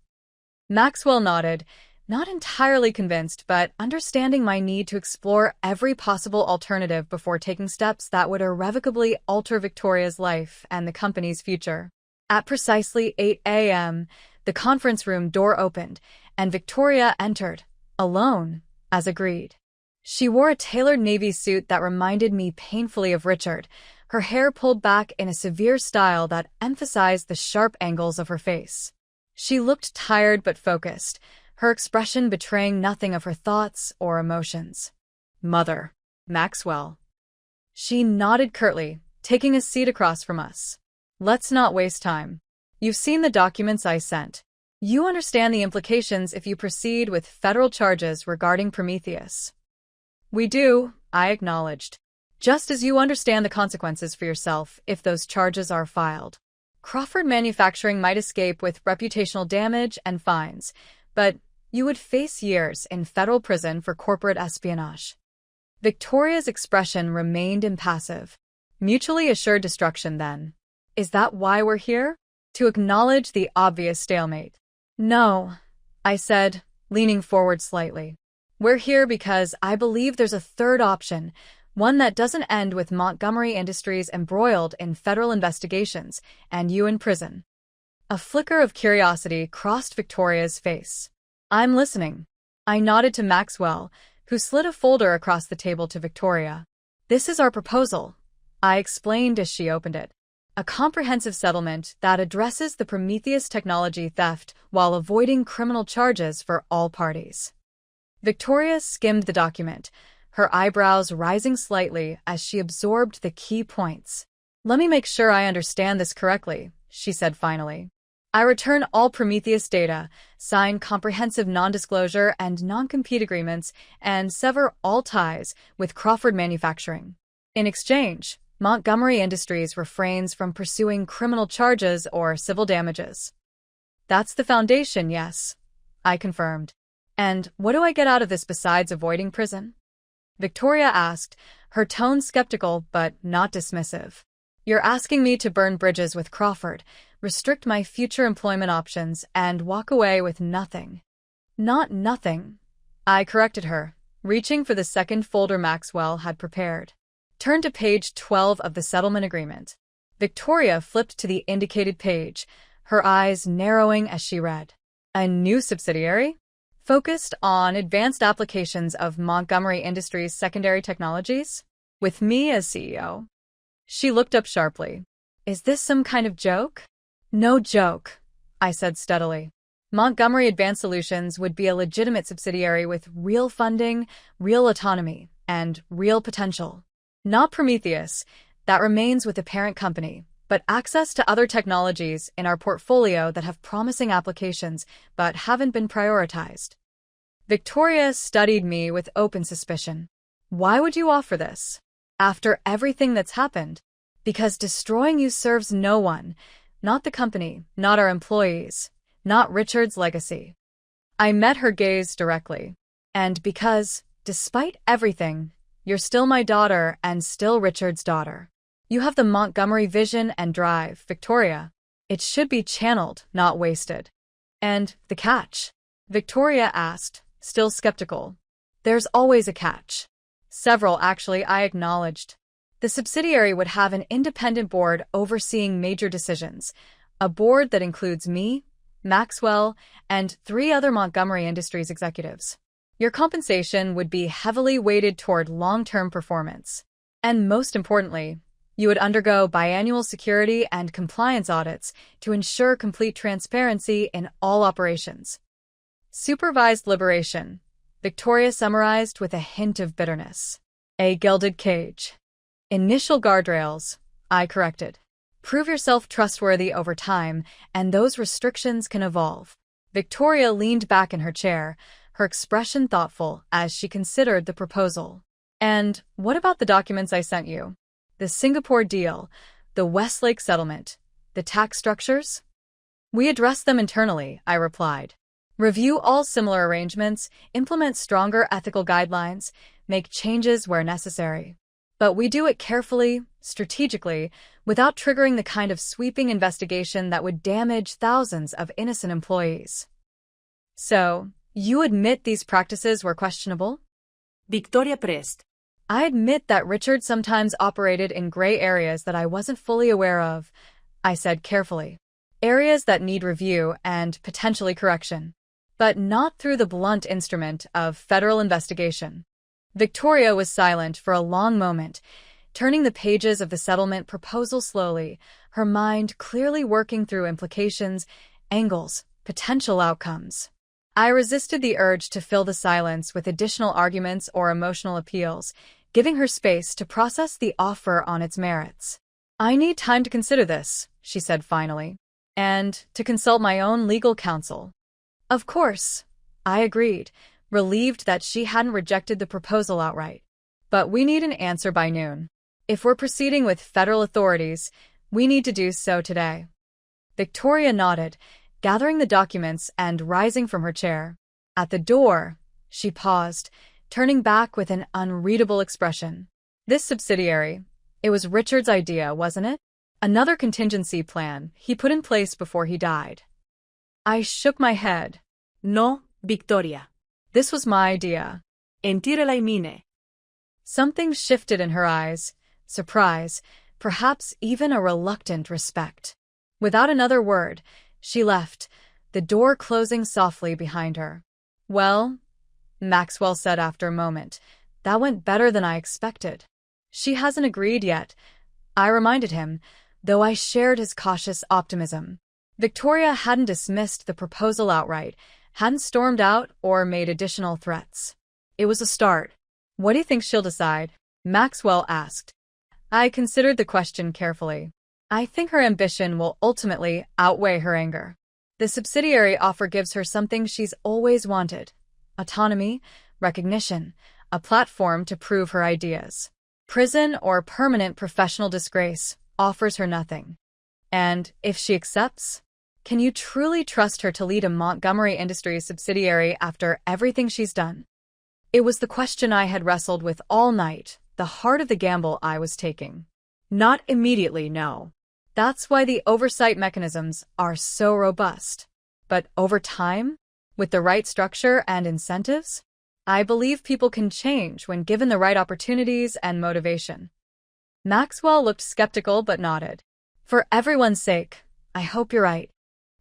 Speaker 1: Maxwell nodded, not entirely convinced, but understanding my need to explore every possible alternative before taking steps that would irrevocably alter Victoria's life and the company's future. At precisely 8 a.m., the conference room door opened, and Victoria entered, alone, as agreed. She wore a tailored navy suit that reminded me painfully of Richard, her hair pulled back in a severe style that emphasized the sharp angles of her face. She looked tired but focused, her expression betraying nothing of her thoughts or emotions. "Mother, Maxwell." She nodded curtly, taking a seat across from us. "Let's not waste time. You've seen the documents I sent. You understand the implications if you proceed with federal charges regarding Prometheus." "We do," I acknowledged. "Just as you understand the consequences for yourself if those charges are filed. Crawford Manufacturing might escape with reputational damage and fines, but you would face years in federal prison for corporate espionage." Victoria's expression remained impassive. "Mutually assured destruction, then. Is that why we're here? To acknowledge the obvious stalemate?" "No," I said, leaning forward slightly. "We're here because I believe there's a third option, one that doesn't end with Montgomery Industries embroiled in federal investigations and you in prison." A flicker of curiosity crossed Victoria's face. "I'm listening." I nodded to Maxwell, who slid a folder across the table to Victoria. "This is our proposal," I explained as she opened it. "A comprehensive settlement that addresses the Prometheus technology theft while avoiding criminal charges for all parties." Victoria skimmed the document, her eyebrows rising slightly as she absorbed the key points. "Let me make sure I understand this correctly," she said finally. "I return all Prometheus data, sign comprehensive non-disclosure and non-compete agreements, and sever all ties with Crawford Manufacturing. In exchange, Montgomery Industries refrains from pursuing criminal charges or civil damages." "That's the foundation, yes," I confirmed. "And what do I get out of this besides avoiding prison?" Victoria asked, her tone skeptical but not dismissive. "You're asking me to burn bridges with Crawford, restrict my future employment options, and walk away with nothing." "Not nothing," I corrected her, reaching for the second folder Maxwell had prepared. "Turn to page 12 of the settlement agreement." Victoria flipped to the indicated page, her eyes narrowing as she read. "A new subsidiary? Focused on advanced applications of Montgomery Industries' secondary technologies? With me as CEO?" She looked up sharply. "Is this some kind of joke?" "No joke," I said steadily. Montgomery Advanced Solutions would be a legitimate subsidiary with real funding, real autonomy, and real potential. Not Prometheus, that remains with the parent company, but access to other technologies in our portfolio that have promising applications but haven't been prioritized. Victoria studied me with open suspicion. "Why would you offer this? After everything that's happened? Because destroying you serves no one, not the company, not our employees, not Richard's legacy." I met her gaze directly. "And because, despite everything, you're still my daughter and still Richard's daughter. You have the Montgomery vision and drive, Victoria. It should be channeled, not wasted." "And the catch?" Victoria asked, still skeptical. "There's always a catch." "Several, actually," I acknowledged. "The subsidiary would have an independent board overseeing major decisions, a board that includes me, Maxwell, and 3 other Montgomery Industries executives. Your compensation would be heavily weighted toward long-term performance. And most importantly, you would undergo biannual security and compliance audits to ensure complete transparency in all operations." "Supervised liberation," Victoria summarized with a hint of bitterness. "A gilded cage." "Initial guardrails," I corrected. "Prove yourself trustworthy over time, and those restrictions can evolve." Victoria leaned back in her chair, her expression thoughtful as she considered the proposal. "And what about the documents I sent you? The Singapore deal, the Westlake settlement, the tax structures?" "We address them internally," I replied. "Review all similar arrangements, implement stronger ethical guidelines, make changes where necessary. But we do it carefully, strategically, without triggering the kind of sweeping investigation that would damage thousands of innocent employees." "So, you admit these practices were questionable?"
Speaker 2: Victoria pressed.
Speaker 1: "I admit that Richard sometimes operated in gray areas that I wasn't fully aware of," I said carefully. "Areas that need review and potentially correction. But not through the blunt instrument of federal investigation." Victoria was silent for a long moment, turning the pages of the settlement proposal slowly, her mind clearly working through implications, angles, potential outcomes. I resisted the urge to fill the silence with additional arguments or emotional appeals, giving her space to process the offer on its merits. "I need time to consider this," she said finally, "and to consult my own legal counsel." "Of course," I agreed, relieved that she hadn't rejected the proposal outright. "But we need an answer by noon. If we're proceeding with federal authorities, we need to do so today." Victoria nodded, gathering the documents and rising from her chair. At the door, she paused, turning back with an unreadable expression. "This subsidiary, it was Richard's idea, wasn't it? Another contingency plan he put in place before he died." I shook my head.
Speaker 2: "No, Victoria.
Speaker 1: This was my idea."
Speaker 2: Entire la mine."
Speaker 1: Something shifted in her eyes, surprise, perhaps even a reluctant respect. Without another word, she left, the door closing softly behind her. "Well," Maxwell said after a moment, "that went better than I expected." "She hasn't agreed yet," I reminded him, though I shared his cautious optimism. Victoria hadn't dismissed the proposal outright, hadn't stormed out or made additional threats. It was a start. What do you think she'll decide? Maxwell asked. I considered the question carefully. I think her ambition will ultimately outweigh her anger. The subsidiary offer gives her something she's always wanted: autonomy, recognition, a platform to prove her ideas. Prison or permanent professional disgrace offers her nothing. And if she accepts, can you truly trust her to lead a Montgomery Industries subsidiary after everything she's done? It was the question I had wrestled with all night, the heart of the gamble I was taking. Not immediately, no. That's why the oversight mechanisms are so robust. But over time, with the right structure and incentives, I believe people can change when given the right opportunities and motivation. Maxwell looked skeptical but nodded. For everyone's sake, I hope you're right.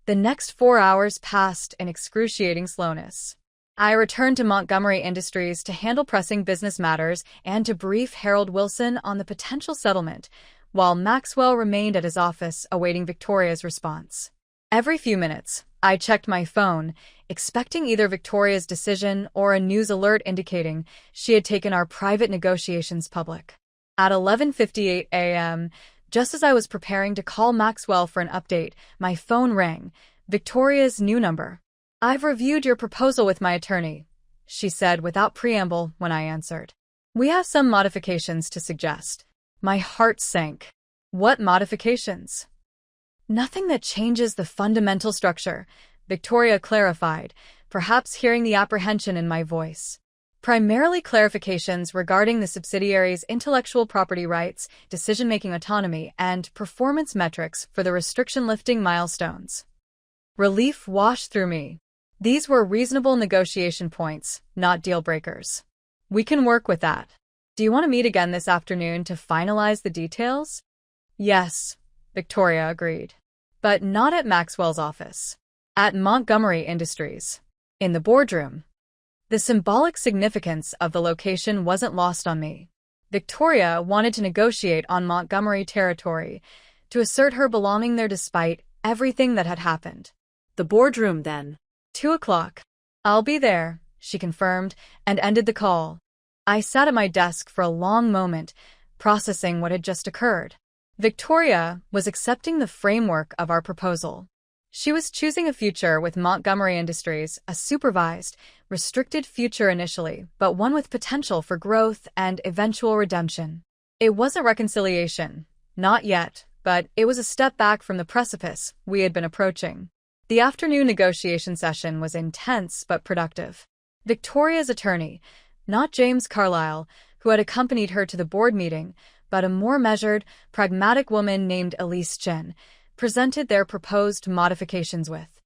Speaker 1: The next 4 hours passed in excruciating slowness. I returned to Montgomery Industries to handle pressing business matters and to brief Harold Wilson on the potential settlement, while Maxwell remained at his office awaiting Victoria's response. Every few minutes, I checked my phone, expecting either Victoria's decision or a news alert indicating she had taken our private negotiations public. At 11:58 a.m., just as I was preparing to call Maxwell for an update, my phone rang, Victoria's new number. I've reviewed your proposal with my attorney, she said without preamble when I answered. We have some modifications to suggest. My heart sank. What modifications? Nothing that changes the fundamental structure, Victoria clarified, perhaps hearing the apprehension in my voice. Primarily clarifications regarding the subsidiary's intellectual property rights, decision-making autonomy, and performance metrics for the restriction-lifting milestones. Relief washed through me. These were reasonable negotiation points, not deal-breakers. We can work with that. Do you want to meet again this afternoon to finalize the details? Yes, Victoria agreed. But not at Maxwell's office. At Montgomery Industries. In the boardroom. The symbolic significance of the location wasn't lost on me. Victoria wanted to negotiate on Montgomery territory, to assert her belonging there despite everything that had happened.
Speaker 2: The boardroom, then.
Speaker 1: 2 o'clock. I'll be there, she confirmed, and ended the call. I sat at my desk for a long moment, processing what had just occurred. Victoria was accepting the framework of our proposal. She was choosing a future with Montgomery Industries, a supervised, restricted future initially, but one with potential for growth and eventual redemption. It wasn't reconciliation, not yet, but it was a step back from the precipice we had been approaching. The afternoon negotiation session was intense but productive. Victoria's attorney, not James Carlyle, who had accompanied her to the board meeting, but a more measured, pragmatic woman named Elise Chen, presented their proposed modifications with